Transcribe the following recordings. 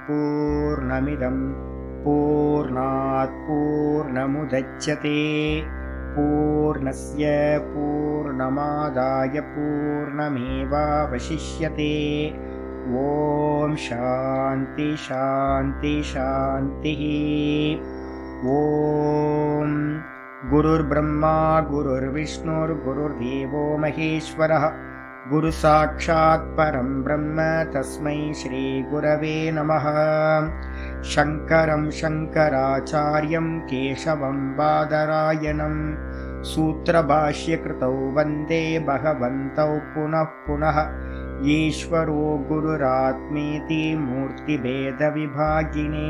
पूर्णमिदं पूर्णात् पूर्णमुदच्यते पूर्णस्य पूर्णमादाय पूर्णमेवावशिष्यते। ॐ शान्ति शान्ति शान्तिः। ॐ गुरुर्ब्रह्मा गुरुर्विष्णुर्गुरुर्देवो महेश्वरः गुरुसाक्षात् परं ब्रह्म तस्मै श्रीगुरवे नमः। शङ्करं शङ्कराचार्यं केशवं बादरायणं सूत्रभाष्यकृतौ वन्दे भगवन्तौ पुनः पुनः। ईश्वरो गुरुरात्मेति मूर्तिभेदविभागिने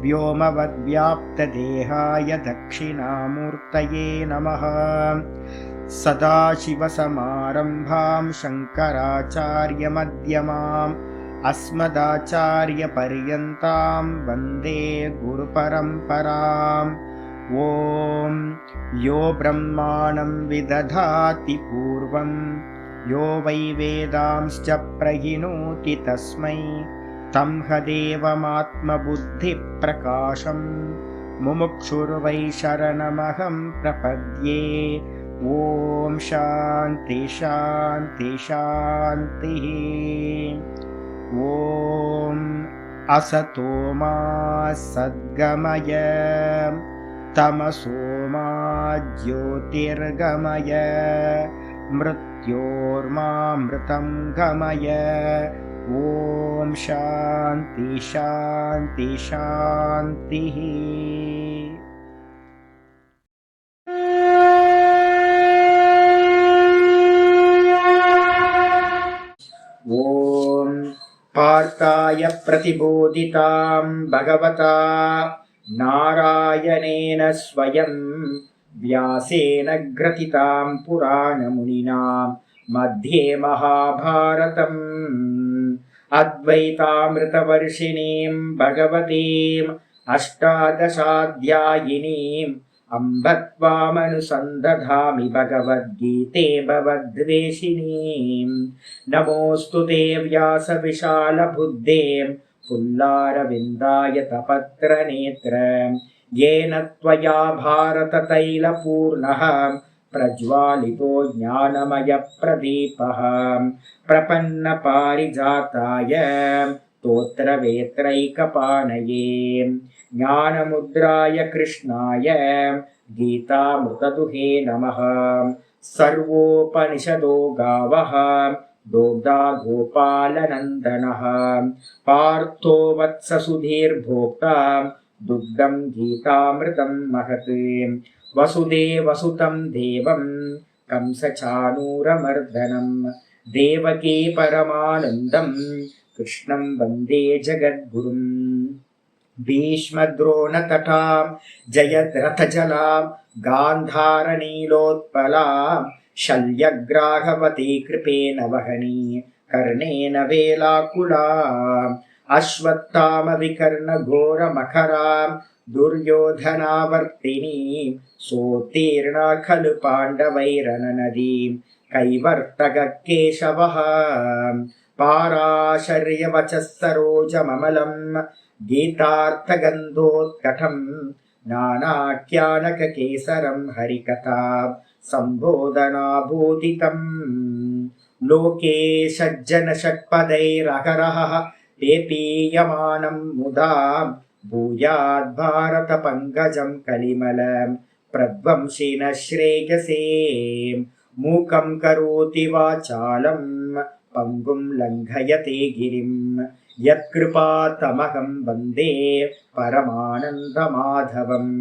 व्योमवद्व्याप्तदेहाय दक्षिणामूर्तये नमः। सदाशिवसमारम्भां शङ्कराचार्यमध्यमाम् अस्मदाचार्यपर्यन्तां वन्दे गुरुपरम्पराम्। ॐ यो ब्रह्माणं विदधाति पूर्वं यो वै वेदांश्च प्रहिणोति तस्मै तं हदेवमात्मबुद्धिप्रकाशं मुमुक्षुर्वै शरणमहं प्रपद्ये। ॐ शान्ति शान्ति शान्तिः। ॐ असतो मा सद्गमय तमसो मा ज्योतिर्गमय मृत्योर्मामृतं गमय। ॐ शान्ति शान्ति शान्तिः। ॐ पार्थाय प्रतिबोधितां भगवता नारायणेन स्वयं व्यासेन ग्रथितां पुराणमुनिना मध्ये महाभारतम् अद्वैतामृतवर्षिणीं भगवतीम् अष्टादशाध्यायिनीम् अम्ब त्वामनुसन्दधामि भगवद्गीते भवद्वेषिणीम्। नमोऽस्तु ते व्यासविशालबुद्धे पुल्लारविन्दाय तपत्रनेत्र येन त्वया भारततैलपूर्णः प्रज्वालितो ज्ञानमयप्रदीपः प्रपन्नपारिजाताय स्तोत्रवेत्रैकपाणये ज्ञानमुद्राय कृष्णाय गीतामृतदुहे नमः। सर्वोपनिषदो गावः दोग्धा गोपालनन्दनः पार्थो वत्ससुधीर्भोक्ता दुग्धं गीतामृतं महत्। वसुदेवसुतं देवं कंसचाणूरमर्दनं देवकी परमानन्दं कृष्णं वन्दे जगद्गुरुम्। भीष्मद्रोणतटां जयद्रथजलां गान्धारनीलोत्पलां शल्यग्राहवती कृपेण वहनी कर्णेन वेलाकुलाम् अश्वत्थामविकर्णघोरमखरां दुर्योधनावर्तिनीं सोत्तीर्णा खलु पाण्डवैरननदीं कैवर्तककेशवः पाराशर्यवचः सरोजममलं गीतार्थगन्धोत्कटं नानाख्यानककेसरं हरिकथा सम्बोधनाभूतितम्। लोके सज्जनषट्पदैरहरः पेपीयमानं मुदा भूयाद्भारतपङ्कजं कलिमलं प्रध्वंसिनः श्रेयसे। मूकं करोति वाचालं पङ्गुं लङ्घयते गिरिं यत्कृपातमहं वन्दे परमानन्दमाधवम्।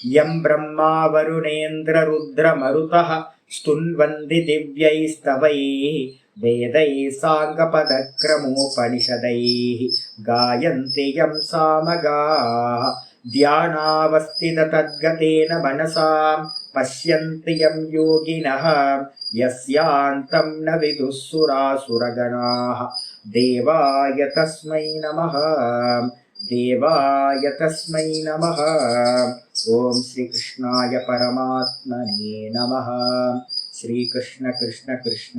यं ब्रह्मा वरुणेन्द्ररुद्रमरुतः स्तुन्वन्ति दिव्यैस्तवैः वेदैः साङ्गपदक्रमोपनिषदैः गायन्ति यं सामगाः ध्यानावस्थिततद्गतेन मनसा पश्यन्ति यं योगिनः यस्यान्तं न विदुः सुरासुरगणाः। देवाय तस्मै नमः देवाय तस्मै नमः। ॐ श्रीकृष्णाय परमात्मने नमः। श्रीकृष्ण कृष्ण कृष्ण।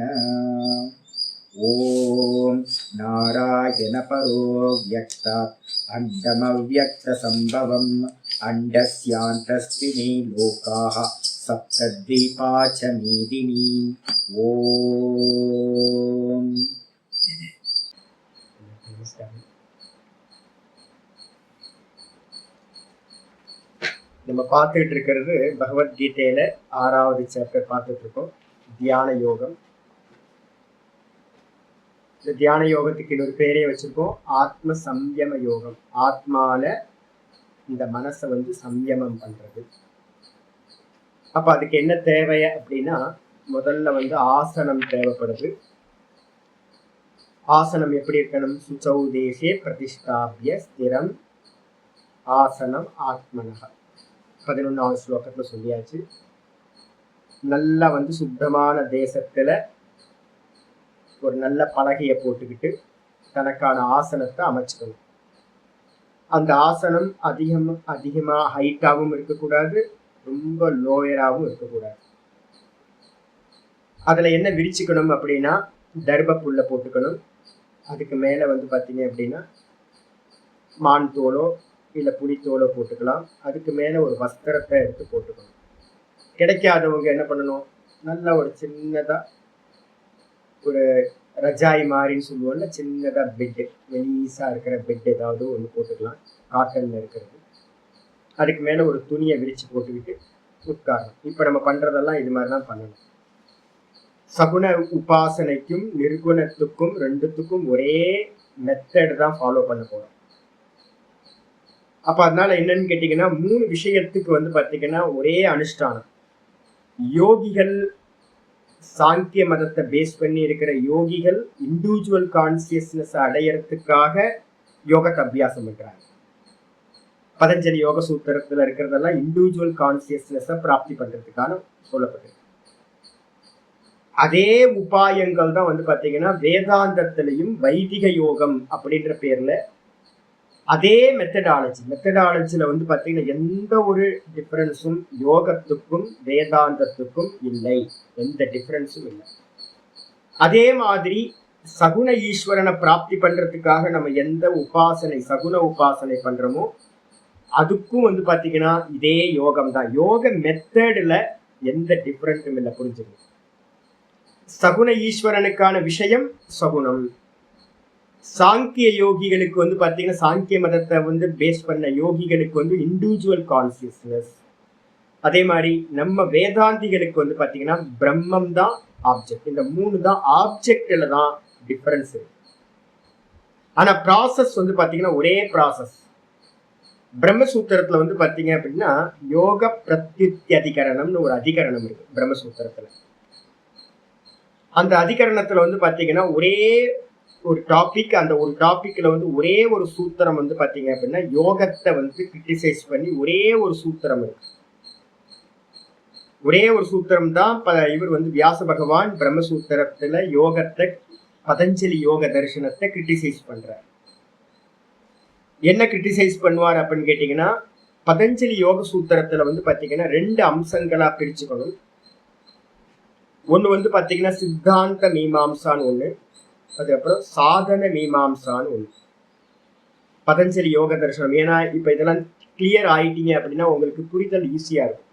ஓம் நாராயண பரோ வியக்தாத் அண்டமவ்யக்த சம்பவம் அண்டஸ்யாந்தஸ்தினி லோகாஹ சப்தத்வீபா ச மீதினி. ஓம். நம்ம பார்த்துட்டு இருக்கிறது பகவத்கீதையில 6வது சாப்டர் பார்த்துட்டு இருக்கோம், தியான யோகம். இந்த தியான யோகத்துக்கு இன்னொரு பேரே வச்சிருக்கோம், ஆத்ம சம்யம யோகம். ஆத்மால இந்த மனசை சம்யமம் பண்றது. அப்ப அதுக்கு என்ன தேவை அப்படின்னா, முதல்ல ஆசனம் தேவைப்படுது. ஆசனம் எப்படி இருக்கணும்? சுச்சௌ தேசே பிரதிஷ்டாபிய ஸ்திரம் ஆசனம் ஆத்மனக. 11வது ஸ்லோகத்துல சொல்லியாச்சு. நல்லா சுத்தமான தேசத்துல ஒரு நல்ல பலகையை போட்டுக்கிட்டு தனக்கான ஆசனத்தை அமைச்சுக்கணும். அந்த ஆசனம் அதிகமா ஹைட்டாகவும் இருக்கக்கூடாது, ரொம்ப லோயராகவும் இருக்கக்கூடாது. அதுல என்ன விரிச்சுக்கணும் அப்படின்னா, தர்ப புல்ல போட்டுக்கணும். அதுக்கு மேல பார்த்தீங்க அப்படின்னா மான் தோலோ இல்ல புலித்தோலோ போட்டுக்கலாம். அதுக்கு மேல ஒரு வஸ்திரத்தை எடுத்து போட்டுக்கணும். கிடைக்காதவங்க என்ன பண்ணணும், நல்லா ஒரு சின்னதா ஒரு ரஜாய் மாதிரின்னு சொல்லுவோம்ல, சின்னதா பெட்டு, மெலீஸா இருக்கிற பெட் ஏதாவது ஒன்று போட்டுக்கலாம், காட்டன்ல இருக்கிறது. அதுக்கு மேல ஒரு துணியை விரிச்சு போட்டுக்கிட்டு உட்காரணும். இப்ப நம்ம பண்றதெல்லாம் இது மாதிரிதான் பண்ணணும். சகுன உபாசனைக்கும் நிர்குணத்துக்கும் ரெண்டுத்துக்கும் ஒரே மெத்தட் தான் ஃபாலோ பண்ண போறோம். அப்ப அதனால என்னன்னு கேட்டீங்கன்னா, 3 விஷயத்துக்கு பாத்தீங்கன்னா ஒரே அனுஷ்டானம். யோகிகள், சாங்கிய மதத்தை பேஸ் பண்ணி இருக்கிற யோகிகள் இண்டிவிஜுவல் கான்சியஸ்னஸ் அடையறதுக்காக யோகத்தை அபியாசம் பண்றாங்க. பதஞ்சலி யோக சூத்திரத்துல இருக்கிறதெல்லாம் இண்டிவிஜுவல் கான்சியஸ்னஸை பிராப்தி பண்றதுக்கான சொல்லப்பட்டிருக்கு. அதே உபாயங்கள் தான் பாத்தீங்கன்னா வேதாந்தத்திலையும் வைதிக யோகம் அப்படின்ற பேர்ல அதே மெத்தடாலஜில பாத்தீங்கன்னா எந்த ஒரு டிஃபரன்ஸும் யோகத்துக்கும் வேதாந்தத்துக்கும் இல்லை, எந்த டிஃபரன்ஸும் இல்லை. அதே மாதிரி சகுன ஈஸ்வரனை பிராப்தி பண்றதுக்காக நம்ம எந்த சகுன உபாசனை பண்றோமோ அதுக்கும் பாத்தீங்கன்னா இதே யோகம் தான். யோக மெத்தட்ல எந்த டிஃபரன்ஸும் இல்லை, புரிஞ்சுக்கணும். சகுன ஈஸ்வரனுக்கான விஷயம் சகுனம். சாங்கிய யோகிகளுக்கு பாத்தீங்கன்னா, சாங்கிய மதத்தை பேஸ் பண்ண யோகிகளுக்கு இண்டிவிஜுவல் கான்சியஸ்னஸ். அதே மாதிரி நம்ம வேதாந்திகளுக்கு பாத்தீங்கன்னா பிரம்மம் தான் ஆப்ஜெக்ட். இந்த 3 தான் ஆப்ஜெக்ட்ல தான் டிஃபரன்ஸ் இருக்கு. ஆனா ப்ராசஸ் பாத்தீங்கன்னா ஒரே ப்ராசஸ். பிரம்மசூத்திரத்துல பாத்தீங்க அப்படின்னா யோக பிரத்யுத்யதிகரணம்னு ஒரு அதிகரணம் இருக்கு பிரம்மசூத்திரத்துல. அந்த அதிகரணத்துல பாத்தீங்கன்னா ஒரே ஒரு டாபிக், அந்த ஒரு டாபிக்ல ஒரே ஒரு சூத்திரம் பாத்தீங்க அப்படின்னா யோகத்தை கிரிட்டிசைஸ் பண்ணி ஒரே ஒரு சூத்திரம் இருக்கு. ஒரே ஒரு சூத்திரம் தான் இவர் வியாச பகவான் பிரம்மசூத்திரத்துல யோகத்தை, பதஞ்சலி யோக தரிசனத்தை கிரிட்டிசைஸ் பண்றார். என்ன கிரிட்டிசைஸ் பண்ணுவார் அப்படின்னு கேட்டீங்கன்னா, பதஞ்சலி யோக சூத்திரத்துல பாத்தீங்கன்னா 2 அம்சங்களா பிரிச்சுக்கணும். ஒண்ணு பாத்தீங்கன்னா சித்தாந்த மீமாம்சான்னு ஒண்ணு, அதுக்கப்புறம் சாதன மீமாம்சான்னு ஒண்ணு. பதஞ்சலி யோக தரிசனம். ஏன்னா இப்ப இதெல்லாம் கிளியர் ஆயிட்டீங்க அப்படின்னா உங்களுக்கு புரிதல் ஈஸியா இருக்கும்.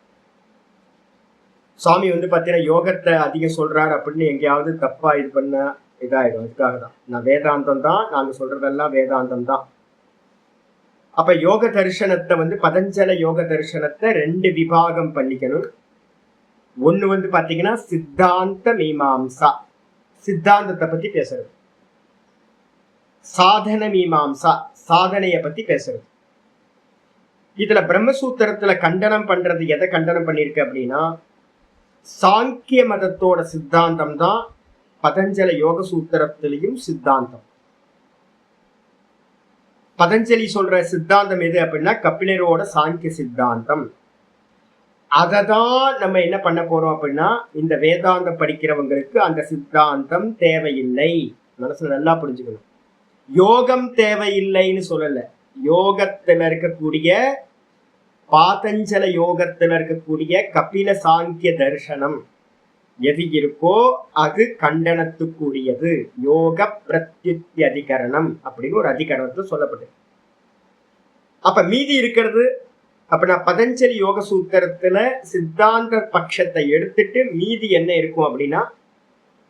சுவாமி பாத்தீங்கன்னா யோகத்தை அதிகம் சொல்றாரு அப்படின்னு எங்கேயாவது தப்பா இது பண்ண இதாயிடும். அதுக்காக தான் நான் வேதாந்தம் தான், நாங்க சொல்றதெல்லாம் வேதாந்தம் தான். அப்ப யோக தரிசனத்தை பதஞ்சல யோக தரிசனத்தை 2 விபாகம் பண்ணிக்கணும். ஒண்ணு பாத்தீங்கன்னா சித்தாந்த மீமாம்சா, சித்தாந்தத்தை பத்தி பேசுறது. சாதன மீமாம்சா, சாதனைய பத்தி பேசுறது. இதுல பிரம்மசூத்திரத்துல கண்டனம் பண்றது எதை கண்டனம் பண்ணிருக்கு அப்படின்னா, சாங்கிய மதத்தோட சித்தாந்தம் தான் பதஞ்சல யோக சூத்திரத்திலையும் சித்தாந்தம். பதஞ்சலி சொல்ற சித்தாந்தம் எது அப்படின்னா கபிலரோட சாங்கிய சித்தாந்தம். அததான் நம்ம என்ன பண்ண போறோம் அப்படின்னா, இந்த வேதாந்தம் படிக்கிறவங்களுக்கு அந்த சித்தாந்தம் தேவையில்லை. மனசுல நல்லா புரிஞ்சுக்கணும். யோகம் தேவையில்லைன்னு சொல்லல. யோகத்துல இருக்கக்கூடிய பாதஞ்சல யோகத்துல இருக்கக்கூடிய கபில சாங்கிய தரிசனம் எது இருக்கோ அது கண்டனத்துக்குரியது. யோக பிரத்யுத்தியதிகரணம் அப்படின்னு ஒரு அதிகரணத்துல சொல்லப்பட்டது. அப்ப மீதி இருக்கிறது அப்படின்னா பதஞ்சலி யோக சூத்திரத்துல சித்தாந்த பட்சத்தை எடுத்துட்டு மீதி என்ன இருக்கும் அப்படின்னா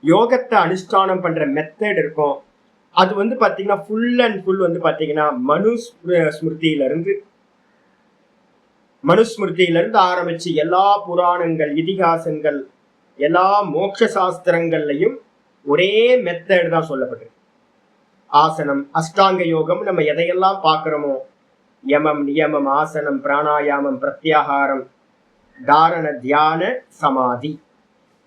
யோகத்தை அனுஷ்டானம் பண்ற மெத்தட் இருக்கும். அது வந்து பாத்தீங்கன்னா ஃபுல் அண்ட் ஃபுல் வந்து பாத்தீங்கன்னா மனுஸ்மிருதியிலிருந்து ஆரம்பிச்சு எல்லா புராணங்கள், இதிகாசங்கள், எல்லா மோட்ச சாஸ்திரங்கள்லையும் ஒரே மெத்தட் தான் சொல்லப்பட்டிருக்கு. ஆசனம், அஷ்டாங்க யோகம், நம்ம எதையெல்லாம் பார்க்கிறோமோ யமம், நியமம், ஆசனம், பிராணாயாமம், பிரத்யாகாரம், தாரண, தியான, சமாதி,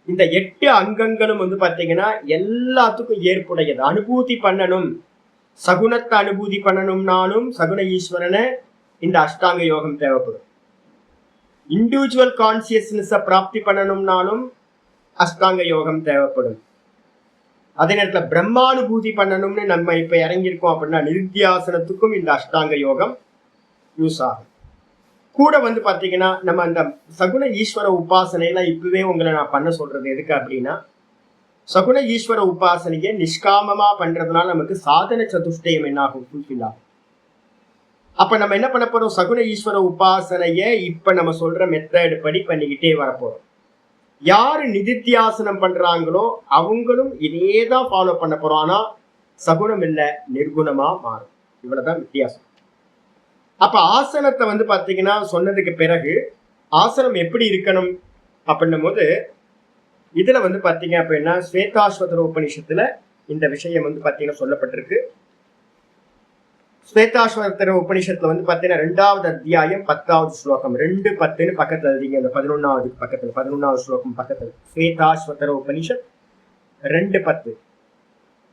இந்த 8 அங்கங்களும் வந்து பாத்தீங்கன்னா எல்லாத்துக்கும் ஏற்புடையது. அனுபூதி பண்ணணும், சகுனத்தை அனுபூதி பண்ணணும்னாலும் சகுன ஈஸ்வரனை இந்த அஷ்டாங்க யோகம் தேவைப்படும். இண்டிவிஜுவல் கான்சியஸ்னஸை பிராப்தி பண்ணணும்னாலும் அஷ்டாங்க யோகம் தேவைப்படும். அதே நேரத்தில் பிரம்மானுபூதி பண்ணணும்னு நம்ம இப்ப இறங்கியிருக்கோம் அப்படின்னா நிருத்தியாசனத்துக்கும் இந்த அஷ்டாங்க யோகம் யூஸ் ஆகும். கூட வந்து பாத்தீங்கன்னா நம்ம அந்த சகுன ஈஸ்வர உபாசனையெல்லாம் இப்பவே உங்களை நான் பண்ண சொல்றது எதுக்கு அப்படின்னா, சகுன ஈஸ்வர உபாசனையை நிஷ்காமமா பண்றதுனால நமக்கு சாதன சதுஷ்டயம் என்ன ஆகும், ஃபுல்ஃபில் ஆகும். அப்ப நம்ம என்ன பண்ண போறோம், சகுன ஈஸ்வர உபாசனையை இப்ப நம்ம சொல்ற மெத்தட் படி பண்ணிக்கிட்டே வரப்போறோம். யாரு நிதித்தியாசனம் பண்றாங்களோ அவங்களும் இதேதான் ஃபாலோ பண்ண போறோம். ஆனா சகுனம் இல்ல, நிர்குணமா மாறும். இவ்வளவுதான் வித்தியாசம். அப்ப ஆசனத்தை வந்து பாத்தீங்கன்னா சொன்னதுக்கு பிறகு ஆசனம் எப்படி இருக்கணும் அப்படின்னும் போது இதுல வந்து பாத்தீங்க அப்படின்னா ஸ்வேதாஸ்வதர உபநிஷத்துல இந்த விஷயம் வந்து பாத்தீங்கன்னா சொல்லப்பட்டிருக்கு. ஸ்வேதாஸ்வதர உபநிஷத்துல வந்து பாத்தீங்கன்னா 2வது அத்தியாயம் 10வது ஸ்லோகம், 2:10 பக்கத்துல எழுதிங்க. அந்த 11வது பக்கத்துல 11வது ஸ்லோகம் பக்கத்துல ஸ்வேதாஸ்வதர உபநிஷத் 2:10.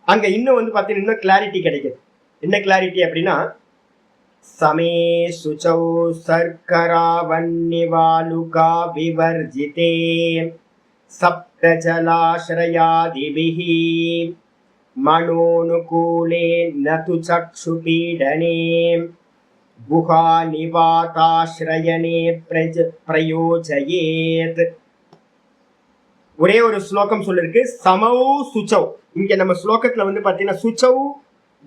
அங்க இன்னும் வந்து பாத்தீங்கன்னா இன்னும் கிளாரிட்டி கிடைக்குது. என்ன கிளாரிட்டி அப்படின்னா, சமே சுச்சௌ சர்க்கரா வன்னிவாலுகா விவர்ஜிதே சப்தஜலாஸ்ரயாதிபிஹி மனோனுகூலே நது சக்ஷுபீடனே குஹா நிவாதாஸ்ரயனே பிரயோஜயேத். ஒரே ஒரு ஸ்லோகம் சொல்லிருக்கு, சமௌ சுச்சௌ. இங்க நம்ம ஸ்லோகத்துல வந்து பாத்தீங்கன்னா சுச்சௌ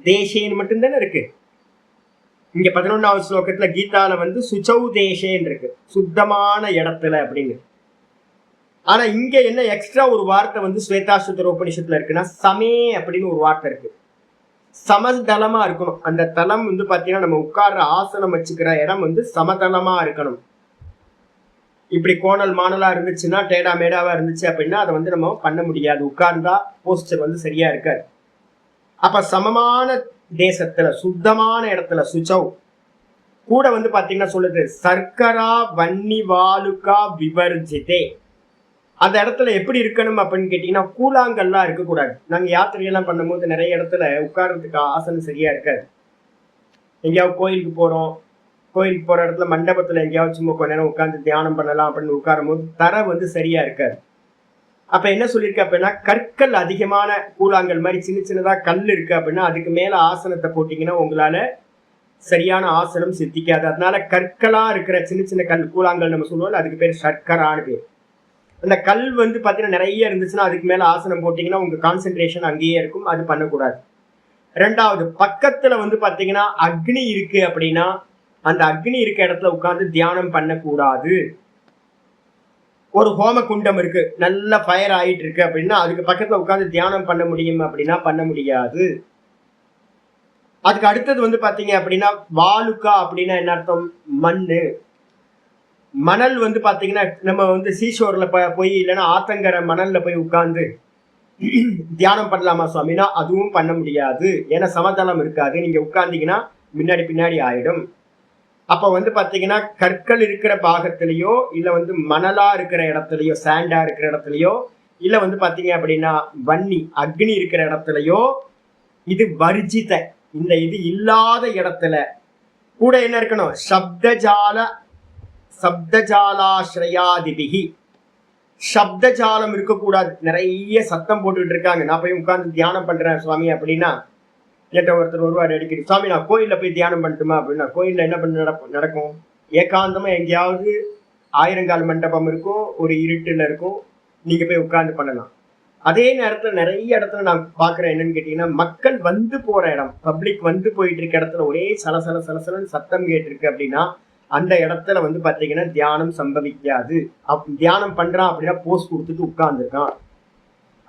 தேசேன்னு மட்டும்தானே இருக்கு. இங்க 11வது ஸ்லோகத்துல கீதால வந்து சுச்சௌ தேசேன்னு இருக்கு, சுத்தமான இடத்துல அப்படின்னு. ஆனா இங்க என்ன எக்ஸ்ட்ரா ஒரு வார்த்தை வந்து ஸ்வேதாஸ்வதர உபநிஷத்துல இருக்குன்னா சமே அப்படின்னு ஒரு வார்த்தை இருக்கு. சமதளமா இருக்கணும். அந்த தளம் வந்து பாத்தீங்கன்னா நம்ம உட்கார்ற ஆசனம் வச்சுக்கிற இடம் வந்து சமதளமா இருக்கணும். இப்படி கோணல் மாணலா இருந்துச்சுன்னா, டேடா மேடாவா இருந்துச்சு அப்படின்னா அதை வந்து நம்ம பண்ண முடியாது. உட்கார்ந்தா போஸ்டர் வந்து சரியா இருக்காது. அப்ப சமமான தேசத்துல சுத்தமான இடத்துல சுச்சௌ. கூட வந்து பாத்தீங்கன்னா சொல்லுது சர்க்கரா வன்னி வாலுகா விவர்ஜிதே. அந்த இடத்துல எப்படி இருக்கணும் அப்படின்னு கேட்டீங்கன்னா கூழாங்கல்லாம் இருக்கக்கூடாது. நாங்க யாத்திரையெல்லாம் பண்ணும்போது நிறைய இடத்துல உட்கார்றதுக்கு ஆசனம் சரியா இருக்காது. எங்கேயாவது கோயிலுக்கு போறோம், கோயிலுக்கு போற இடத்துல மண்டபத்துல எங்கேயாவது சும்மா கொஞ்ச நேரம் உட்கார்ந்து தியானம் பண்ணலாம் அப்படின்னு உட்காரும் போது தர வந்து சரியா இருக்காது. அப்ப என்ன சொல்லியிருக்கு அப்படின்னா, கற்கள் அதிகமான கூழாங்கல் மாதிரி சின்ன சின்னதா கல் இருக்கு அப்படின்னா அதுக்கு மேல ஆசனத்தை போட்டீங்கன்னா உங்களால சரியான ஆசனம் சித்திக்காது. அதனால கற்களா இருக்கிற சின்ன சின்ன கல் கூழாங்கல் நம்ம சொல்லுவோம், அதுக்கு பேர் சர்க்கரான்னு பேர். அந்த கல் வந்து பாத்தீங்கன்னா நிறைய இருந்துச்சுன்னா அதுக்கு மேல ஆசனம் போட்டீங்கன்னா உங்க கான்சென்ட்ரேஷன் அங்கேயே இருக்கும், அது பண்ணக்கூடாது. 2வது, பக்கத்துல வந்து பாத்தீங்கன்னா அக்னி இருக்கு அப்படின்னா அந்த அக்னி இருக்க இடத்துல உட்கார்ந்து தியானம் பண்ணக்கூடாது. ஒரு ஹோம குண்டம் இருக்கு, நல்ல ஃபயர் ஆயிட்டு இருக்கு அப்படின்னா அதுக்கு பக்கத்துல உட்கார்ந்து தியானம் பண்ண முடியும் அப்படின்னா பண்ண முடியாது. அதுக்கு அடுத்தது வந்து பாத்தீங்க அப்படின்னா வாலுக்கா அப்படின்னா என்ன அர்த்தம், மண்ணு. மணல் வந்து பாத்தீங்கன்னா நம்ம வந்து சீஷோர்ல போய் இல்லைன்னா ஆத்தங்கர மணல்ல போய் உட்கார்ந்து தியானம் பண்ணலாமா சுவாமினா அதுவும் பண்ண முடியாது. ஏன்னா சமதளம் இருக்காது, நீங்க உட்கார்ந்தீங்கன்னா முன்னாடி பின்னாடி ஆயிடும். அப்ப வந்து பாத்தீங்கன்னா கற்கள் இருக்கிற பாகத்திலயோ இல்ல வந்து மணலா இருக்கிற இடத்துலயோ சாண்டா இருக்கிற இடத்துலயோ இல்ல வந்து பாத்தீங்க அப்படின்னா வன்னி அக்னி இருக்கிற இடத்துலயோ இது வர்ஜித, இந்த இது இல்லாத இடத்துல கூட என்ன இருக்கணும், சப்தஜாலாஸ்ரயாதிபிகி. சப்தஜாலம் இருக்கக்கூடாது. நிறைய சத்தம் போட்டுட்டு இருக்காங்க, நான் போய் உட்கார்ந்து தியானம் பண்றேன் சுவாமி அப்படின்னா என்கிட்ட ஒருத்தர் வருவார் அடிக்கடி, சுவாமி நான் கோயில்ல போய் தியானம் பண்ணட்டுமா அப்படின்னா, கோயில்ல என்ன பண்ண நடக்கும், ஏகாந்தமா எங்கேயாவது 1000 கால் மண்டபம் இருக்கும், ஒரு இருட்டுல இருக்கும், நீங்க போய் உட்கார்ந்து பண்ணலாம். அதே நேரத்துல நிறைய இடத்துல நான் பாக்குறேன் என்னன்னு கேட்டீங்கன்னா, மக்கள் வந்து போற இடம், பப்ளிக் வந்து போயிட்டு இருக்க இடத்துல ஒரே சலசல சலசலன்னு சத்தம் கேட்டு இருக்கு அப்படின்னா, அந்த இடத்துல வந்து பாத்தீங்கன்னா தியானம் சம்பவிக்காது. தியானம் பண்றான் அப்படின்னா போஸ் கொடுத்துட்டு உட்கார்ந்துருக்கான்.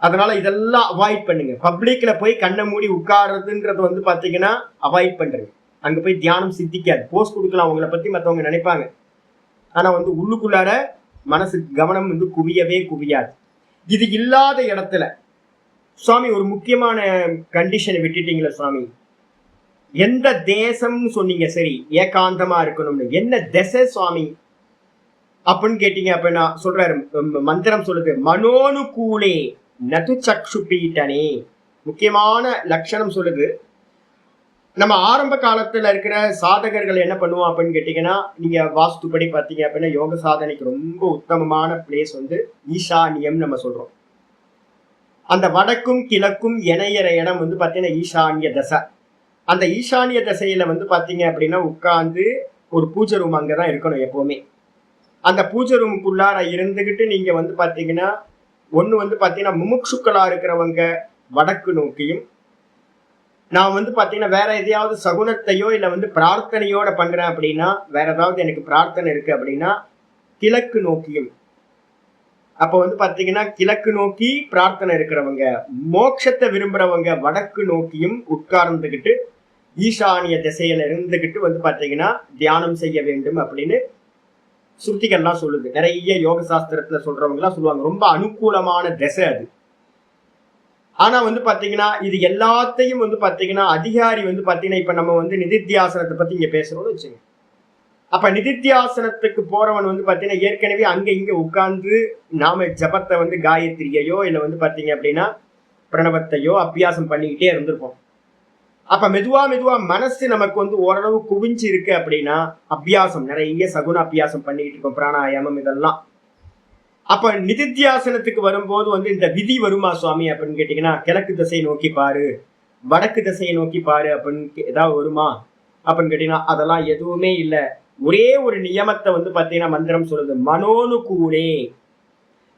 அதனால இதெல்லாம் அவாய்ட் பண்ணுங்க. பப்ளிக்ல போய் கண்ணை மூடி உட்கார்றதுன்றது வந்து பாத்தீங்கன்னா அவாய்ட் பண்றது. அங்க போய் தியானம் சித்திக்காது. போஸ் கொடுக்கலாம், அவங்கள பத்தி மத்தவங்க நினைப்பாங்க. ஆனா வந்து உள்ளுக்குள்ளார மனசுக்கு கவனம் வந்து குவியவே குவியாது. இது இல்லாத இடத்துல சுவாமி ஒரு முக்கியமான கண்டிஷனை விட்டுட்டீங்களா சுவாமி? எந்த தேசம்னு சொன்னீங்க, சரி ஏகாந்தமா இருக்கணும்னு, என்ன திசை சுவாமி அப்படின்னு கேட்டீங்க. அப்ப நான் சொல்றாரு, மந்திரம் சொல்லுது, மனோனுகூலே நது சக்ஷு பீட்டனே. முக்கியமான லட்சணம் சொல்லுது. நம்ம ஆரம்ப காலத்துல இருக்கிற சாதகர்கள் என்ன பண்ணுவோம் அப்படின்னு கேட்டீங்கன்னா, நீங்க வாஸ்துப்படி பார்த்தீங்க அப்படின்னா யோக சாதனைக்கு ரொம்ப உத்தமமான பிளேஸ் வந்து ஈசானியம் நம்ம சொல்றோம். அந்த வடக்கும் கிழக்கும் இணையிற இடம் வந்து பார்த்தீங்கன்னா ஈசானிய தசை. அந்த ஈசானிய தசையில வந்து பார்த்தீங்க அப்படின்னா உட்கார்ந்து ஒரு பூஜை ரூம் அங்கதான் இருக்கணும் எப்பவுமே. அந்த பூஜை ரூமுக்குள்ளார இருந்துகிட்டு நீங்க வந்து பார்த்தீங்கன்னா ஒண்ணு வந்து பார்த்தீங்கன்னா முமுட்சுக்களா இருக்கிறவங்க வடக்கு நோக்கியும், நான் வந்து பார்த்தீங்கன்னா வேற எதையாவது சகுனத்தையோ இல்லை வந்து பிரார்த்தனையோட பண்றேன் அப்படின்னா, வேற ஏதாவது எனக்கு பிரார்த்தனை இருக்கு அப்படின்னா கிழக்கு நோக்கியும். அப்போ வந்து பார்த்தீங்கன்னா கிழக்கு நோக்கி பிரார்த்தனை இருக்கிறவங்க, மோட்சத்தை விரும்புறவங்க வடக்கு நோக்கியும் உட்கார்ந்துகிட்டு ஈசானிய திசையில இருந்துகிட்டு வந்து பார்த்தீங்கன்னா தியானம் செய்ய வேண்டும் அப்படின்னு சுருத்திகள்லாம் சொல்லுது. நிறைய யோக சாஸ்திரத்துல சொல்றவங்க எல்லாம் சொல்லுவாங்க ரொம்ப அனுகூலமான திசை அது. ஆனா வந்து பாத்தீங்கன்னா இது எல்லாத்தையும் வந்து பாத்தீங்கன்னா அதிகாரி வந்து பாத்தீங்கன்னா இப்ப நம்ம வந்து நிதித்தியாசனத்தை பத்தி இங்க பேசுறோம்னு வச்சுங்க. அப்ப நிதித்தியாசனத்துக்கு போறவன் வந்து பாத்தீங்கன்னா ஏற்கனவே அங்க இங்க உட்கார்ந்து நாம ஜபத்தை வந்து காயத்ரியையோ இல்ல வந்து பாத்தீங்க அப்படின்னா பிரணவத்தையோ அபியாசம் பண்ணிக்கிட்டே இருந்திருப்போம். அப்ப மெதுவா மெதுவா மனசு நமக்கு வந்து ஓரளவு குவிஞ்சு இருக்கு அப்படின்னா அபியாசம் நிறைய சகுன அபியாசம் பண்ணிக்கிட்டு இருக்கோம், பிராணாயாமம் இதெல்லாம். அப்ப நிதித்தியாசனத்துக்கு வரும்போது வந்து இந்த விதி வருமா சுவாமி அப்படின்னு கேட்டீங்கன்னா, கிழக்கு திசையை நோக்கி பாரு, வடக்கு திசையை நோக்கி பாரு அப்படின்னு ஏதாவது வருமா அப்படின்னு கேட்டீங்கன்னா அதெல்லாம் எதுவுமே இல்லை. ஒரே ஒரு நியமத்தை வந்து பாத்தீங்கன்னா மந்திரம் சொல்லுது, மனோனுகூலே.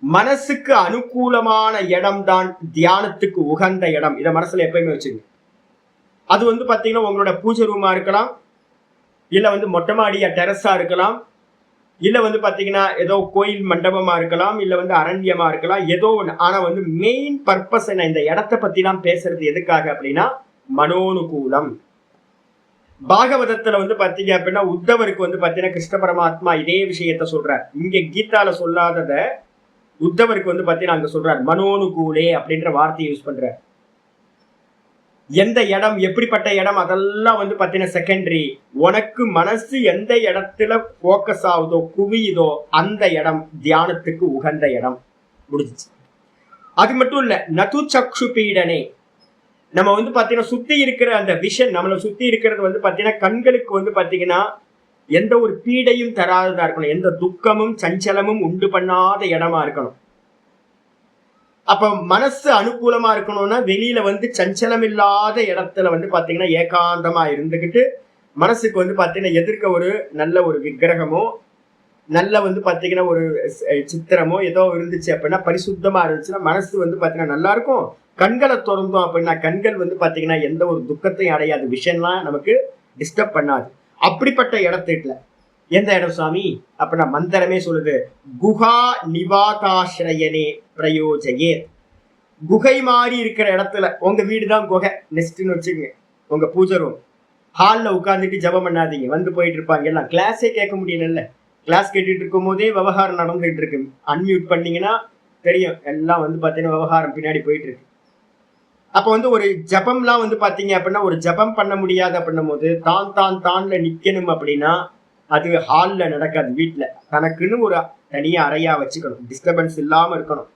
மனசுக்கு அனுகூலமான இடம் தான் தியானத்துக்கு உகந்த இடம். இதை மனசுல எப்பயுமே வச்சுங்க. அது வந்து பாத்தீங்கன்னா உங்களோட பூஜை ரூமா இருக்கலாம், இல்ல வந்து மொட்டை மாடியா டெரஸா இருக்கலாம், இல்ல வந்து பாத்தீங்கன்னா ஏதோ கோயில் மண்டபமா இருக்கலாம், இல்ல வந்து அரண்யமா இருக்கலாம், ஏதோ ஒண்ணு. ஆனா வந்து மெயின் பர்பஸ் என்ன, இந்த இடத்தை பத்தி தான் பேசுறது எதுக்காக அப்படின்னா மனோனுகூலம். பாகவதத்துல வந்து பாத்தீங்க அப்படின்னா உத்தவருக்கு வந்து பாத்தீங்கன்னா கிருஷ்ண பரமாத்மா இதே விஷயத்த சொல்றார். இங்க கீதால சொல்லாதத உத்தவருக்கு வந்து பாத்தீங்கன்னா அங்க சொல்றார், மனோனுகூலே அப்படின்ற வார்த்தையை யூஸ் பண்றார். எந்த இடம் எப்படிப்பட்ட இடம் அதெல்லாம் வந்து பாத்தீங்கன்னா செகண்டரி. உனக்கு மனசு எந்த இடத்துல போக்கஸ் ஆகுதோ குவியுதோ அந்த இடம் தியானத்துக்கு உகந்த இடம். முடிஞ்சிச்சு. அது மட்டும் இல்ல, நது சக்ஷு பீடனே. நம்ம வந்து பாத்தீங்கன்னா சுத்தி இருக்கிற அந்த விஷன், நம்மளை சுத்தி இருக்கிறது வந்து பாத்தீங்கன்னா கண்களுக்கு வந்து பாத்தீங்கன்னா எந்த ஒரு பீடையும் தராததா இருக்கணும், எந்த துக்கமும் சஞ்சலமும் உண்டு பண்ணாத இடமா இருக்கணும். அப்ப மனசு அனுகூலமா இருக்கணும்னா வெளியில வந்து சஞ்சலம் இல்லாத இடத்துல வந்து பாத்தீங்கன்னா ஏகாந்தமா இருந்துகிட்டு மனசுக்கு வந்து பாத்தீங்கன்னா எதிர்க்க ஒரு நல்ல ஒரு விக்கிரகமோ நல்ல வந்து பாத்தீங்கன்னா ஒரு சித்திரமோ ஏதோ இருந்துச்சு அப்படின்னா பரிசுத்தமா இருந்துச்சுன்னா மனசு வந்து பாத்தீங்கன்னா நல்லா இருக்கும். கண்களை திறந்தோம் அப்படின்னா கண்கள் வந்து பாத்தீங்கன்னா எந்த ஒரு துக்கத்தையும் அடையாது, விஷயம்லாம் நமக்கு டிஸ்டர்ப் பண்ணாது. அப்படிப்பட்ட இடத்துல எந்த இடம் சுவாமி அப்படின்னா மந்திரமே சொல்லுது, குஹா நிவாகாசிரயனே பிரயோஜயே. குகை மாதிரி இருக்கிற இடத்துல, உங்க வீடு தான் குகை நெஸ்ட்னு வச்சுக்கோங்க, உங்க பூஜை ரூம் ஹாலில் உட்காந்துட்டு ஜபம் பண்ணாதீங்க. வந்து போயிட்டு இருப்பாங்க எல்லாம், கிளாஸே கேட்க முடியல. கிளாஸ் கேட்டுட்டு இருக்கும் போதே விவகாரம் நடந்துகிட்டு இருக்கு. அன்மியூட் பண்ணீங்கன்னா தெரியும் எல்லாம் வந்து பாத்தீங்கன்னா விவகாரம் பின்னாடி போயிட்டு இருக்கு. அப்ப வந்து ஒரு ஜபம்லாம் வந்து பாத்தீங்க அப்படின்னா ஒரு ஜபம் பண்ண முடியாது அப்படின்னும் போது தான்ல நிக்கணும் அப்படின்னா அது ஹால்ல நடக்காது. வீட்டுல தனக்குன்னு ஒரு தனியா அறையா வச்சுக்கணும், டிஸ்டர்பன்ஸ் இல்லாம இருக்கணும்.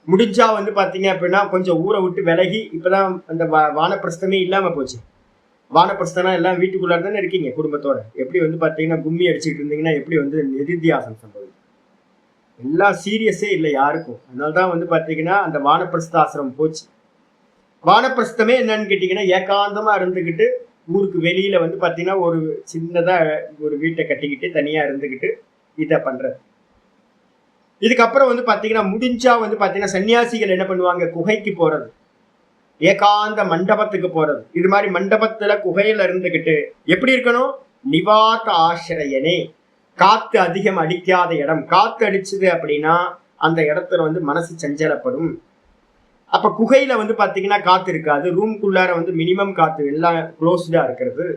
முடிஞ்சா வந்து பாத்தீங்க அப்படின்னா கொஞ்சம் ஊரை விட்டு விலகி, இப்பதான் அந்த வானப்பிரஸ்தமே இல்லாம போச்சு. வானப்பிரஸ்தனா எல்லாம் வீட்டுக்குள்ளார தானே இருக்கீங்க குடும்பத்தோட. எப்படி வந்து பாத்தீங்கன்னா கும்மி அடிச்சுட்டு இருந்தீங்கன்னா எப்படி வந்து நிதித்தியாசனம் சம்பவம் எல்லாம் சீரியஸே இல்லை யாருக்கும். அதனால்தான் வந்து பாத்தீங்கன்னா அந்த வானப்பிரஸ்தாசிரமம் போச்சு. வானப்பிரஸ்தமே என்னன்னு கேட்டீங்கன்னா ஏகாந்தமா இருந்துகிட்டு ஊருக்கு வெளியில வந்து பாத்தீங்கன்னா ஒரு சின்னதா ஒரு வீட்டை கட்டிக்கிட்டு தனியா இருந்துகிட்டு இதை பண்றது. இதுக்கப்புறம் வந்து பாத்தீங்கன்னா முடிஞ்சா வந்து பாத்தீங்கன்னா சன்னியாசிகள் என்ன பண்ணுவாங்க, குகைக்கு போறது, ஏகாந்த மண்டபத்துக்கு போறது. இது மாதிரி மண்டபத்துல குகையில இருந்துகிட்டு எப்படி இருக்கணும், நிவாத ஆசிரியனே, காத்து அதிகம் அடிக்காத இடம். காத்து அடிச்சுது அப்படின்னா அந்த இடத்துல வந்து மனசு சஞ்சலப்படும். அப்ப குகையில வந்து பாத்தீங்கன்னா காத்து இருக்காது. ரூம்குள்ளார வந்து மினிமம் காத்து, எல்லாம் க்ளோஸ்டா இருக்கிறது.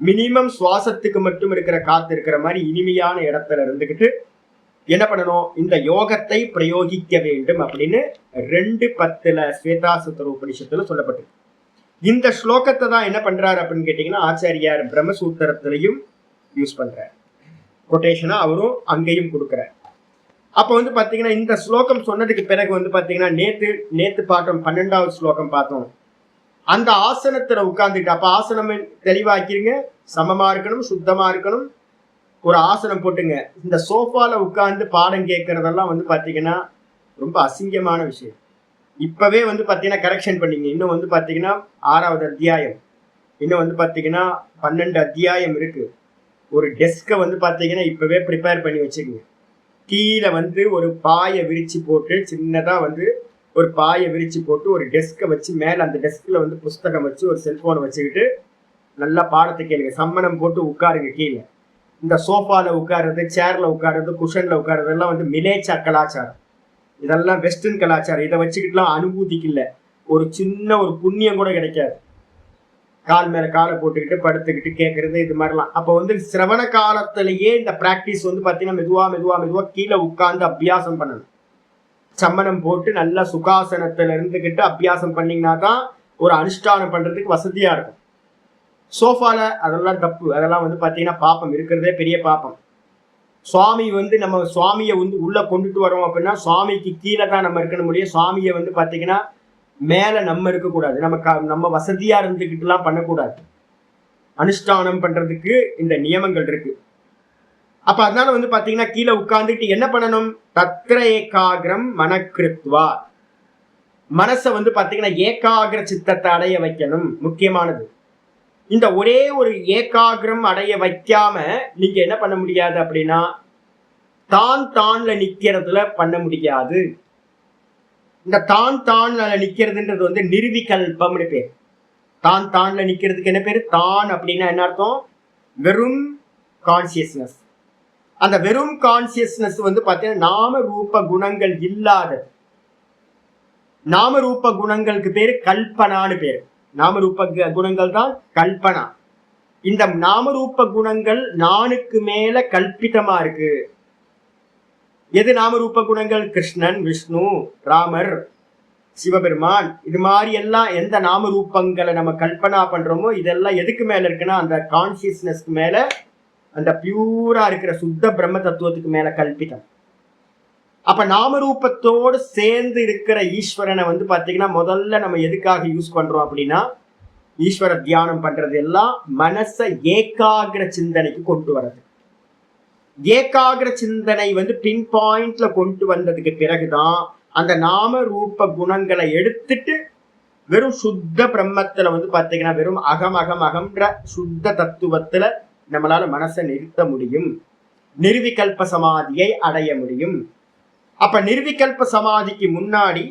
மினிமம் சுவாசத்துக்கு மட்டும் இருக்கிற காத்து இருக்கிற மாதிரி இனிமையான இடத்துல இருந்துகிட்டு என்ன பண்ணணும், இந்த யோகத்தை பிரயோகிக்க வேண்டும் அப்படின்னு 2:10 ஸ்வேதாசுத்தர உபனிஷத்துல சொல்லப்பட்டிருக்கு. இந்த ஸ்லோகத்தை தான் என்ன பண்றாரு அப்படின்னு கேட்டீங்கன்னா ஆச்சாரியார் பிரம்மசூத்திரத்திலையும் யூஸ் பண்றார், கொட்டேஷனா அவரும் அங்கேயும் கொடுக்கிறார். அப்ப வந்து பாத்தீங்கன்னா இந்த ஸ்லோகம் சொன்னதுக்கு பிறகு வந்து பாத்தீங்கன்னா நேத்து பார்த்தோம் 12வது ஸ்லோகம் பார்த்தோம். அந்த ஆசனத்துல உட்கார்ந்துட்டு, அப்ப ஆசனம் தெளிவாக்கிருங்க, சமமா இருக்கணும், சுத்தமா இருக்கணும். ஒரு ஆசனம் போட்டுங்க. இந்த சோஃபால உட்கார்ந்து பாடம் கேட்கறதெல்லாம் வந்து பாத்தீங்கன்னா ரொம்ப அசிங்கமான விஷயம். இப்பவே வந்து பாத்தீங்கன்னா கரெக்ஷன் பண்ணீங்க. இன்னும் வந்து பாத்தீங்கன்னா 6வது அத்தியாயம், இன்னும் வந்து பாத்தீங்கன்னா 12 அத்தியாயம் இருக்கு. ஒரு டெஸ்கை வந்து பாத்தீங்கன்னா இப்பவே ப்ரிப்பேர் பண்ணி வச்சுக்கோங்க. கீழே வந்து ஒரு பாயை விரிச்சு போட்டு, சின்னதா வந்து ஒரு பாயை விரிச்சு போட்டு ஒரு டெஸ்கை வச்சு மேல அந்த டெஸ்க்ல வந்து புஸ்தகம் வச்சு ஒரு செல்போனை வச்சுக்கிட்டு நல்லா பாடத்தை கேளுங்க. சம்மணம் போட்டு உட்காருங்க கீழே. இந்த சோஃபால உட்காருறது, சேர்ல உட்காருறது, குஷன்ல உட்காருறது எல்லாம் வந்து மிலேச்சா கலாச்சாரம், இதெல்லாம் வெஸ்டர்ன் கலாச்சாரம். இதை வச்சுக்கிட்டுலாம் அனுபூதிக்கு இல்லை, ஒரு சின்ன ஒரு புண்ணியம் கூட கிடைக்காது. கால் மேல காலை போட்டுக்கிட்டு படுத்துக்கிட்டு கேட்கறது இது மாதிரிலாம். அப்போ வந்து சிரவண காலத்திலேயே இந்த பிராக்டிஸ் வந்து பாத்தீங்கன்னா மெதுவா கீழே உட்கார்ந்து அபியாசம் பண்ணணும். சம்மணம் போட்டு நல்லா சுகாசனத்துல இருந்துகிட்டு அபியாசம் பண்ணீங்கன்னா தான் ஒரு அனுஷ்டானம் பண்றதுக்கு வசதியா இருக்கும். சோஃபால அதெல்லாம் தப்பு. அதெல்லாம் வந்து பாத்தீங்கன்னா பாப்பம், இருக்கிறதே பெரிய பாப்பம். சுவாமி வந்து நம்ம சுவாமியை வந்து உள்ள கொண்டுட்டு வரோம் அப்படின்னா சுவாமிக்கு கீழே தான் நம்ம இருக்கணும் முடியும். சுவாமியை வந்து பாத்தீங்கன்னா மேல நம்ம இருக்கக்கூடாது. நம்ம வசதியா இருந்துகிட்டு எல்லாம் பண்ணக்கூடாது. அனுஷ்டானம் பண்றதுக்கு இந்த நியமங்கள் இருக்கு. அப்ப அதனால வந்து பாத்தீங்கன்னா கீழே உட்கார்ந்துட்டு என்ன பண்ணணும், தத்ர ஏகாகிரம் மனக்கிருத்வா, மனசை வந்து பாத்தீங்கன்னா ஏகாகிர சித்தத்தை அடைய வைக்கணும். முக்கியமானது. இந்த ஒரே ஒரு ஏகாகிரம் அடைய வைக்காம நீங்க என்ன பண்ண முடியாது அப்படின்னா தான்ல நிக்கிறதுல பண்ண முடியாது. இந்த தான்ல நிக்கிறதுன்றது வந்து நிர்விகல்பம்னு பேர். தான்ல நிக்கிறதுக்கு என்ன பேரு, தான் அப்படின்னா என்ன அர்த்தம், வெறும் கான்சியஸ்னஸ். அந்த வெறும் கான்சியஸ்னஸ் வந்து பாத்தீங்கன்னா நாம ரூப குணங்கள் இல்லாத, நாம ரூப குணங்களுக்கு பேரு கல்பனான்னு பேரு. நாமரூப குணங்கள் தான் கல்பனா. இந்த நாமரூப குணங்கள் நானுக்கு மேல கல்பிதமா இருக்கு. எது நாமரூப குணங்கள், கிருஷ்ணன், விஷ்ணு, ராமர், சிவபெருமான், இது மாதிரி எல்லாம் எந்த நாமரூபங்களை நம்ம கல்பனா பண்றோமோ இதெல்லாம் எதுக்கு மேல இருக்குன்னா அந்த கான்சியஸ்னஸ்க்கு மேல, அந்த பியூரா இருக்கிற சுத்த பிரம்ம தத்துவத்துக்கு மேல கல்பிதம். அப்ப நாமரூபத்தோடு சேர்ந்து இருக்கிற ஈஸ்வரனை வந்து பாத்தீங்கன்னா முதல்ல நம்ம எதுக்காக யூஸ் பண்றோம் அப்படின்னா ஈஸ்வர தியானம் பண்றது எல்லாம் மனசை ஏகாகிர சிந்தனைக்கு கொண்டு வர்றது. ஏகாகிர சிந்தனை வந்து பின் பாயிண்ட்ல கொண்டு வந்ததுக்கு பிறகுதான் அந்த நாம ரூப குணங்களை எடுத்துட்டு வெறும் சுத்த பிரம்மத்துல வந்து பாத்தீங்கன்னா வெறும் அகம்ன்ற சுத்த தத்துவத்துல நம்மளால மனசை நிறுத்த முடியும், நிர்விகல்ப சமாதியை அடைய முடியும். அப்ப நிர்விகல்ப சமாதிக்கு முன்னாடி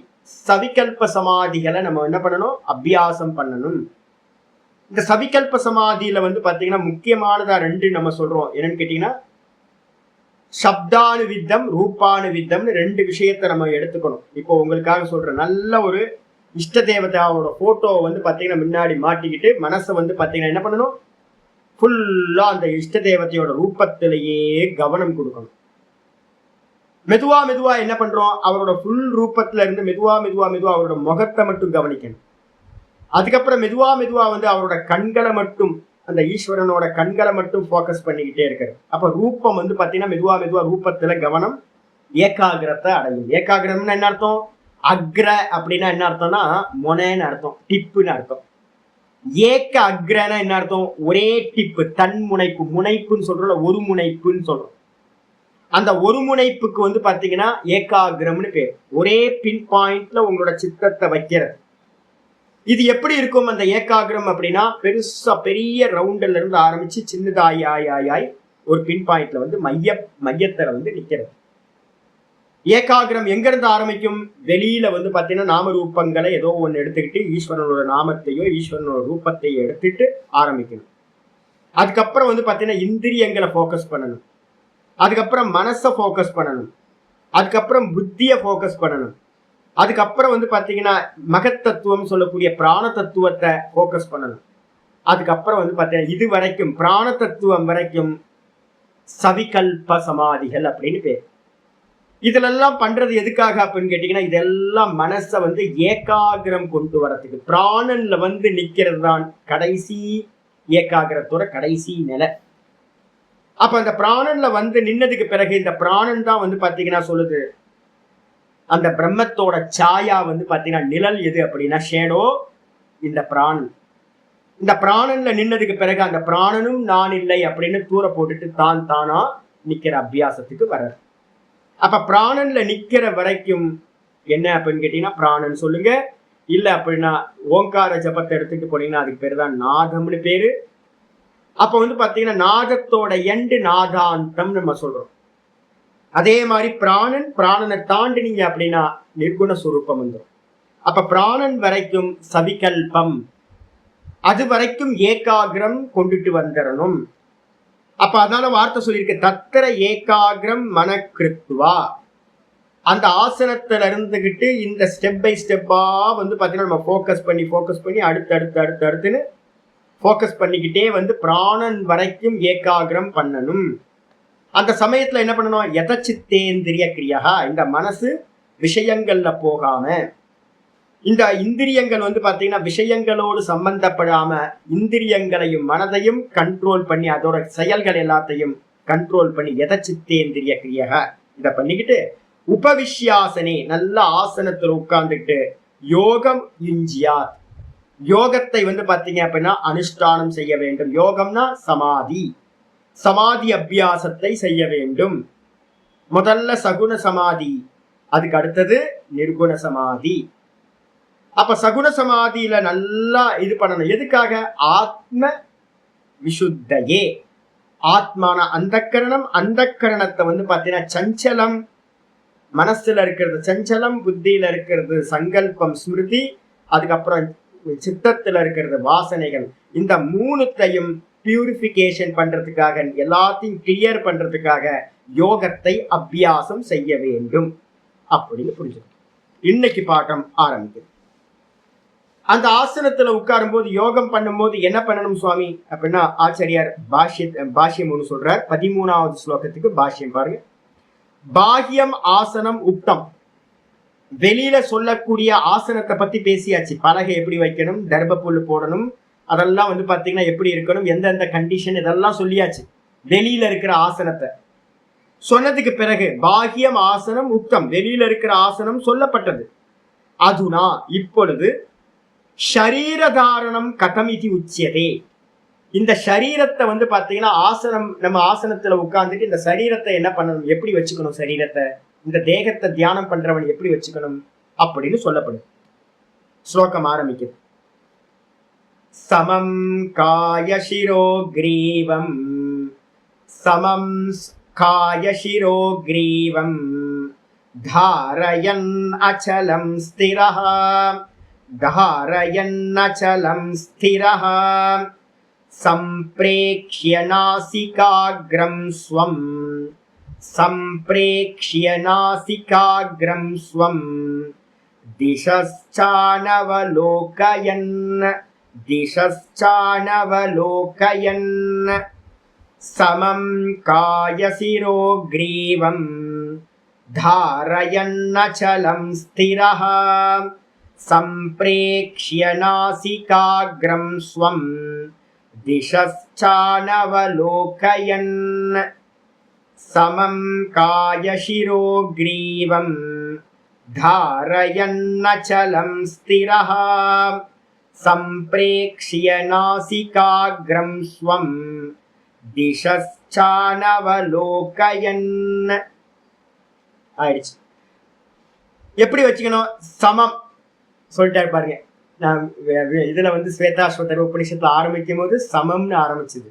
சவிகல்ப சமாதிகளை நம்ம என்ன பண்ணணும், அபியாசம் பண்ணணும். இந்த சவிகல்ப சமாதியில வந்து பாத்தீங்கன்னா முக்கியமானதா 2 நம்ம சொல்றோம். என்னன்னு கேட்டீங்கன்னா சப்தானுவித்தம், ரூபானுவித்தம்னு 2 விஷயத்த நம்ம எடுத்துக்கணும். இப்போ உங்களுக்காக சொல்றேன். நல்ல ஒரு இஷ்ட தேவதாவோட போட்டோ வந்து பாத்தீங்கன்னா முன்னாடி மாட்டிக்கிட்டு மனசை வந்து பாத்தீங்கன்னா என்ன பண்ணணும், ஃபுல்லா அந்த இஷ்ட தேவதையோட ரூபத்திலேயே கவனம் கொடுக்கணும். மெதுவா என்ன பண்றோம், அவரோட ஃபுல் ரூபத்துல இருந்து மெதுவா அவரோட முகத்தை மட்டும் கவனிக்கணும். அதுக்கப்புறம் மெதுவா வந்து அவரோட கண்களை மட்டும், அந்த ஈஸ்வரனோட கண்களை மட்டும் போக்கஸ் பண்ணிக்கிட்டே இருக்கிறது. அப்ப ரூபம் வந்து பாத்தீங்கன்னா மெதுவா ரூபத்துல கவனம் ஏகாகிரத்தை அடையும். ஏகாகிரம்னு என்ன அர்த்தம், அக்ர அப்படின்னா என்ன அர்த்தம்னா மொனேன்னு அர்த்தம், டிப்புன்னு அர்த்தம். ஏக்க அக்ரனா என்ன அர்த்தம், ஒரே டிப்பு, தன் முனைப்பு, முனைப்புன்னு சொல்றோம், ஒரு முனைப்புன்னு சொல்றோம். அந்த ஒரு முனைப்புக்கு வந்து பாத்தீங்கன்னா ஏகாகிரம்னு பேர். ஒரே பின் பாயிண்ட்ல உங்களோட சித்தத்தை வைக்கிறது. இது எப்படி இருக்கும் அந்த ஏகாகிரம் அப்படின்னா பெருசா பெரிய ரவுண்ட்ல இருந்து ஆரம்பிச்சு சின்னதாய் ஒரு பின் பாயிண்ட்ல வந்து மையத்துல வந்து நிக்கிறது. ஏகாகிரம் எங்க இருந்து ஆரம்பிக்கும்? வெளியில வந்து பாத்தீங்கன்னா நாம ரூபங்களை ஏதோ ஒண்ணு எடுத்துக்கிட்டு ஈஸ்வரனோட நாமத்தையோ ஈஸ்வரனோட ரூபத்தையோ எடுத்துட்டு ஆரம்பிக்கணும். அதுக்கப்புறம் வந்து பாத்தீங்கன்னா இந்திரியங்களை போக்கஸ் பண்ணணும். அதுக்கப்புறம் மனசை போக்கஸ் பண்ணணும். அதுக்கப்புறம் புத்திய போக்கஸ் பண்ணணும். அதுக்கப்புறம் வந்து பாத்தீங்கன்னா மகத்தத்துவம் சொல்லக்கூடிய பிராண தத்துவத்தை போக்கஸ் பண்ணணும். அதுக்கப்புறம் வந்து பாத்தீங்கன்னா இது வரைக்கும் பிராண தத்துவம் வரைக்கும் சவிகல்ப சமாதிகள் அப்படின்னு பேர். இதுலெல்லாம் பண்றது எதுக்காக அப்படின்னு கேட்டீங்கன்னா, இதெல்லாம் மனசை வந்து ஏகாகிரம் கொண்டு வரதுக்கு. பிராணன்ல வந்து நிக்கிறது தான் கடைசி ஏகாகிரத்தோட கடைசி நிலை. அப்ப அந்த பிராணன்ல வந்து நின்னதுக்கு பிறகு இந்த பிராணன் தான் வந்து பாத்தீங்கன்னா சொல்லுது, அந்த பிரம்மத்தோட சாயா வந்து பாத்தீங்கன்னா நிழல் எது அப்படின்னா ஷேடோ இந்த பிராணன். இந்த பிராணன்ல நின்னதுக்கு பிறகு அந்த பிராணனும் நான் இல்லை அப்படின்னு தூர போட்டுட்டு தான் தானா நிக்கிற அபியாசத்துக்கு வர. அப்ப பிராணன்ல நிக்கிற வரைக்கும் என்ன அப்படின்னு கேட்டீங்கன்னா பிராணன் சொல்லுங்க. இல்ல அப்படின்னா ஓங்கார ஜபத்தை எடுத்துட்டு போனீங்கன்னா அதுக்கு பேரு தான் நாதம்னு பேரு. அப்ப வந்து பாத்தீங்கன்னா நாதத்தோட எண்டு நாதாந்தம் நம்ம சொல்றோம். அதே மாதிரி பிராணனை தாண்டினீங்க அப்படின்னா நிர்குண சுரூபம் வந்துடும். அப்ப பிராணன் வரைக்கும் சவிகல்பம், அது வரைக்கும் ஏகாகிரம் கொண்டுட்டு வந்துடணும். அப்ப அதனால வார்த்தை சொல்லியிருக்கு, தத்திர ஏகாகிரம் மனக்கிருத்துவா. அந்த ஆசனத்துல இருந்துகிட்டு இந்த ஸ்டெப் பை ஸ்டெப்பா வந்து பாத்தீங்கன்னா நம்ம போக்கஸ் பண்ணி அடுத்துன்னு போக்கஸ் பண்ணிக்கிட்டே வந்து பிராணன் வரைக்கும் ஏகாகிரம் பண்ணணும். அந்த சமயத்துல என்ன பண்ணணும்? யதச்சித்தேந்திரிய கிரியா. இந்த மனசு விஷயங்கள்ல போகாம, இந்த இந்திரியங்கள் வந்து பாத்தீங்கன்னா விஷயங்களோடு சம்பந்தப்படாம இந்திரியங்களையும் மனதையும் கண்ட்ரோல் பண்ணி அதோட செயல்கள் எல்லாத்தையும் கண்ட்ரோல் பண்ணி யதச்சித்தேந்திரிய கிரியா இதை பண்ணிக்கிட்டு உபவிஷ்யாசனே நல்ல ஆசனத்துல உட்கார்ந்துட்டு யோகம் யுஞ்சியாத். யோகத்தை வந்து பாத்தீங்க அப்படின்னா அனுஷ்டானம் செய்ய வேண்டும். யோகம்னா சமாதி அபியாசத்தை செய்ய வேண்டும். முதல்ல சகுன சமாதி, அதுக்கு அடுத்தது நிர்குண சமாதி. அப்ப சகுன சமாதியில நல்லா இது பண்ணணும். எதுக்காக? ஆத்ம விசுத்தையே. ஆத்மான அந்தக்கரணம், அந்தக்கரணத்தை வந்து பாத்தீங்கன்னா சஞ்சலம், மனசுல இருக்கிறது சஞ்சலம், புத்தியில இருக்கிறது சங்கல்பம் ஸ்மிருதி, அதுக்கப்புறம் சித்தத்துல இருக்கிறது வாசனைகள். இந்த மூணுத்தையும் பியூரிபிகேஷன் பண்றதுக்காக, எல்லாத்தையும் கிளியர் பண்றதுக்காக யோகத்தை அபியாசம் செய்ய வேண்டும் அப்படின்னு புரிஞ்சுக்கணும். இன்னைக்கு பாடம் ஆரம்பிக்குது. அந்த ஆசனத்துல உட்காரும் போது யோகம் பண்ணும்போது என்ன பண்ணணும் சுவாமி அப்படின்னா ஆச்சாரியார் பாஷ்யம் ஒன்று சொல்றார். 13வது ஸ்லோகத்துக்கு பாஷ்யம் பாருங்க. பாஹ்யம் ஆசனம் உக்தம். வெளியில சொல்லக்கூடிய ஆசனத்தை பத்தி பேசியாச்சு. பலகை எப்படி வைக்கணும், தர்ப புல்லு போடணும், அதெல்லாம் வந்து பாத்தீங்கன்னா எப்படி இருக்கணும், எந்தெந்த கண்டிஷன், இதெல்லாம் சொல்லியாச்சு. வெளியில இருக்கிற ஆசனத்தை சொன்னதுக்கு பிறகு பாஹ்யம் ஆசனம் உக்தம், வெளியில இருக்கிற ஆசனம் சொல்லப்பட்டது. அதுனா இப்பொழுது ஷரீரதாரணம் கதமிதி உச்சியதே. இந்த சரீரத்தை வந்து பாத்தீங்கன்னா ஆசனம், நம்ம ஆசனத்துல உட்கார்ந்துட்டு இந்த சரீரத்தை என்ன பண்ணணும், எப்படி வச்சுக்கணும், சரீரத்தை இந்த தேகத்தை தியானம் பண்றவன் எப்படி வச்சுக்கணும் அப்படின்னு சொல்லப்படும். ஸ்லோகம் ஆரம்பிக்குது. சமம் காய சிரோ கிரீவம், சமம் காய சிரோ கிரீவம் தாரயன் அச்சலம் ஸ்திரஹ, தாரயன் அச்சலம் ஸ்திரஹ சம்பிரேக்ஷ்ய நாசிகாக்ரம் ஸ்வம், சம்பிரேக்ஷ்ய நாசிகாக்ரம் ஸ்வம் திசச்சானவலோகயன், திசச்சானவலோகயன் சமம் காயசிரோ கிரீவம் தாரயன்னச்சலம் ஸ்திரஹ சம்பிரேக்ஷ்ய நாசிகாக்ரம் ஸ்வம் திசச்சானவலோகயன் சமம் காயசிரோ கிரீவம் தாரயன்னச்சலம் ஸ்திரஹ சம்பிரேக்ஷ்ய நாசிகாக்ரம் ஸ்வம் திசச்சானவலோகயன். ஆயிடுச்சு. எப்படி வச்சுக்கணும்? சமம் சொல்லிட்டாரு பாருங்க. நான் இதுல வந்து ஸ்வேதாஸ்வதர் உபநிஷத்துல ஆரம்பிக்கும் போது சமம்னு ஆரம்பிச்சது.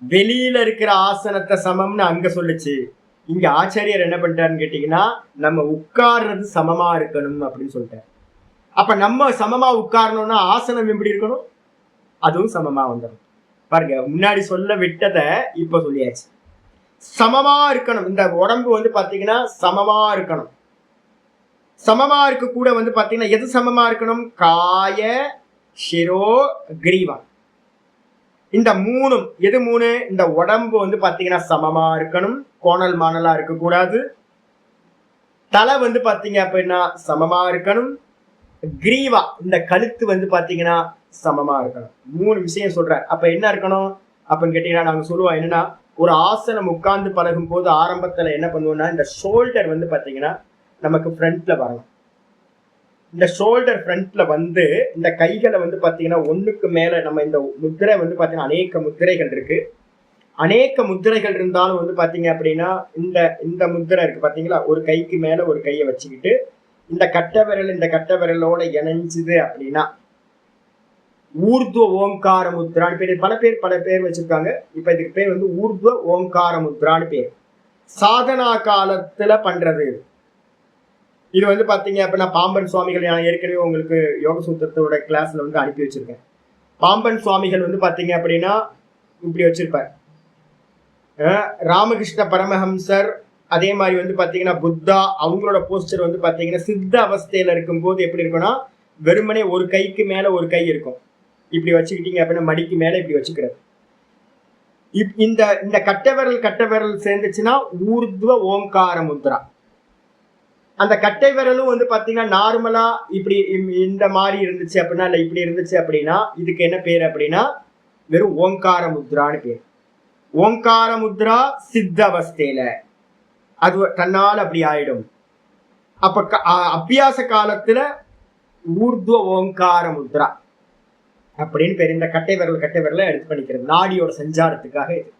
வெளியில இருக்கிற ஆசனத்தை சமம்னு அங்க சொல்லுச்சு. இங்க ஆச்சாரியர் என்ன பண்ணிட்டாருன்னு கேட்டீங்கன்னா, நம்ம உட்கார்றது சமமா இருக்கணும் அப்படின்னு சொல்லிட்டாரு. அப்ப நம்ம சமமா உட்காரணும்னா ஆசனம் எப்படி இருக்கணும்? அதுவும் சமமா வந்துடும். பாருங்க, முன்னாடி சொல்ல விட்டத இப்ப சொல்லியாச்சு. சமமா இருக்கணும். இந்த உடம்பு வந்து பாத்தீங்கன்னா சமமா இருக்கணும். சமமா இருக்க கூட வந்து பாத்தீங்கன்னா எது சமமா இருக்கணும்? காய, சிரோ, கிரீவம். இந்த மூணும் எது மூணு? இந்த உடம்பு வந்து பாத்தீங்கன்னா சமமா இருக்கணும், கோணல் மாணலா இருக்கக்கூடாது. தலை வந்து பாத்தீங்க அப்படின்னா சமமா இருக்கணும். கிரீவா, இந்த கழுத்து வந்து பாத்தீங்கன்னா சமமா இருக்கணும். 3 விஷயம் சொல்றேன். அப்ப என்ன இருக்கணும் அப்படின்னு கேட்டீங்கன்னா, நாங்க சொல்லுவோம் என்னன்னா, ஒரு ஆசனம் உட்கார்ந்து பழகும் போது ஆரம்பத்துல என்ன பண்ணுவோம்னா, இந்த ஷோல்டர் வந்து பாத்தீங்கன்னா நமக்கு ஃப்ரண்ட்ல வரணும். இந்த ஷோல்டர் ஃப்ரண்ட்ல வந்து இந்த கைகளை வந்து பாத்தீங்கன்னா ஒண்ணுக்கு மேல நம்ம இந்த முத்திரை வந்து பாத்தீங்கன்னா அநேக முத்திரைகள் இருக்கு. அநேக முத்திரைகள் இருந்தாலும் வந்து பாத்தீங்க அப்படின்னா இந்த இந்த முத்திரை இருக்கு பாத்தீங்களா, ஒரு கைக்கு மேல ஒரு கையை வச்சுக்கிட்டு இந்த கட்டை விரல் இந்த கட்டை விரலோட இணைஞ்சுது அப்படின்னா ஊர்துவ ஓங்கார முத்ரான்னு பேர். பல பேர் வச்சிருக்காங்க. இப்ப இதுக்கு பேர் வந்து ஊர்துவ ஓங்கார முத்ரான்னு பேர். சாதனா காலத்துல பண்றது இது வந்து பாத்தீங்க அப்படின்னா பாம்பன் சுவாமிகள், நான் ஏற்கனவே உங்களுக்கு யோக சூத்திரத்தோட கிளாஸ்ல வந்து அனுப்பி வச்சிருக்கேன். பாம்பன் சுவாமிகள் வந்து பாத்தீங்க அப்படின்னா இப்படி வச்சிருப்பார். ராமகிருஷ்ண பரமஹம்சர் அதே மாதிரி வந்து பாத்தீங்கன்னா புத்தா அவங்களோட போஸ்டர் வந்து பாத்தீங்கன்னா சித்த அவஸ்தையில இருக்கும் போது எப்படி இருக்கும்னா வெறுமனே ஒரு கைக்கு மேல ஒரு கை இருக்கும். இப்படி வச்சுக்கிட்டீங்க அப்படின்னா மடிக்கு மேல இப்படி வச்சுக்கிறது. இந்த இந்த கட்டை விரல் சேர்ந்துச்சுன்னா ஊர்துவ ஓங்கார முத்ரா. அந்த கட்டை விரலும் வந்து பாத்தீங்கன்னா நார்மலா இப்படி இந்த மாதிரி இருந்துச்சு அப்படின்னா இல்ல இப்படி இருந்துச்சு அப்படின்னா இதுக்கு என்ன பேர் அப்படின்னா வெறும் ஓங்கார முத்ரான்னு பேர். ஓங்கார முத்ரா சித்த அவஸ்தையில அது தன்னால் அப்படி ஆயிடும். அப்ப அபியாச காலத்துல ஊர்துவ ஓங்கார முத்ரா அப்படின்னு பேர். இந்த கட்டை விரல எடுத்து பண்ணிக்கிறது நாடியோட சஞ்சாரத்துக்காக. இது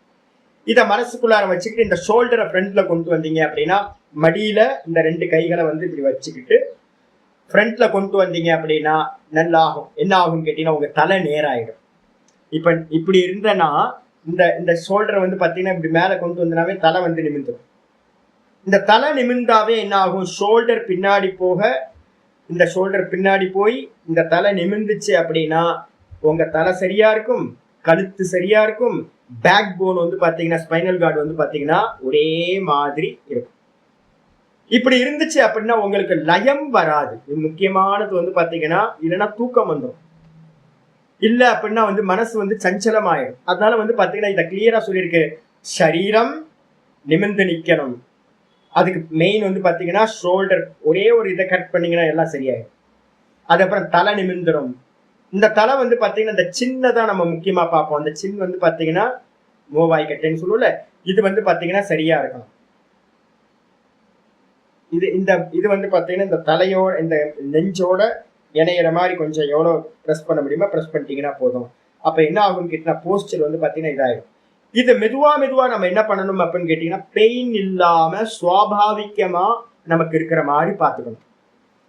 இதை மனசுக்குள்ளார வச்சுக்கிட்டு இந்த ஷோல்டரை ஃப்ரண்ட்ல கொண்டு வந்தீங்க அப்படின்னா மடியில இந்த 2 கைகளை வந்து இப்படி வச்சுக்கிட்டு ஃப்ரண்ட்ல கொண்டு வந்தீங்க அப்படின்னா நல்லா ஆகும். என்ன ஆகும் கேட்டீங்கன்னா உங்க தலை நேராயிடும். இப்ப இப்படி இருந்தனா இந்த இந்த ஷோல்டரை வந்து பாத்தீங்கன்னா இப்படி மேல கொண்டு வந்தனாவே தலை வந்து நிமிந்துடும். இந்த தலை நிமிந்தாவே என்ன ஆகும்? ஷோல்டர் பின்னாடி போக இந்த ஷோல்டர் பின்னாடி போய் இந்த தலை நிமிந்துச்சு அப்படின்னா உங்க தலை சரியா இருக்கும், கழுத்து சரியா இருக்கும், பேக் போன் வந்து பாத்தீங்கன்னா ஸ்பைனல் கார்டு வந்து பாத்தீங்கன்னா ஒரே மாதிரி இருக்கும். இப்படி இருந்துச்சு அப்படின்னா உங்களுக்கு லயம் வராது. இது முக்கியமானது வந்து பாத்தீங்கன்னா இல்லைன்னா தூக்கம் வந்துடும். இல்ல அப்படின்னா வந்து மனசு வந்து சஞ்சலமாயிடும். அதனால வந்து பாத்தீங்கன்னா இதை கிளியரா சொல்லியிருக்கு. சரீரம் நிமிர்ந்து நிக்கணும். அதுக்கு மெயின் வந்து பாத்தீங்கன்னா ஷோல்டர் ஒரே ஒரு இதை கட் பண்ணீங்கன்னா எல்லாம் சரியாயிடும். அதுக்கப்புறம் தலை நிமிர்ந்துடும். இந்த தலை வந்து பாத்தீங்கன்னா இந்த சின்னதா நம்ம முக்கியமா பார்ப்போம். அந்த சின் வந்து பாத்தீங்கன்னா மோவாய் கட்டைன்னு சொல்லுவோம்ல, இது வந்து பாத்தீங்கன்னா சரியா இருக்கணும். இது வந்து பாத்தீங்கன்னா இந்த தலையோட இந்த நெஞ்சோட இணையிற மாதிரி கொஞ்சம் எவ்வளவு ப்ரெஸ் பண்ண முடியுமோ ப்ரெஸ் பண்ணிட்டீங்கன்னா போதும். அப்ப என்ன ஆகும் கேட்டீங்கன்னா போஸ்டர் வந்து பாத்தீங்கன்னா இதாயிடும். இது மெதுவா நம்ம என்ன பண்ணணும் அப்படின்னு கேட்டீங்கன்னா பெயின் இல்லாம சுவாபாவிகமா நமக்கு இருக்கிற மாதிரி பார்த்துக்கணும்.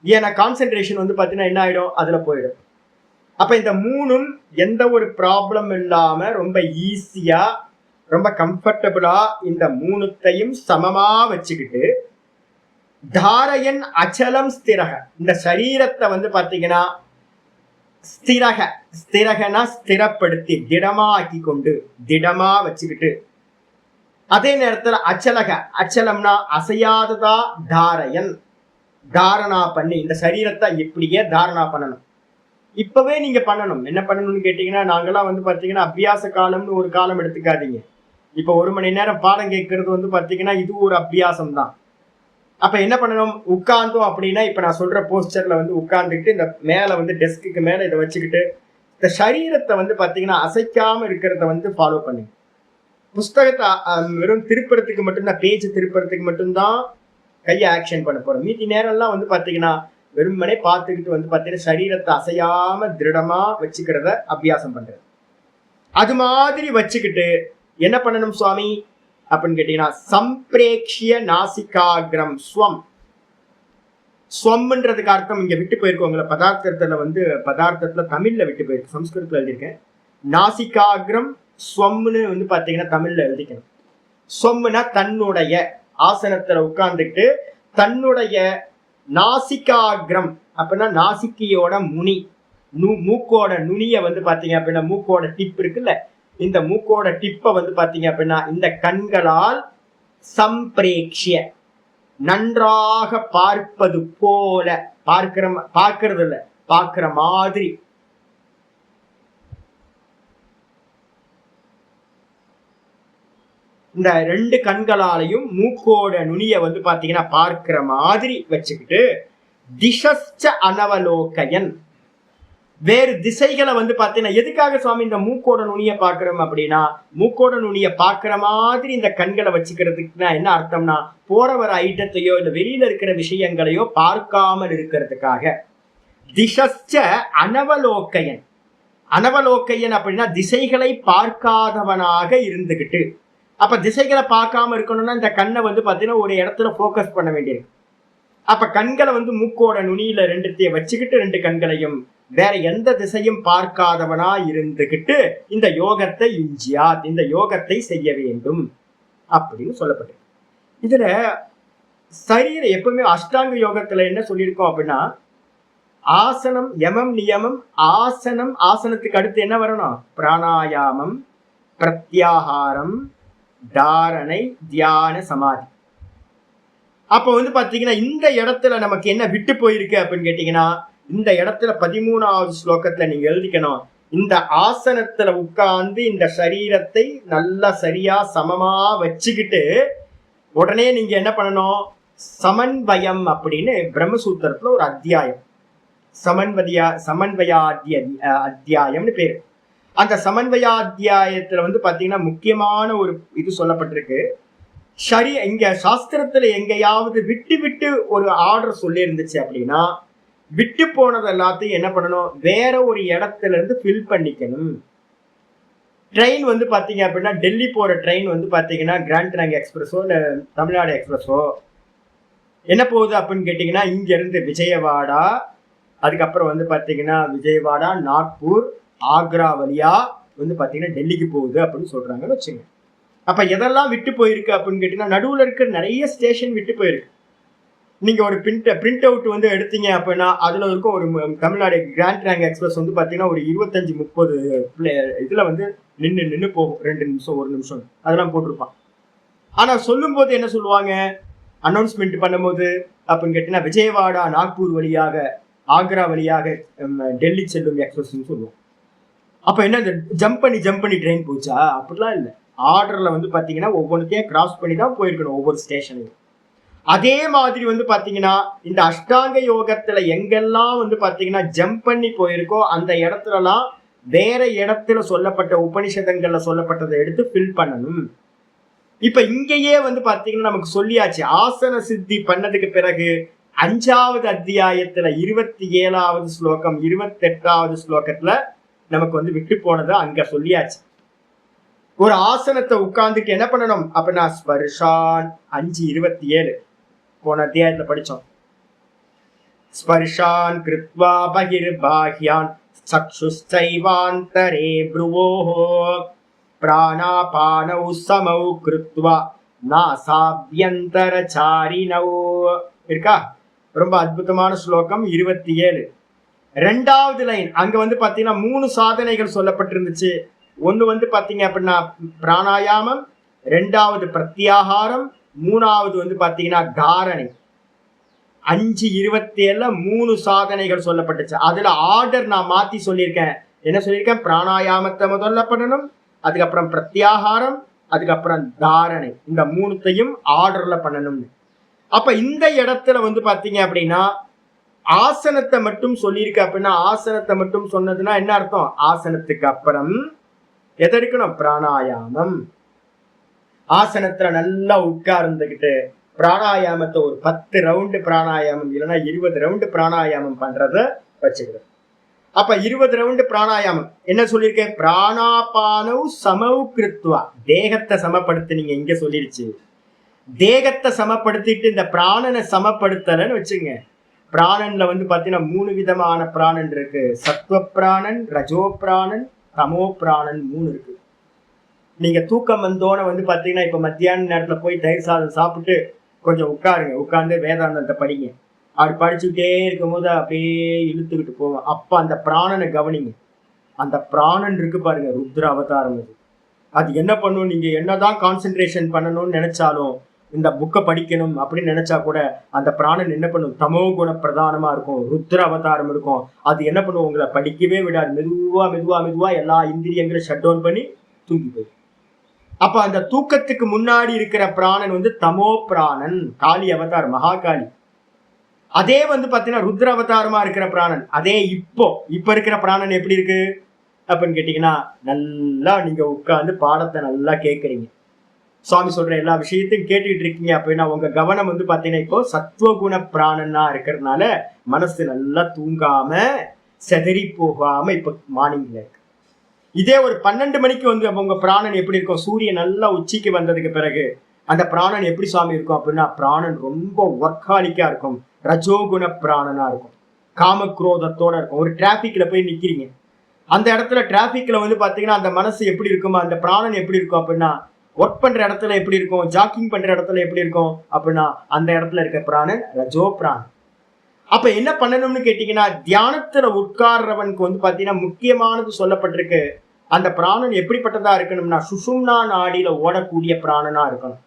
ஏன்னா கான்சென்ட்ரேஷன் வந்து பாத்தீங்கன்னா என்ன ஆயிடும், அதுல போயிடும். அப்ப இந்த 3ம் எந்த ஒரு ப்ராப்ளம் இல்லாம ரொம்ப ஈஸியா ரொம்ப கம்ஃபர்டபுளா இந்த 3த்தையும் சமமா வச்சுக்கிட்டு தாரயன் அச்சலம் ஸ்திரக, இந்த சரீரத்தை வந்து பாத்தீங்கன்னா ஸ்திரகனா ஸ்திரப்படுத்தி திடமா ஆக்கி கொண்டு திடமா வச்சுக்கிட்டு, அதே நேரத்துல அச்சலம்னா அசையாததா தாரயன் தாரணா பண்ணி இந்த சரீரத்தை இப்படியே தாரணா பண்ணணும். இப்பவே நீங்க பண்ணணும். என்ன பண்ணணும்னு கேட்டீங்கன்னா நாங்கெல்லாம் வந்து பாத்தீங்கன்னா அபியாச காலம்னு ஒரு காலம் எடுத்துக்காதீங்க. இப்ப 1 மணி நேரம் பாடம் கேட்கறது வந்து பாத்தீங்கன்னா இது ஒரு அபியாசம் தான். அப்ப என்ன பண்ணணும்? உட்கார்ந்தோம் அப்படின்னா இப்ப நான் சொல்ற போஸ்டர்ல வந்து உட்கார்ந்துட்டு இந்த மேல வந்து டெஸ்க்கு மேல இதை வச்சுக்கிட்டு இந்த சரீரத்தை வந்து பாத்தீங்கன்னா அசைக்காம இருக்கிறத வந்து ஃபாலோ பண்ணுங்க. புஸ்தகத்தை வெறும் திருப்புறத்துக்கு மட்டும்தான், பேஜ் திருப்புறத்துக்கு மட்டும்தான் கையை ஆக்ஷன் பண்ண போறோம். மீதி நேரம்லாம் வந்து பாத்தீங்கன்னா வெறுமனே பார்த்துக்கிட்டு வந்து பாத்தீங்கன்னா சரீரத்தை அசையாம திருடமா வச்சுக்கிறத அபியாசம் பண்றது. அது மாதிரி வச்சுக்கிட்டு என்ன பண்ணணும் சுவாமி அப்படின்னு கேட்டீங்கன்னா சம்பிரேக்ஷிய நாசிகாகிரம் ஸ்வம்ன்றதுக்கு அர்த்தம் இங்க விட்டு போயிருக்கோங்கள பதார்த்தத்துல தமிழ்ல விட்டு போயிருக்கு, சம்ஸ்கிருதத்துல எழுதியிருக்கேன். நாசிகாகிரம் ஸ்வம்னு வந்து பாத்தீங்கன்னா தமிழ்ல எழுதிக்கணும். ஸ்வம்னா தன்னுடைய, ஆசனத்துல உட்கார்ந்துட்டு தன்னுடைய நாசிகாகிரம் அப்படின்னா நாசிக்கையோட முனி மூக்கோட நுனிய வந்து பாத்தீங்க அப்படின்னா மூக்கோட டிப் இருக்குல்ல, இந்த மூக்கோட டிப்பை வந்து பாத்தீங்க அப்படின்னா இந்த கண்களால் சம்பிரேக்ஷிய நன்றாக பார்ப்பது போல, பார்க்கிறது இல்ல, பார்க்கிற மாதிரி இந்த 2 கண்களாலையும் மூக்கோட நுனிய வந்து பாத்தீங்கன்னா பார்க்கிற மாதிரி வச்சுக்கிட்டு திசஸ்ச அனவலோகயன், வேறு திசைகளை வந்து பாத்தீங்கன்னா எதுக்காக சுவாமி இந்த மூக்கோட நுனிய பாக்குறோம் அப்படின்னா, மூக்கோட நுனிய பாக்குற மாதிரி இந்த கண்களை வச்சுக்கிறதுக்குன்னா என்ன அர்த்தம்னா, போற வர ஐட்டத்தையோ இல்ல வெளியில இருக்கிற விஷயங்களையோ பார்க்காமல் இருக்கிறதுக்காக. திசஸ்ச அனவலோகயன், அனவலோகயன் அப்படின்னா திசைகளை பார்க்காதவனாக இருந்துகிட்டு. அப்ப திசைகளை பார்க்காம இருக்கணும்னா இந்த கண்ணை வந்து பாத்தீங்கன்னா ஒரு இடத்துல போக்கஸ் பண்ண வேண்டியிருக்கு. அப்ப கண்களை வந்து மூக்கோட நுனியில 2 வச்சுக்கிட்டு 2 கண்களையும் வேற எந்த திசையும் பார்க்காதவனா இருந்துகிட்டு இந்த யோகத்தை இஞ்சியாத், இந்த யோகத்தை செய்ய வேண்டும் அப்படின்னு சொல்லப்பட்டு. இதுல சரீர எப்பவுமே அஷ்டாங்க யோகத்துல என்ன சொல்லியிருக்கோம் அப்படின்னா, ஆசனம் யமம் நியமம், ஆசனம் ஆசனத்துக்கு அடுத்து என்ன வரணும், பிராணாயாமம், பிரத்யாகாரம், தாரணை, தியான, சமாதி. அப்ப வந்து பாத்தீங்கன்னா இந்த இடத்துல நமக்கு என்ன விட்டு போயிருக்கு அப்படின்னு கேட்டீங்கன்னா, இந்த இடத்துல 13வது ஸ்லோகத்துல நீங்க எழுதிக்கணும், இந்த ஆசனத்துல உட்கார்ந்து இந்த சரீரத்தை நல்லா சரியா சமமா வச்சுக்கிட்டு உடனே நீங்க என்ன பண்ணணும், சமன்வயம் அப்படின்னு பிரம்மசூத்திரத்துல ஒரு அத்தியாயம், சமன்வயாத்திய அத்தியாயம்னு பேரு. அந்த சமன்வயாத்தியாயத்துல வந்து பாத்தீங்கன்னா முக்கியமான ஒரு இது சொல்லப்பட்டிருக்கு. இங்க சாஸ்திரத்துல எங்கேயாவது விட்டு விட்டு ஒரு ஆர்டர் சொல்லி இருந்துச்சு அப்படின்னா, விட்டு போனது எல்லாத்தையும் என்ன பண்ணணும், வேற ஒரு இடத்துல இருந்து ஃபில் பண்ணிக்கணும். ட்ரெயின் வந்து பாத்தீங்க அப்படின்னா டெல்லி போற ட்ரெயின் வந்து பாத்தீங்கன்னா கிராண்ட் ட்ரங்க் எக்ஸ்பிரஸோ இல்ல தமிழ்நாடு எக்ஸ்பிரஸோ என்ன போகுது அப்படின்னு கேட்டீங்கன்னா, இங்க இருந்து விஜயவாடா, அதுக்கப்புறம் வந்து பாத்தீங்கன்னா விஜயவாடா, நாக்பூர், ஆக்ரா வழியா வந்து பாத்தீங்கன்னா டெல்லிக்கு போகுது அப்படின்னு சொல்றாங்கன்னு வச்சுங்க. அப்ப எதெல்லாம் விட்டு போயிருக்கு அப்படின்னு கேட்டீங்கன்னா, நடுவுல இருக்க நிறைய ஸ்டேஷன் விட்டு போயிருக்கு. நீங்க ஒரு பிரிண்ட் அவுட் வந்து எடுத்தீங்க அப்படின்னா அதுல இருக்கும் ஒரு தமிழ்நாடு கிராண்ட் ட்ரங்க் எக்ஸ்பிரஸ் வந்து பாத்தீங்கன்னா ஒரு 25-30 இதுல வந்து நின்று போகும், 2 நிமிஷம் 1 நிமிஷம் அதெல்லாம் போட்டிருப்பான். ஆனா சொல்லும் போது என்ன சொல்லுவாங்க, அனௌன்ஸ்மெண்ட் பண்ணும்போது அப்படின்னு கேட்டீங்கன்னா விஜயவாடா நாக்பூர் வழியாக ஆக்ரா வழியாக டெல்லி செல்லும் எக்ஸ்பிரஸ் சொல்லுவோம். அப்ப என்ன ஜம்ப் பண்ணி ட்ரெயின் போச்சா? அப்படிலாம் இல்லை. ஆர்டர்ல வந்து பாத்தீங்கன்னா ஒவ்வொன்றுத்தையும் கிராஸ் பண்ணி தான் போயிருக்கணும் ஒவ்வொரு ஸ்டேஷனையும். அதே மாதிரி வந்து பாத்தீங்கன்னா இந்த அஷ்டாங்க யோகத்துல எங்கெல்லாம் வந்து பாத்தீங்கன்னா ஜம்ப் பண்ணி போயிருக்கோ அந்த இடத்துலலாம் வேற இடத்துல சொல்லப்பட்ட உபனிஷதங்கள்ல சொல்லப்பட்டதை எடுத்து ஃபில் பண்ணணும். இப்ப இங்கேயே வந்து பாத்தீங்கன்னா நமக்கு சொல்லியாச்சு, ஆசன சித்தி பண்ணதுக்கு பிறகு 5வது அத்தியாயத்துல 27வது ஸ்லோகம் 28வது ஸ்லோகத்துல நமக்கு வந்து விட்டு போனதை அங்க சொல்லியாச்சு. ஒரு ஆசனத்தை உட்கார்ந்துட்டு என்ன பண்ணணும் அப்படின்னா, ஸ்பர்ஷான் 5:27 போன அத்தியாயத்துல படிச்சோம். ஸ்பர்ஷான் கிருத்வா பகிர்பாஹ்யான் சக்ஷுஸ்சைவாந்தரே ப்ருவோஹோ பிராணாபானௌ சமௌ கிருத்வா நாசாப்யந்தரசாரிணௌ இருக்கா? ரொம்ப அற்புதமான ஸ்லோகம் 27. 2வது லைன் அங்க வந்து பாத்தீங்கன்னா 3 சாதனைகள் சொல்லப்பட்டிருந்துச்சு. ஒண்ணு வந்து பாத்தீங்க அப்படின்னா பிராணாயாமம், 2வது பிரத்யாகாரம், 3வது வந்து பாத்தீங்கன்னா தாரணை. 5:27 3 சாதனைகள் சொல்லப்பட்டுச்சு. அதுல ஆர்டர் நான் மாத்தி சொல்லியிருக்கேன். என்ன சொல்லியிருக்கேன், பிராணாயாமத்தை முதல்ல பண்ணணும், அதுக்கப்புறம் பிரத்யாகாரம், அதுக்கப்புறம் தாரணை, இந்த 3த்தையும் ஆர்டர்ல பண்ணணும்னு. அப்ப இந்த இடத்துல வந்து பாத்தீங்க அப்படின்னா ஆசனத்தை மட்டும் சொல்லியிருக்க அப்படின்னா, ஆசனத்தை மட்டும் சொன்னதுன்னா என்ன அர்த்தம், ஆசனத்துக்கு அப்புறம் எதை இருக்கணும், பிராணாயாமம். ஆசனத்துல நல்லா உட்கார்ந்துகிட்டு பிராணாயாமத்தை ஒரு 10 ரவுண்டு பிராணாயாமம் இல்லைன்னா 20 ரவுண்டு பிராணாயாமம் பண்றத வச்சுக்கிறது. அப்ப 20 ரவுண்டு பிராணாயாமம் என்ன சொல்லியிருக்கேன், பிராணாபானௌ சமௌ கிருத்வா, தேகத்தை சமப்படுத்தினீங்க இங்க சொல்லிருச்சு. தேகத்தை சமப்படுத்திட்டு இந்த பிராணனை சமப்படுத்தலன்னு வச்சுங்க. பிராணன்ல வந்து பாத்தீங்கன்னா 3 விதமான பிராணன் இருக்கு. சத்வ பிராணன், ரஜோ பிராணன், தமோ பிராணன் 3 இருக்கு. நீங்க தூக்கம் வந்தோன்னு வந்து பாத்தீங்கன்னா இப்ப மத்தியான நேரத்துல போய் தயிர் சாதம் சாப்பிட்டு கொஞ்சம் உட்காருங்க, உட்கார்ந்து வேதாந்தத்தை படிங்க. அப்படி படிச்சுக்கிட்டே இருக்கும்போது அப்படியே இழுத்துக்கிட்டு போவோம். அப்ப அந்த பிராணனை கவனிங்க. அந்த பிராணன் இருக்கு பாருங்க, ருத்ர அவதாரம் அது. அது என்ன பண்ணும், நீங்க என்னதான் கான்சென்ட்ரேஷன் பண்ணணும்னு நினைச்சாலும், இந்த புக்கை படிக்கணும் அப்படின்னு நினைச்சா கூட அந்த பிராணன் என்ன பண்ணும், தமோ குண பிரதானமா இருக்கும், ருத்ர அவதாரம் இருக்கும். அது என்ன பண்ணும், உங்களை படிக்கவே விடாது. மெதுவா மெதுவா மெதுவா எல்லா இந்திரியங்களும் ஷட் டவுன் பண்ணி தூங்கி போயிடும். அப்ப அந்த தூக்கத்துக்கு முன்னாடி இருக்கிற பிராணன் வந்து தமோ பிராணன், காளி அவதாரம், மகாகாளி. அதே வந்து பாத்தீங்கன்னா ருத்ர அவதாரமா இருக்கிற பிராணன், அதே இப்ப இருக்கிற பிராணன் எப்படி இருக்கு அப்படின்னு கேட்டீங்கன்னா, நல்லா நீங்க உட்கார்ந்து பாடத்தை நல்லா கேட்கறீங்க, சுவாமி சொல்ற எல்லா விஷயத்தையும் கேட்டுக்கிட்டு இருக்கீங்க அப்படின்னா உங்க கவனம் வந்து பாத்தீங்கன்னா இப்போ சத்துவகுண பிராணனா இருக்கிறதுனால மனசு நல்லா தூங்காம செதறி போகாம இப்ப மார்னிங்ல இருக்கு. இதே ஒரு 12 மணிக்கு வந்து உங்க பிராணன் எப்படி இருக்கும், சூரியன் நல்லா உச்சிக்கு வந்ததுக்கு பிறகு அந்த பிராணன் எப்படி சுவாமி இருக்கும் அப்படின்னா, பிராணன் ரொம்ப ஒர்க்காலிக்கா இருக்கும், ரஜோகுண பிராணனா இருக்கும், காமக்ரோதத்தோட இருக்கும். ஒரு டிராபிக்ல போய் நிக்கிறீங்க, அந்த இடத்துல டிராபிக்ல வந்து பாத்தீங்கன்னா அந்த மனசு எப்படி இருக்குமா, அந்த பிராணன் எப்படி இருக்கும் அப்படின்னா, ஒர்க் பண்ற இடத்துல எப்படி இருக்கும், ஜாக்கிங் பண்ற இடத்துல எப்படி இருக்கும் அப்படின்னா, அந்த இடத்துல இருக்க பிராணன் ரஜோ பிராணன். அப்ப என்ன பண்ணணும்னு கேட்டீங்கன்னா, தியானத்துல உட்கார்றவனுக்கு வந்து பாத்தீங்கன்னா முக்கியமானது சொல்லப்பட்டிருக்கு. அந்த பிராணன் எப்படிப்பட்டதா இருக்கணும்னா, சுஷும்னா நாடியில ஓடக்கூடிய பிராணனா இருக்கணும்.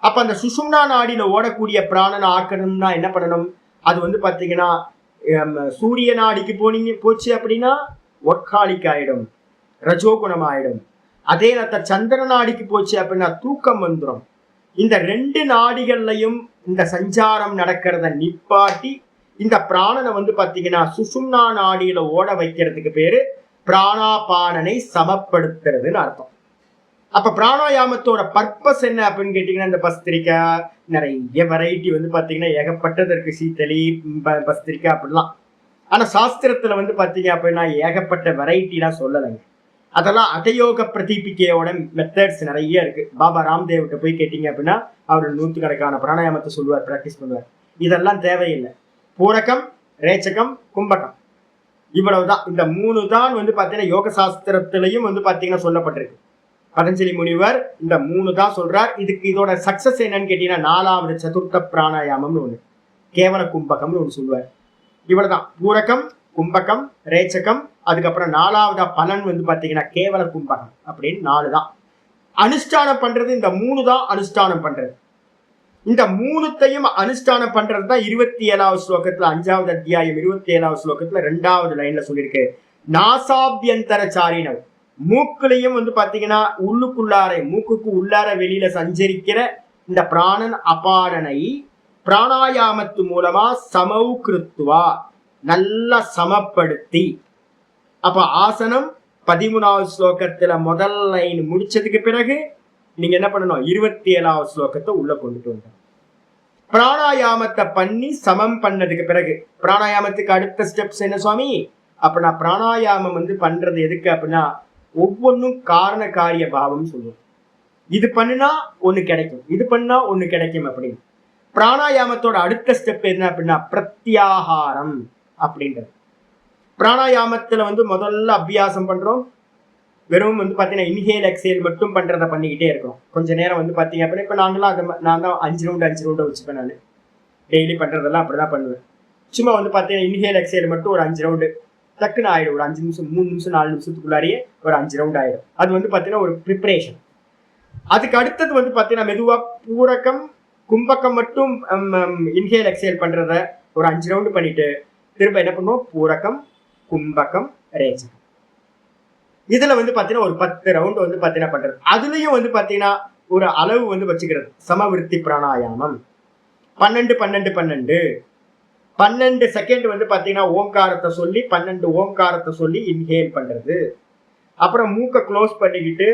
அப்ப அந்த சுஷும்னா நாடியில ஓடக்கூடிய பிராணனை ஆக்கணும்னா என்ன பண்ணணும், அது வந்து பாத்தீங்கன்னா சூரிய நாடிக்கு போச்சு அப்படின்னா ஒர்க்காலிக் ஆயிடும், ரஜோகுணம் ஆயிடும். அதே நேரத்தில் சந்திர நாடிக்கு போச்சு அப்படின்னா தூக்கம் வந்துடும். இந்த 2 நாடிகள்லையும் இந்த சஞ்சாரம் நடக்கிறத நிப்பாட்டி இந்த பிராணனை வந்து பாத்தீங்கன்னா சுஷும்னா நாடியில ஓட வைக்கிறதுக்கு பேரு பிராணாபானனை சமப்படுத்துறதுன்னு அர்த்தம். அப்ப பிராணாயாமத்தோட பர்பஸ் என்ன அப்படின்னு கேட்டீங்கன்னா, இந்த பஸ்திரிக்கா நிறைய வெரைட்டி வந்து பாத்தீங்கன்னா ஏகப்பட்டது இருக்கு, சீத்தலி பஸ்திரிக்கா அப்படிலாம். ஆனா சாஸ்திரத்துல வந்து பாத்தீங்க அப்படின்னா ஏகப்பட்ட வெரைட்டிலாம் சொல்லலைங்க. அதெல்லாம் அதயோக பிரதீபிக்கையோட மெத்தட்ஸ் நிறைய இருக்கு. பாபா ராம்தேவ்கிட்ட போய் கேட்டீங்க அப்படின்னா அவர் 100கணக்கான பிராணாயாமத்தை சொல்லுவார், பிராக்டிஸ் பண்ணுவார். இதெல்லாம் தேவையில்லை. பூரகம், ரேச்சகம், கும்பகம், இவ்வளவுதான். இந்த 3 தான் வந்து பாத்தீங்கன்னா யோக சாஸ்திரத்திலையும் வந்து பாத்தீங்கன்னா சொல்லப்பட்டிருக்கு. பதஞ்சலி முனிவர் இந்த 3 தான் சொல்றார். இதுக்கு இதோட சக்சஸ் என்னன்னு கேட்டீங்கன்னா 4வது சதுர்த்த பிராணாயாமம்னு ஒண்ணு, கேவல கும்பகம்னு ஒண்ணு சொல்லுவார். இவ்வளவுதான். பூரகம், கும்பகம், ரேச்சகம், அதுக்கப்புறம் 4வது பலன் வந்து பாத்தீங்கன்னா கேவல கும்பகம் அப்படின்னு 4 தான். அனுஷ்டானம் பண்றது இந்த 3 தான் அனுஷ்டானம் பண்றது. இந்த 3த்தையும் அனுஷ்டானம் பண்றது தான் 27வது ஸ்லோகத்துல 5வது அத்தியாயம் 27வது ஸ்லோகத்துல 2வது லைன்ல சொல்லியிருக்கு. நாசாபியந்தரச்சாரினம், மூக்குலையும் வந்து பாத்தீங்கன்னா உள்ளுக்குள்ளார, மூக்குக்கு உள்ளார வெளியில சஞ்சரிக்கிற இந்த பிராணன் அபாரனை பிராணாயாமத்து மூலமா சமௌகிருத்துவா, நல்லா சமப்படுத்தி. அப்ப ஆசனம் 13வது ஸ்லோகத்துல முதல் லைன் முடிச்சதுக்கு பிறகு நீங்க என்ன பண்ணணும், 27வது ஸ்லோகத்தை உள்ள கொண்டுட்டு வந்தோம். பிராணாயாமத்தை பண்ணி சமம் பண்ணதுக்கு பிறகு பிராணாயாமத்துக்கு அடுத்த ஸ்டெப்ஸ் என்ன சுவாமி அப்படின்னா, பிராணாயாமம் வந்து பண்றது எதுக்கு அப்படின்னா ஒவ்வொன்றும் காரண காரிய பாவம் சொல்லுவோம். இது பண்ணுனா ஒண்ணு கிடைக்கும், இது பண்ணா ஒண்ணு கிடைக்கும் அப்படின்னு. பிராணாயாமத்தோட அடுத்த ஸ்டெப் என்ன அப்படின்னா பிரத்யாகாரம் அப்படின்றது. பிராணாயாமத்துல வந்து முதல்ல அபியாசம் பண்றோம், வெறும் வந்து பாத்தீங்கன்னா இன்ஹேல் எக்ஸேல் மட்டும் பண்றதை பண்ணிக்கிட்டே இருக்கோம். கொஞ்ச நேரம் வந்து பாத்தீங்க அப்படின்னா இப்ப நாங்களாம் நான் தான் 5 ரவுண்டு வச்சுப்பேன். நான் டெய்லி பண்றதெல்லாம் அப்படிதான் பண்ணுவேன். சும்மா வந்து பாத்தீங்கன்னா இன்ஹேல் எக்ஸேல் மட்டும் ஒரு 5 ரவுண்டு டக்குன்னு ஆயிடும். ஒரு 5 நிமிஷம் 3 நிமிஷம் 4 நிமிஷத்துக்குள்ளாரியே ஒரு 5 ரவுண்ட் ஆயிடும். அது வந்து பாத்தீங்கன்னா ஒரு ப்ரிப்பரேஷன். அதுக்கு அடுத்தது வந்து பாத்தீங்கன்னா மெதுவா பூரகம் கும்பகம் மட்டும் இன்ஹேல் எக்ஸேல் பண்றத ஒரு 5 ரவுண்டு பண்ணிட்டு திரும்ப என்ன பண்ணுவோம், பூரகம் கும்பகம் ரேச்சகம். இதுல வந்து பாத்தீங்கன்னா ஒரு 10 ரவுண்ட் வந்து பாத்தீங்கன்னா பண்றது. அதுலயும் வந்து பாத்தீங்கன்னா ஒரு அளவு வந்து வச்சுக்கிறது. சமவிருத்தி பிராணாயாமம் 12 செகண்ட் வந்து பாத்தீங்கன்னா ஓங்காரத்தை சொல்லி 12 ஓங்காரத்தை சொல்லி இன்ஹேல் பண்றது. அப்புறம் மூக்கை க்ளோஸ் பண்ணிக்கிட்டு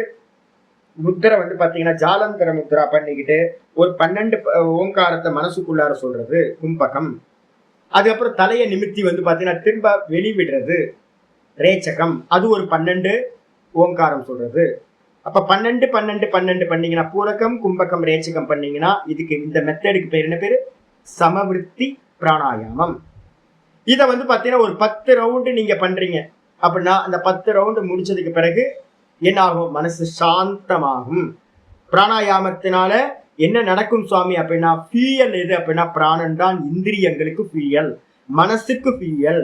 முத்திரை வந்து பாத்தீங்கன்னா ஜாலந்தர முத்திரா பண்ணிக்கிட்டு ஒரு 12 ஓங்காரத்தை மனசுக்குள்ளார சொல்றது கும்பகம். அதுக்கப்புறம் தலையை நிமித்தி வந்து பாத்தீங்கன்னா திரும்ப வெளிவிடுறது ரேச்சகம். அது ஒரு 12 ஓங்காரம் சொல்றது. அப்ப 12 பண்ணீங்கன்னா பூரகம் கும்பகம் ரேச்சகம் பண்ணீங்கன்னா இதுக்கு இந்த மெத்தடுக்கு பேர் என்ன பேரு, சமவிருத்தி பிராணாயாமம். இதை வந்து பாத்தீங்கன்னா ஒரு 10 ரவுண்டு நீங்க பண்றீங்க அப்படின்னா அந்த 10 ரவுண்டு முடிச்சதுக்கு பிறகு என்ன ஆகும்? மனசு சாந்தமாகும். பிராணாயாமத்தினால என்ன நடக்கும் சுவாமி அப்படின்னா, ஃபியூயல் எது அப்படின்னா பிராணன் தான் இந்திரியங்களுக்கு ஃபியூயல், மனசுக்கு ஃபியூயல்.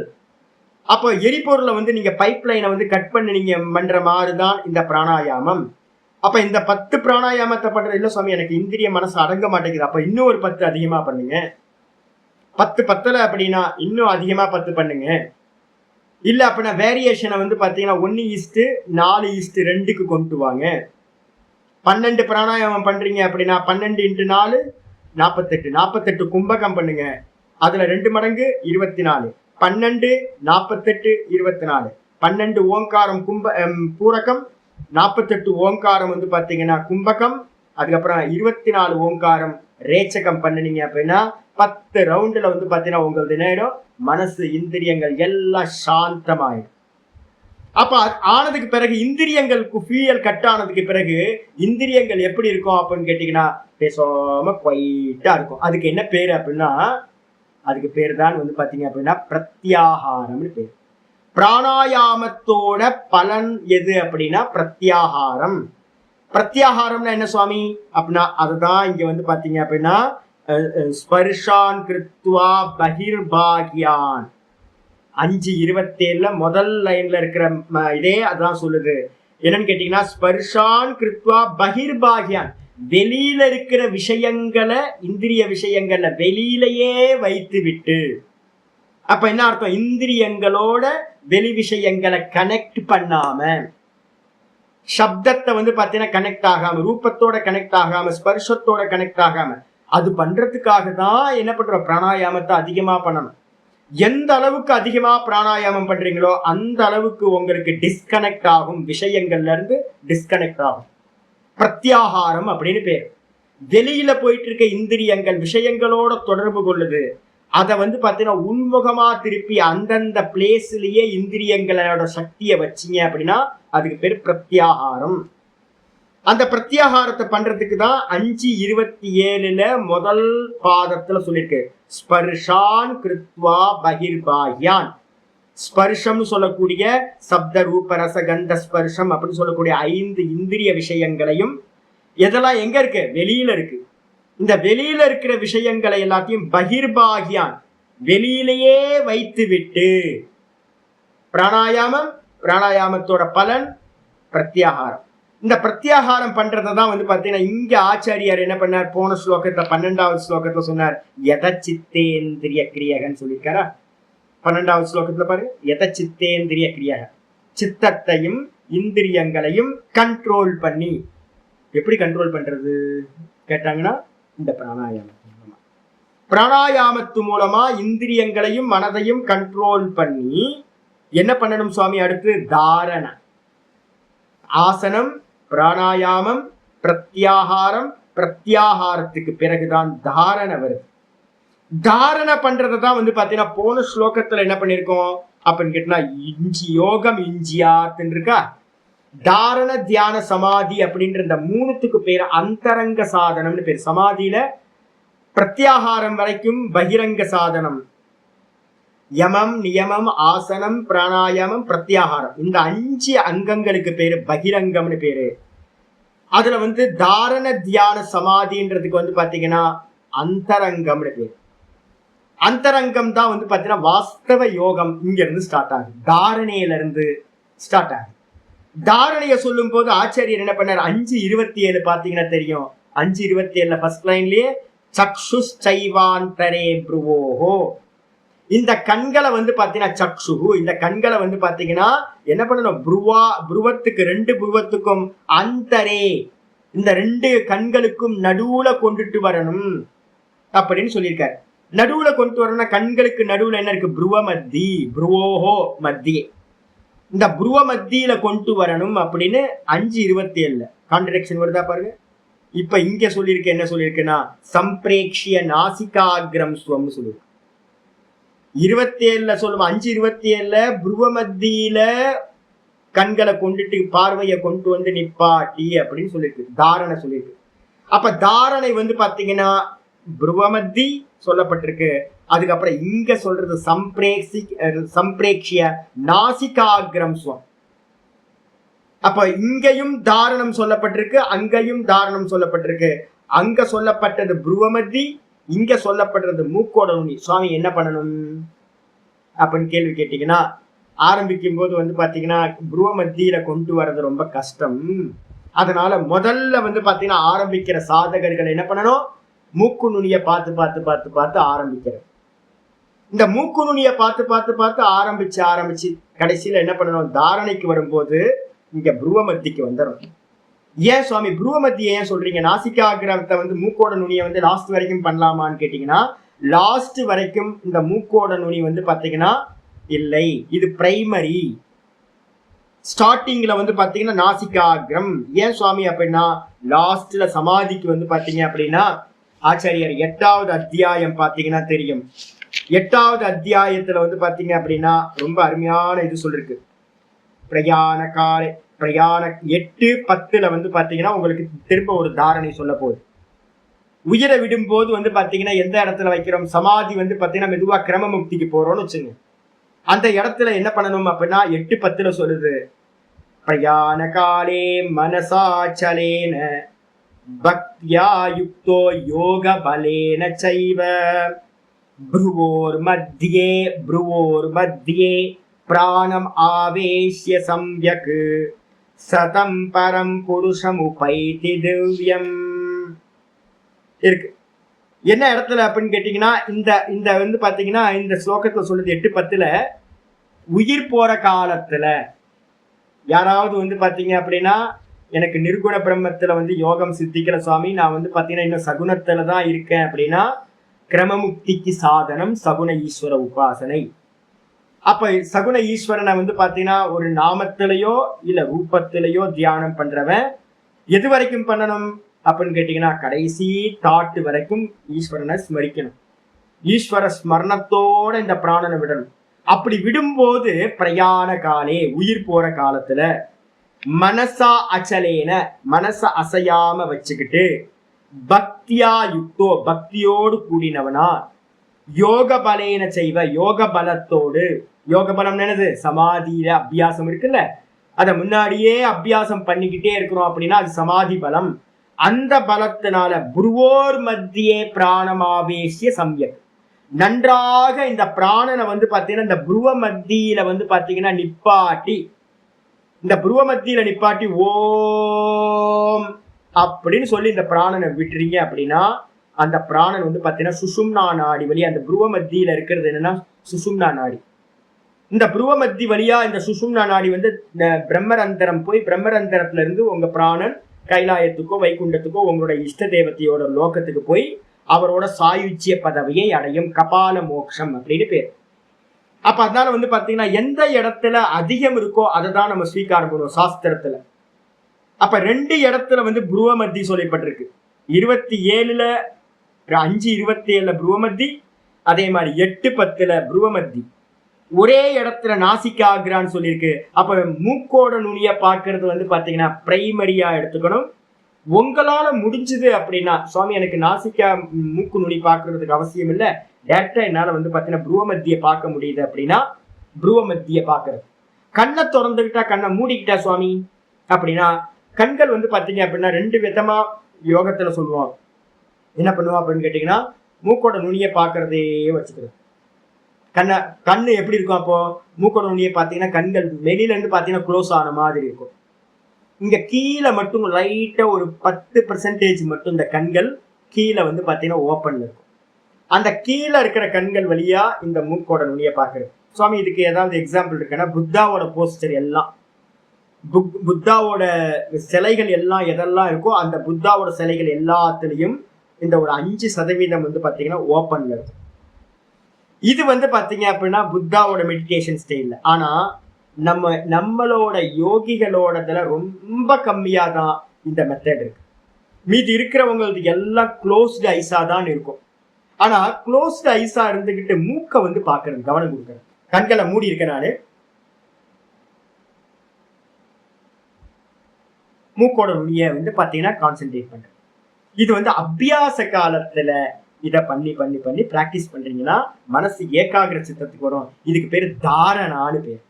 அப்போ எரிபொருளை வந்து நீங்க பைப் லைனை வந்து கட் பண்ணி நீங்க பண்ற மாதிரிதான் இந்த பிராணாயாமம். அப்ப இந்த 10 பிராணாயாமத்தை பண்றது இல்ல சுவாமி, எனக்கு இந்திரிய மனசு அடங்க மாட்டேங்குது, அப்ப இன்னும் ஒரு 10 அதிகமா பண்ணுங்க. 10 பத்தல அப்படின்னா இன்னும் அதிகமா 10 பண்ணுங்க. இல்ல அப்படின்னா வேரியேஷனை வந்து பாத்தீங்கன்னா 1:4:2க்கு கொண்டு வாங்க. 12 பிராணாயாமம் பண்றீங்க அப்படின்னா 12 × 4 48. 48 கும்பகம் பண்ணுங்க. அதுல 2 மடங்கு 24. 12 48 24. 12 ஓங்காரம் பூரகம், 48 ஓங்காரம் வந்து பாத்தீங்கன்னா கும்பகம், அதுக்கப்புறம் 24 ஓங்காரம் ரேச்சகம் பண்ணினீங்க அப்படின்னா 10 ரவுண்டுல வந்து பாத்தீங்கன்னா உங்களுக்கு நேரம் மனசு இந்திரியங்கள் எல்லாம் சாந்தமாயிடும். அப்ப ஆனதுக்கு பிறகு இந்திரியங்களுக்கு ஃபியூயல் கட் ஆனதுக்கு பிறகு இந்திரியங்கள் எப்படி இருக்கும் அப்படின்னு கேட்டீங்கன்னா பேசாம குவைட்டா இருக்கும். அதுக்கு என்ன பேரு அப்படின்னா, அதுக்கு பேர் தான் வந்து பாத்தீங்க அப்படின்னா பிரத்யாகாரம்னு பேர். பிராணாயாமத்தோட பலன் எது அப்படின்னா பிரத்யாகாரம். பிரத்யாகாரம்னா என்ன சுவாமி அப்படின்னா, அதுதான் இங்க வந்து பாத்தீங்க அப்படின்னா ஸ்பர்ஷான் கிருத்வா பகிர்பாகியான் 5:27 முதல் லைன்ல இருக்கிற இதே அதான் சொல்லுது. என்னன்னு கேட்டீங்கன்னா, ஸ்பர்ஷான் கிருத்வா பகிர்பாகியான், வெளியில இருக்கிற விஷயங்களை, இந்திரிய விஷயங்கள்ல வெளியிலேயே வைத்து விட்டு. அப்ப என்ன அர்த்தம்? இந்திரியங்களோட வெளி விஷயங்களை கனெக்ட் பண்ணாம, சப்தத்தை வந்து பாத்தீங்கன்னா கனெக்ட் ஆகாம, ரூபத்தோட கனெக்ட் ஆகாம, ஸ்பர்ஷத்தோட கனெக்ட் ஆகாம, அது பண்றதுக்காக தான் என்ன பண்றோம்? பிராணாயாமத்தை அதிகமா பண்ணணும். எந்த அளவுக்கு அதிகமா பிராணாயாமம் பண்றீங்களோ அந்த அளவுக்கு உங்களுக்கு டிஸ்கனெக்ட் ஆகும், விஷயங்கள்ல இருந்து டிஸ்கனெக்ட் ஆகும். பிரத்யாகாரம் அப்படின்னு பேர். வெளியில போயிட்டு இருக்க இந்திரியங்கள் விஷயங்களோட தொடர்பு கொள்ளுது, அதை வந்து பாத்தீங்கன்னா உள்முகமா திருப்பி அந்தந்த பிளேஸ்லயே இந்திரியங்களோட சக்தியை வச்சிங்க அப்படின்னா அதுக்கு பேர் பிரத்யாகாரம். அந்த பிரத்யாகாரத்தை பண்றதுக்கு தான் 5:27 முதல் பாதத்துல சொல்லியிருக்கு, ஸ்பர்ஷான் கிருத்வா பகிர்பாகியான். ஸ்பர்ஷம் சொல்லக்கூடிய சப்த ரூப ரச கந்த ஸ்பர்ஷம் அப்படின்னு சொல்லக்கூடிய 5 இந்திரிய விஷயங்களையும், எதெல்லாம் எங்க இருக்கு? வெளியில இருக்கு. இந்த வெளியில இருக்கிற விஷயங்களை எல்லாத்தையும் பகிர்பாகியான், வெளியிலேயே வைத்து விட்டு. பிராணாயாமம், பிராணாயாமத்தோட பலன் பிரத்யாகாரம். இந்த பிரத்யாகாரம் பண்றதான் வந்து பாத்தீங்கன்னா இங்க ஆச்சாரியார் என்ன பண்ணார்? போன ஸ்லோகத்துல 12வது ஸ்லோகத்துல சொன்னார், யதச்சித்தேந்திரிய கிரியகன்னு சொல்லியிருக்காரா? 12வது ஸ்லோகத்துல பாருங்க, யதச்சித்தேந்திரிய கிரியக, சித்தத்தையும் இந்திரியங்களையும் கண்ட்ரோல் பண்ணி. எப்படி கண்ட்ரோல் பண்றது கேட்டாங்கன்னா இந்த பிராணாயாமம். பிராணாயாமத்து மூலமா இந்திரியங்களையும் மனதையும் கண்ட்ரோல் பண்ணி என்ன பண்ணணும் சுவாமி? அடுத்து தாரண, ஆசனம், பிராணாயாமம், பிரத்யாகாரம், பிரத்யாகாரத்துக்கு பிறகுதான் தாரண வருது. தாரண பண்றதுதான் வந்து பாத்தீங்கன்னா போன ஸ்லோகத்துல என்ன பண்ணிருக்கோம் அப்படின்னு கேட்டா, யோகம் இஞ்சியாத்துன்னு இருக்கா. தாரண தியான சமாதி அப்படின்ற இந்த 3த்துக்கு பேர் அந்தரங்க சாதனம்னு பேர். சமாதியில பிரத்யாகாரம் வரைக்கும் பகிரங்க சாதனம். யமம், நியமம், ஆசனம், பிராணாயாமம், பிரத்யாகாரம், இந்த 5 அங்கங்களுக்கு பேரு பகிரங்கம்னு பேரு. அதுல வந்து தாரண தியான சமாதின்றதுக்கு வந்து பாத்தீங்கன்னா அந்தரங்கம்னு பேரு. அந்தரங்கம் தான் வந்து பாத்தீங்கன்னா வாஸ்தவ யோகம் இங்க இருந்து ஸ்டார்ட் ஆகுது, தாரணையில இருந்து ஸ்டார்ட் ஆகுது. தாரணைய சொல்லும் போது ஆச்சாரியர் என்ன பண்ணார்? 5:27 பாத்தீங்கன்னா தெரியும். 5:27 ஃபர்ஸ்ட் லைன்லயே சக்ஷுஷ் சைவாந்தரே ப்ருவோஹோ, இந்த கண்களை வந்து பாத்தீங்கன்னா சக்ஷுகு, இந்த கண்களை வந்து பாத்தீங்கன்னா என்ன பண்ணணும்? புருவத்துக்கு 2 புருவத்துக்கும் அந்தரே, இந்த 2 கண்களுக்கும் நடுவுல கொண்டுட்டு வரணும் அப்படின்னு சொல்லியிருக்காரு. நடுவுல கொண்டு வரணும்னா கண்களுக்கு நடுவுல என்ன இருக்கு? புருவ மத்தி, புருவோஹோ மத்தியே, இந்த புருவ மத்தியில கொண்டு வரணும் அப்படின்னு 5:27 கான்ட்ரடிக்ஷன் வருதா பாருங்க. இப்ப இங்க சொல்லியிருக்க என்ன சொல்லியிருக்குன்னா, சம்பிரேக்ஷிய நாசிகாகிரம் ஸ்வம்னு சொல்லியிருக்கு. 27 சொல்லுவோம். 5:27 புருவ மத்தியில கண்களை கொண்டுட்டு பார்வையை கொண்டு வந்து நிப்பாட்டி அப்படின்னு சொல்லியிருக்கு, தாரணை சொல்லியிருக்கு. அப்ப தாரணை வந்து பாத்தீங்கன்னா புருவமத்தி சொல்லப்பட்டிருக்கு. அதுக்கப்புறம் இங்க சொல்றது சம்பிரேக்ஷிய நாசிகாகிரம் ஸ்வம். அப்ப இங்கேயும் தாரணம் சொல்லப்பட்டிருக்கு, அங்கேயும் தாரணம் சொல்லப்பட்டிருக்கு. அங்க சொல்லப்பட்டது புருவமத்தி, இங்க சொல்லப்படுறது மூக்கோட நுனி. சுவாமி என்ன பண்ணணும் அப்படின்னு கேள்வி கேட்டீங்கன்னா, ஆரம்பிக்கும் போது வந்து பாத்தீங்கன்னா புருவ மத்தியில கொண்டு வர்றது ரொம்ப கஷ்டம். அதனால முதல்ல வந்து பாத்தீங்கன்னா ஆரம்பிக்கிற சாதகர்கள் என்ன பண்ணணும், மூக்கு நுனியை பார்த்து பார்த்து பார்த்து பார்த்து ஆரம்பிக்கிறது. இந்த மூக்கு நுனியை பார்த்து பார்த்து பார்த்து ஆரம்பிச்சு கடைசியில என்ன பண்ணணும், தாரணைக்கு வரும்போது இங்க புருவ மத்திக்கு வந்துடும். ஏன் சுவாமி புருவ மத்தியை ஏன் சொல்றீங்க, நாசிகாகிரகத்தை வந்து மூக்கோட நுனியை வந்து லாஸ்ட் வரைக்கும் பண்ணலாமான்னு கேட்டீங்கன்னா, லாஸ்ட் வரைக்கும் இந்த மூக்கோட நுனி வந்து பாத்தீங்கன்னா இல்லை, இது பிரைமரி. ஸ்டார்டிங்ல வந்து பாத்தீங்கன்னா நாசிகாகிரம். ஏன் சுவாமி அப்படின்னா லாஸ்ட்ல சமாதிக்கு வந்து பாத்தீங்க அப்படின்னா ஆச்சாரியர் 8வது அத்தியாயம் பாத்தீங்கன்னா தெரியும். 8வது அத்தியாயத்துல வந்து பாத்தீங்க அப்படின்னா ரொம்ப அருமையான இது சொல்லிருக்கு. பிரயாண காலை பிரயாண 8:10 வந்து பாத்தீங்கன்னா உங்களுக்கு திரும்ப ஒரு தாரணை சொல்ல போகுது. உயிரை விடும்போது வந்து பாத்தீங்கன்னா எந்த இடத்துல வைக்கிறோம், சமாதி வந்து பாத்தீங்கன்னா மெதுவா கிரம முக்திக்கு போறோம்னு வச்சுங்க. அந்த இடத்துல என்ன பண்ணணும் அப்படின்னா 8:10 சொல்லுது, பிரயாண காலே மனசாச்சலேன பக்தியா யுக்தோ யோக பலேன சைவ ப்ருவோர் மத்தியே பிராணம் ஆவேஷ்ய சம்யக் சதம் பரம் புருஷம் உபைதி திவ்யம் இருக்கு. என்ன இடத்துல அப்படின்னு கேட்டீங்கன்னா இந்த வந்து பாத்தீங்கன்னா இந்த ஸ்லோகத்துல சொல்லுது 8:10 உயிர் போற காலத்துல யாராவது வந்து பாத்தீங்க அப்படின்னா எனக்கு நிர்குண பிரம்மத்துல வந்து யோகம் சித்திக்கல சுவாமி, நான் வந்து பாத்தீங்கன்னா இன்னும் சகுனத்துல தான் இருக்கேன் அப்படின்னா கிரமமுக்திக்கு சாதனம் சகுன ஈஸ்வர உபாசனை. அப்ப சகுன ஈஸ்வரனை வந்து பாத்தீங்கன்னா ஒரு நாமத்திலேயோ இல்ல ரூபத்திலேயோ தியானம் பண்றவன் எது வரைக்கும் பண்ணணும் அப்படின்னு கேட்டீங்கன்னா கடைசி தாட்டு வரைக்கும் ஈஸ்வரனை ஸ்மரிக்கணும். ஈஸ்வர ஸ்மரணத்தோட இந்த பிராணனை விடணும். அப்படி விடும்போது பிரயாண காலே உயிர் போற காலத்துல மனசா அச்சலேன மனச அசையாம வச்சுக்கிட்டு பக்தியா யுக்தோ பக்தியோடு கூடினவனா யோக பலேன செய்வ யோக பலத்தோடு, யோக பலம் என்னது, சமாதியில அபியாசம் இருக்குல்ல, அதை முன்னாடியே அபியாசம் பண்ணிக்கிட்டே இருக்கிறோம் அப்படின்னா அது சமாதி பலம். அந்த பலத்தினால புருவோர் மத்தியே பிராணமாவேசிய சம்யக் நன்றாக இந்த பிராணனை வந்து பாத்தீங்கன்னா இந்த புருவ மத்தியில வந்து பாத்தீங்கன்னா நிப்பாட்டி, இந்த புருவ மத்தியில நிப்பாட்டி ஓம் அப்படின்னு சொல்லி இந்த பிராணனை விட்டுறீங்க அப்படின்னா அந்த பிராணன் வந்து பாத்தீங்கன்னா சுஷும்னா நாடி வழியா, அந்த புருவ மத்தியில இருக்கிறது என்னன்னா சுஷும்னா நாடி. இந்த புருவ மத்தி வழியா இந்த சுஷும்னா நாடி வந்து பிரம்மரந்தரம் போய் பிரம்மரந்தரத்துல இருந்து உங்க பிராணன் கைலாயத்துக்கோ வைகுண்டத்துக்கோ உங்களோட இஷ்ட தேவத்தையோட லோகத்துக்கு போய் அவரோட சாயுச்சிய பதவியை அடையும், கபால மோட்சம் அப்படின்னு பேர். அப்ப அதனால வந்து பாத்தீங்கன்னா எந்த இடத்துல அதிகம் இருக்கோ அதை தான் நம்ம ஸ்வீகாரம் பண்ணுவோம் சாஸ்திரத்துல. அப்ப 2 இடத்துல வந்து புருவ மத்தி சொல்லப்பட்டிருக்கு. 27ல 5:27 புருவ மத்தி, அதே மாதிரி 8:10 புருவ மத்தி. ஒரே இடத்துல நாசிகாகிரான்னு சொல்லியிருக்கு. அப்ப மூக்கோட நுனிய பார்க்கறது வந்து பாத்தீங்கன்னா பிரைமரியா எடுத்துக்கணும். உங்களால முடிஞ்சது அப்படின்னா சுவாமி எனக்கு நாசிக்கா மூக்கு நுனி பார்க்கறதுக்கு அவசியம் இல்லை, டேரக்டா என்னால வந்து பாத்தீங்கன்னா புருவ மத்திய பார்க்க முடியுது அப்படின்னா புருவ மத்திய பார்க்கறது. கண்ணை திறந்துகிட்டா கண்ணை மூடிக்கிட்டா சுவாமி அப்படின்னா கண்கள் வந்து பாத்தீங்க அப்படின்னா 2 விதமா யோகத்துல சொல்லுவோம். என்ன பண்ணுவோம் அப்படின்னு கேட்டீங்கன்னா மூக்கோட நுனியை பார்க்கறதே வச்சுக்கிறது. கண்ணு எப்படி இருக்கும், அப்போ மூக்கோட நுனியை பார்த்தீங்கன்னா கண்கள் வெளியில இருந்து பார்த்தீங்கன்னா க்ளோஸ் ஆன மாதிரி இருக்கும். இங்க கீழே மட்டும் லைட்டா ஒரு 10% மட்டும் இந்த கண்கள் கீழே வந்து பார்த்தீங்கன்னா ஓப்பன்ல இருக்கும். அந்த கீழே இருக்கிற கண்கள் வழியா இந்த மூக்கோட நுனியை பார்க்கறது. சுவாமி இதுக்கு ஏதாவது எக்ஸாம்பிள் இருக்குன்னா புத்தாவோட போஸ்டர் எல்லாம், புத்தாவோட சிலைகள் எல்லாம் எதெல்லாம் இருக்கோ அந்த புத்தாவோட சிலைகள் எல்லாத்துலயும் இந்த ஒரு 5% வந்து பாத்தீங்கன்னா ஓப்பன்ல இருக்கும். இது வந்து பாத்தீங்க அப்படின்னா புத்தாவோட மெடிடேஷன் ஸ்டைல். ஆனா நம்மளோட யோகிகளோடதுல ரொம்ப கம்மியா தான் இந்த மெத்தட் இருக்கு. மீதி இருக்கிறவங்களுக்கு எல்லாம் க்ளோஸ்டு ஐஸா தான் இருக்கும். ஆனா க்ளோஸ்டு ஐஸா இருந்துகிட்டு மூக்க வந்து பாக்குறது, கவனம் கொடுக்கறது. கண்களை மூடி இருக்க நானு மூக்கோட நுனிய வந்து பாத்தீங்கன்னா கான்சென்ட்ரேட் பண்றேன். இது வந்து அபியாச காலத்துல இதை பண்ணி பண்ணி பண்ணி பிராக்டிஸ் பண்றீங்கன்னா மனசு ஏகாகிர சித்தத்துக்கு வரும். இதுக்கு பேரு தாரணான்னு பேர்.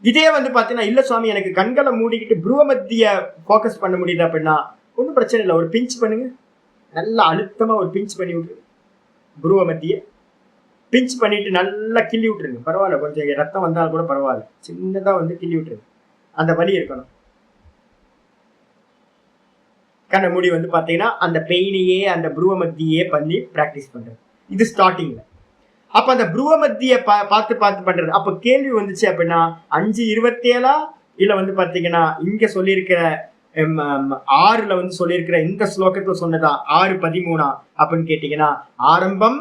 இதே வந்து பாத்தீங்கன்னா இல்ல சுவாமி எனக்கு கண்களை மூடிக்கிட்டு புருவ மத்திய போக்கஸ் பண்ண முடியுது அப்படின்னா ஒன்றும் பிரச்சனை இல்லை, ஒரு பிஞ்ச் பண்ணுங்க, நல்லா அழுத்தமா ஒரு பிஞ்ச் பண்ணி விட்டுருங்க. புருவ மத்திய பிஞ்ச் பண்ணிட்டு நல்லா கிள்ளி விட்டுருங்க, பரவாயில்ல, கொஞ்சம் ரத்தம் வந்தாலும் கூட பரவாயில்ல, சின்னதா வந்து கிள்ளி விட்டுருங்க, அந்த வலி இருக்கணும். கண்ண மூடி வந்து பாத்தீங்கன்னா அந்த பெயினையே அந்த புருவ மத்தியே பண்ணி பிராக்டிஸ் பண்றது, இது ஸ்டார்டிங்ல. அப்ப அந்த புருவ மத்திய பார்த்து பார்த்து பண்றது. அப்ப கேள்வி வந்துச்சு அப்படின்னா 5:27 இல்ல வந்து பாத்தீங்கன்னா இங்க சொல்லியிருக்கிற 6ல வந்து சொல்லியிருக்கிற இந்த ஸ்லோகத்துல சொன்னதா 6:13 அப்படின்னு கேட்டீங்கன்னா ஆரம்பம்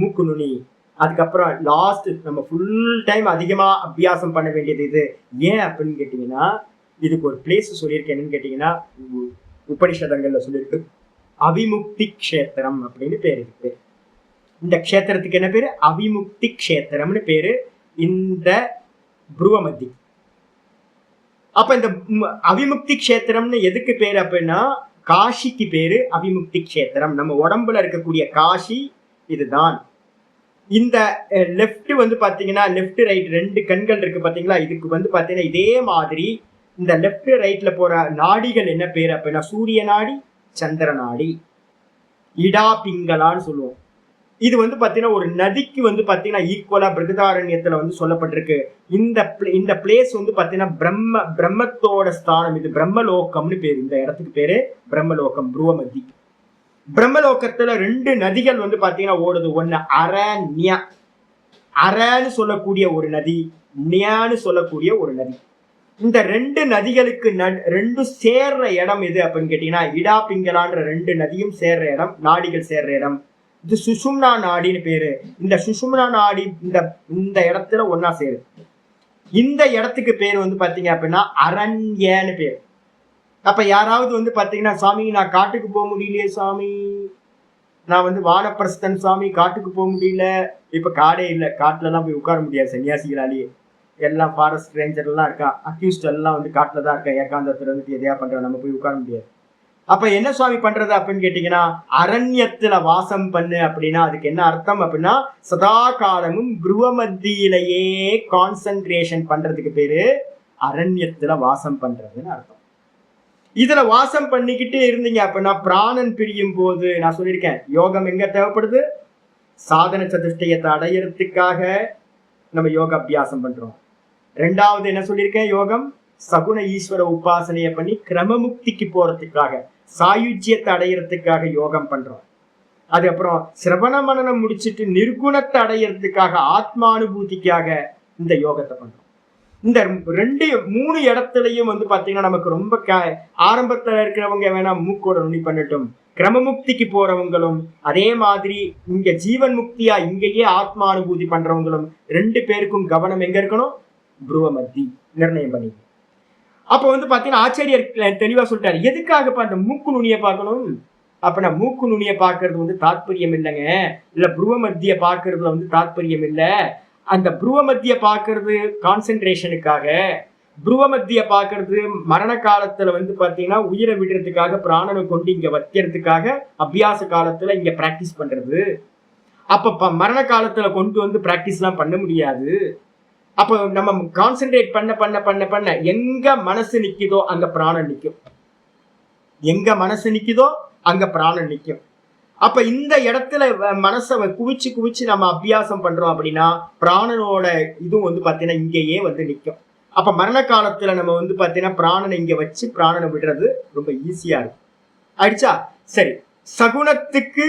மூக்கு நுனி, அதுக்கப்புறம் லாஸ்ட் நம்ம ஃபுல் டைம் அதிகமா அபியாசம் பண்ண வேண்டியது இது. ஏன் அப்படின்னு கேட்டீங்கன்னா இதுக்கு ஒரு பிளேஸ் சொல்லியிருக்கேன். என்னன்னு கேட்டீங்கன்னா உபனிஷதங்கள்ல சொல்லியிருக்கு அவிமுக்தி க்ஷேத்திரம் அப்படின்னு பேர் இருக்கு. இந்த க்ஷேத்திரத்துக்கு என்ன பேரு? அவிமுக்தி க்ஷேத்திரம்னு பேரு இந்த புருவ மத்தி. அப்ப இந்த அவிமுக்தி க்ஷேத்திரம்னு எதுக்கு பேரு அப்படின்னா காஷிக்கு பேரு அவிமுக்தி க்ஷேத்திரம். நம்ம உடம்புல இருக்கக்கூடிய காஷி இதுதான். இந்த லெஃப்ட் வந்து பாத்தீங்கன்னா லெஃப்ட் ரைட் 2 கண்கள் இருக்கு பாத்தீங்களா, இதுக்கு வந்து பாத்தீங்கன்னா இதே மாதிரி இந்த லெஃப்ட் ரைட்ல போற நாடிகள் என்ன பேரு அப்படின்னா சூரிய நாடி, சந்திர நாடி, இடா பிங்களான்னு சொல்லுவோம். இது வந்து பாத்தீங்கன்னா ஒரு நதிக்கு வந்து பாத்தீங்கன்னா ஈக்குவலா பிருகதாரண்யத்துல வந்து சொல்லப்பட்டிருக்கு. இந்த பிளேஸ் வந்து பாத்தீங்கன்னா பிரம்மத்தோட ஸ்தானம், இது பிரம்மலோகம்னு பேரு. இந்த இடத்துக்கு பேரு பிரம்மலோகம், புருவமத்தி. பிரம்மலோகத்துல 2 நதிகள் வந்து பாத்தீங்கன்னா ஓடுது. ஒண்ணு அரண்யா, அரன்னு சொல்லக்கூடிய ஒரு நதி, நியான்னு சொல்லக்கூடிய ஒரு நதி. இந்த 2 நதிகளுக்கு 2 சேர்ற இடம் எது அப்படின்னு கேட்டீங்கன்னா இடா பிங்களான்ற 2 நதியும் சேர்ற இடம், நாடிகள் சேர்ற இடம், இது சுஷும்னா நாடின்னு பேரு. இந்த சுஷும்னா நாடி இந்த இடத்துல ஒன்னா சேரு. இந்த இடத்துக்கு பேர் வந்து பாத்தீங்க அப்படின்னா அரண்யன்னு பேரு. அப்ப யாராவது வந்து பாத்தீங்கன்னா சாமி நான் காட்டுக்கு போக முடியலையே சாமி, நான் வந்து வானப்பிரஸ்தன் சாமி, காட்டுக்கு போக முடியல, இப்ப காடே இல்லை, காட்டுல எல்லாம் போய் உட்கார முடியாது சன்னியாசிகளாலேயே, எல்லாம் ஃபாரஸ்ட் ரேஞ்சர் எல்லாம் இருக்கா, அக்யூஸ்ட் எல்லாம் வந்து காட்டுல தான் இருக்கா, ஏகாந்தத்துல வந்துட்டு எதையா பண்ற, நம்ம போய் உட்கார முடியாது. அப்ப என்ன சுவாமி பண்றது அப்படின்னு கேட்டீங்கன்னா அரண்யத்துல வாசம் பண்ணு அப்படின்னா அதுக்கு என்ன அர்த்தம் அப்படின்னா சதா காலமும் புருவ மத்தியிலேயே கான்சென்ட்ரேஷன் பண்றதுக்கு பேரு அரண்யத்துல வாசம் பண்றதுன்னு அர்த்தம். இதுல வாசம் பண்ணிக்கிட்டே இருந்தீங்க அப்படின்னா பிராணன் பிரியும் போது நான் சொல்லியிருக்கேன் யோகம் எங்க தேவைப்படுது, சாதன சதுஷ்டயத்தை அடையறதுக்காக நம்ம யோக அபியாசம் பண்றோம். 2வது என்ன சொல்லியிருக்கேன், யோகம் சகுன ஈஸ்வர உபாசனைய பண்ணி கிரமமுக்திக்கு போறதுக்காக, சாயுஜ்யத்தை அடையறதுக்காக யோகம் பண்றோம். அதுக்கப்புறம் சிரவண மனனம் முடிச்சுட்டு நிர்குணத்தை அடையறதுக்காக, ஆத்மானுபூதிக்காக இந்த யோகத்தை பண்றோம். இந்த 2-3 இடத்துலயும் வந்து பாத்தீங்கன்னா நமக்கு ரொம்ப ஆரம்பத்துல இருக்கிறவங்க வேணா மூக்கோட நுனி பண்ணட்டும், கிரமமுக்திக்கு போறவங்களும் அதே மாதிரி இங்க ஜீவன் முக்தியா இங்கேயே ஆத்மானுபூதி பண்றவங்களும் 2 பேருக்கும் கவனம் எங்க இருக்கணும், புருவ மத்தி நிர்ணயம் பண்ணி. அப்ப வந்து பாத்தீங்கன்னா ஆச்சாரியர் தெளிவா சொல்லிட்டாரு, எதுக்காக அந்த மூக்கு நுனியை பார்க்கணும் அப்படின்னா மூக்கு நுனியை பார்க்கறது வந்து தாற்பயம் இல்லைங்க, இல்ல புருவ மத்திய பார்க்கறதுல வந்து தாற்பயம் இல்லை. அந்த புருவ மத்திய பார்க்கறது கான்சென்ட்ரேஷனுக்காக, புருவ மத்திய பார்க்கறது மரண காலத்துல வந்து பாத்தீங்கன்னா உயிரை விடுறதுக்காக, பிராணனை கொண்டு இங்க வைக்கிறதுக்காக அபியாச காலத்துல இங்க பிராக்டிஸ் பண்றது. அப்ப மரண காலத்துல கொண்டு வந்து பிராக்டிஸ் எல்லாம் பண்ண முடியாது. அப்ப நம்ம கான்சென்ட்ரேட் பண்ண பண்ண பண்ண பண்ண எங்க மனசு நிக்குதோ அங்க பிராணன் நிக்கும், எங்க மனசு நிக்குதோ அங்க பிராணன் நிக்கும். அப்ப இந்த இடத்துல மனசை குவிச்சு குவிச்சு நம்ம அபியாசம் பண்றோம் அப்படின்னா பிராணனோட இதுவும் வந்து பாத்தீங்கன்னா இங்கேயே வந்து நிக்கும். அப்ப மரண காலத்துல நம்ம வந்து பாத்தீங்கன்னா பிராணனை இங்க வச்சு பிராணனை விடுறது ரொம்ப ஈஸியா இருக்கும். ஆயிடுச்சா? சரி, சகுனத்துக்கு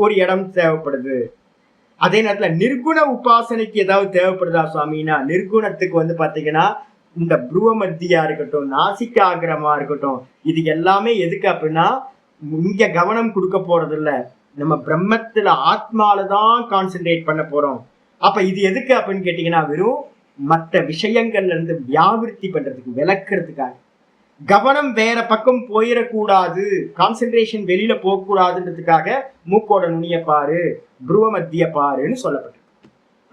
ஒரு இடம் தேவைப்படுது. அதே நேரத்துல நிர்குண உபாசனைக்கு ஏதாவது தேவைப்படுதா சுவாமினா, நிர்குணத்துக்கு வந்து பாத்தீங்கன்னா இந்த புருவ மத்தியா இருக்கட்டும், நாசிகாகிரமா இருக்கட்டும், இது எல்லாமே எதுக்கு அப்படின்னா இங்க கவனம் கொடுக்க போறது இல்ல, நம்ம பிரம்மத்துல ஆத்மாலதான் கான்சென்ட்ரேட் பண்ண போறோம். அப்ப இது எதுக்கு அப்படின்னு கேட்டீங்கன்னா வெறும் மற்ற விஷயங்கள்ல இருந்து வியாபிருத்தி பண்றதுக்கு, விளக்குறதுக்காக. கவனம் வேற பக்கம் போயிடக்கூடாது, கான்சென்ட்ரேஷன் வெளியில போக கூடாதுன்றதுக்காக மூக்கோட நுனிய பாரு, புருவ மத்திய பாருன்னு சொல்லப்பட்டிருக்கு.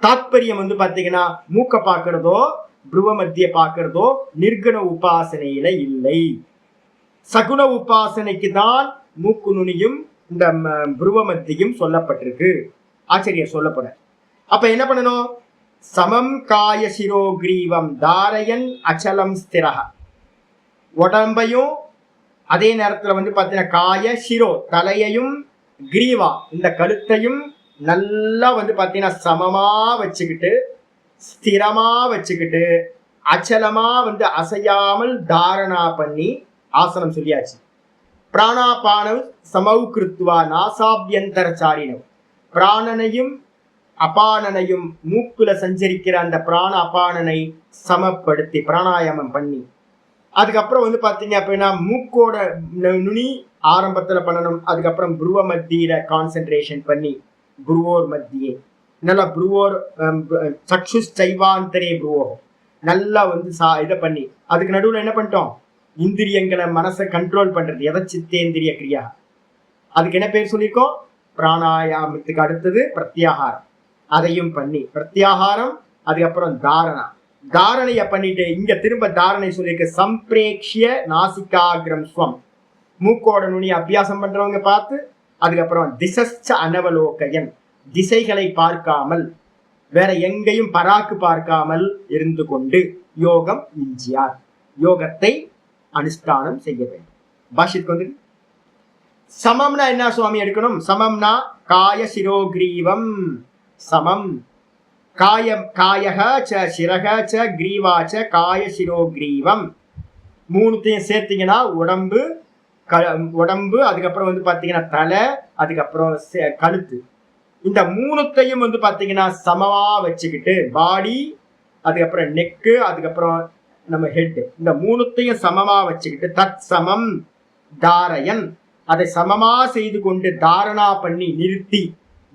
தாத்பரியம் வந்து பாத்தீங்கன்னா மூக்க பாக்குறதோ புருவ மத்திய பாக்குறதோ நிர்குண உபாசனையில இல்லை. சகுன உபாசனைக்கு தான் மூக்கு நுனியும் இந்த புருவ மத்தியும் சொல்லப்பட்டிருக்கு, ஆச்சரியர் சொல்லப்பட. அப்ப என்ன பண்ணணும், சமம் காய சிரோகிரீவம் தாரயன் அச்சலம் ஸ்திரஹ. உடம்பையும் அதே நேரத்துல வந்து பாத்தீங்கன்னா காய சிரோ தலையையும் கிரீவா இந்த கழுத்தையும் நல்லா வந்து பாத்தீங்கன்னா சமமா வச்சுக்கிட்டு ஸ்திரமா வச்சுக்கிட்டு அச்சலமா வந்து அசையாமல் தாரணா பண்ணி ஆசனம் சொல்லியாச்சு. பிராணாபானவ் சமௌகிருத்வா நாசாபியந்தரச்சாரினவ். பிராணனையும் அபானனையும் மூக்குல சஞ்சரிக்கிற அந்த பிராண அபானனை சமப்படுத்தி பிராணாயாமம் பண்ணி, அதுக்கப்புறம் வந்து பாத்தீங்க அப்படின்னா மூக்கோட நுனி ஆரம்பத்துல பண்ணணும். அதுக்கப்புறம் புருவ மத்தியில கான்சென்ட்ரேஷன் பண்ணி புருவோர் மத்தியே நல்லா புருவோர் சக்ஷு சைவாந்தரே புருவோ நல்லா வந்து இதை பண்ணி, அதுக்கு நடுவில் என்ன பண்ணிட்டோம், இந்திரியங்களை மனசை கண்ட்ரோல் பண்றது எதை சித்தேந்திரிய கிரியா, அதுக்கு என்ன பேர் சொல்லியிருக்கோம், பிராணாயாமத்துக்கு அடுத்தது பிரத்யாகாரம். அதையும் பண்ணி பிரத்யாகாரம், அதுக்கப்புறம் தாரணா. தாரணைய பண்ணிட்டு இங்க திரும்ப தாரணை சொல்லியிருக்கு. சம்பிரேக்ஷிய நாசிகாகிரம் ஸ்வம். மூக்கோட நுனி அபியாசம் பண்றவங்க பார்த்து, அதுக்கப்புறம் திசஸ்ச அனவலோகயன் திசைகளை பார்க்காமல் வேற எங்கேயும் பராக்கு பார்க்காமல் இருந்து கொண்டு யோகம் இஞ்சியார் யோகத்தை அனுஷ்டானம் செய்ய வேண்டும். பாஷிற்கு வந்து சமம்னா என்ன சுவாமி எடுக்கணும்? சமம்னா காய சிரோகிரீவம் சமம். காயம் காயக ச சிரக ச கிரீவா ச காய சிரோகிரீவம். மூணுத்தையும் சேர்த்தீங்கன்னா உடம்பு உடம்பு அதுக்கப்புறம் வந்து பாத்தீங்கன்னா தலை, அதுக்கப்புறம் கழுத்து. இந்த மூணுத்தையும் வந்து பாத்தீங்கன்னா சமமா வச்சுக்கிட்டு பாடி, அதுக்கப்புறம் நெக்கு, அதுக்கப்புறம் நம்ம ஹெட், இந்த மூணுத்தையும் சமமா வச்சுக்கிட்டு தத் சமம் தாரயன் அதை சமமா செய்து கொண்டு தாரணா பண்ணி நிறுத்தி,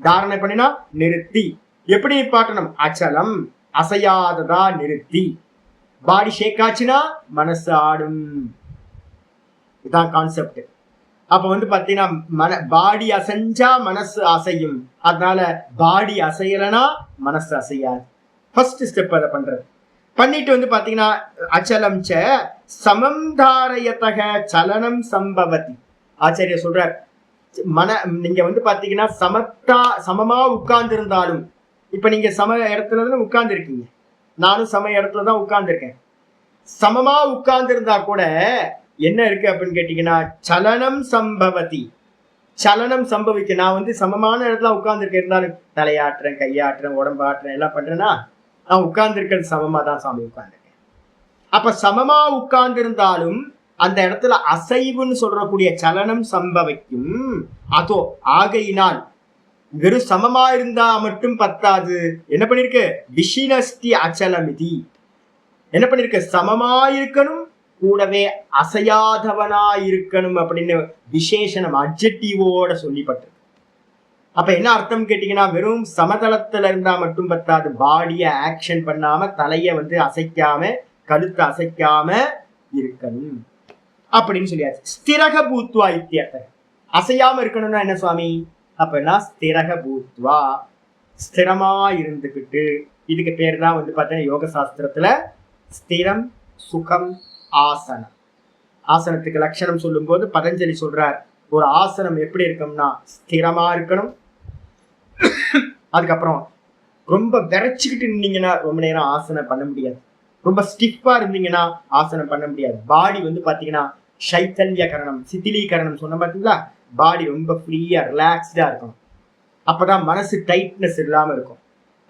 தாரணை பண்ணினா நிறுத்தி. எப்படி பாட்டணும்? அச்சலம் அசையாததா நிறுத்தி. பாடி ஷேக் ஆச்சுன்னா மனசு ஆடும். இதுதான் கான்செப்ட். அப்ப வந்து பாத்தீங்கன்னா பாடி அசைஞ்சா மனசு அசையும். அதனால பாடி அசையலனா மனசு அசையாது. ஃபர்ஸ்ட் ஸ்டெப் அதை பண்றது. பண்ணிட்டு வந்து பாத்தீங்கன்னா அச்சலம் ச சமம் தாரயதக சலனம் சம்பவதி. ஆச்சாரியர் சொல்றார், நீங்க வந்து பாத்தீங்கன்னா சமமா உட்கார்ந்து இருந்தாலும், இப்ப நீங்க சம இடத்துலதான் உட்கார்ந்து இருக்கீங்க, நானும் சம இடத்துலதான் உட்கார்ந்து இருக்கேன். சமமா உட்கார்ந்து இருந்தா கூட என்ன இருக்கு அப்படின்னு கேட்டீங்கன்னா சலனம் சம்பவதி. சலனம் சம்பவிக்க. நான் வந்து சமமான இடத்துல உட்கார்ந்துருக்க இருந்தாலும் தலையாட்டுறேன், கையாட்டுறேன், உடம்பு ஆட்டுறேன், எல்லாம் பண்றேன்னா நான் உட்கார்ந்துருக்கிறது சமமா தான் சாமி உட்கார்ந்துருக்கேன். அப்ப சமமா உட்கார்ந்து இருந்தாலும் அந்த இடத்துல அசைவுன்னு சொல்றக்கூடிய சலனம் சம்பவிக்கும். அதோ ஆகையினால் வெறும் சமமா இருந்தா மட்டும் பத்தாது. என்ன பண்ணிருக்கு? விஷினஸ்தி அச்சலமிதி. என்ன பண்ணிருக்கு? சமமா இருக்கணும், கூடவே அசையாதவனா இருக்கணும் அப்படின்னு விசேஷனம் அட்ஜெக்டிவோட சொல்லிப்பட்டு. அப்ப என்ன அர்த்தம் கேட்டீங்கன்னா, வெறும் சமதளத்துல இருந்தா மட்டும் பத்தாது, பாடிய ஆக்ஷன் பண்ணாம தலைய வந்து அசைக்காம கழுத்தை அசைக்காம இருக்கணும் அப்படின்னு சொல்லியாச்சு. ஸ்திரக பூத்வா இத்தியர்த்த. அசையாம இருக்கணும்னா என்ன சுவாமி? அப்படின்னா ஸ்திரக பூத்வா ஸ்திரமா இருந்துகிட்டு. இதுக்கு பேர் தான் வந்து பார்த்தீங்கன்னா யோக சாஸ்திரத்துல ஸ்திரம் சுகம் ஆசனம். ஆசனத்துக்கு லட்சணம் சொல்லும் போது பதஞ்சலி சொல்றார், ஒரு ஆசனம் எப்படி இருக்கும்னா ஸ்திரமா இருக்கணும். அதுக்கப்புறம் ரொம்ப விரைச்சுக்கிட்டு இருந்தீங்கன்னா ரொம்ப நேரம் ஆசனம் பண்ண முடியாது. ரொம்ப ஸ்டிஃபா இருந்தீங்கன்னா ஆசனம் பண்ண முடியாது. பாடி வந்து பாத்தீங்கன்னா சைத்தன்யகரணம் சித்திலீகரணம் சொன்ன பாத்தீங்களா, பாடி ரொம்ப ஃப்ரீயா ரிலாக்ஸ்டா இருக்கும். அப்பதான் மனசு டைட்னஸ் இல்லாம இருக்கும்.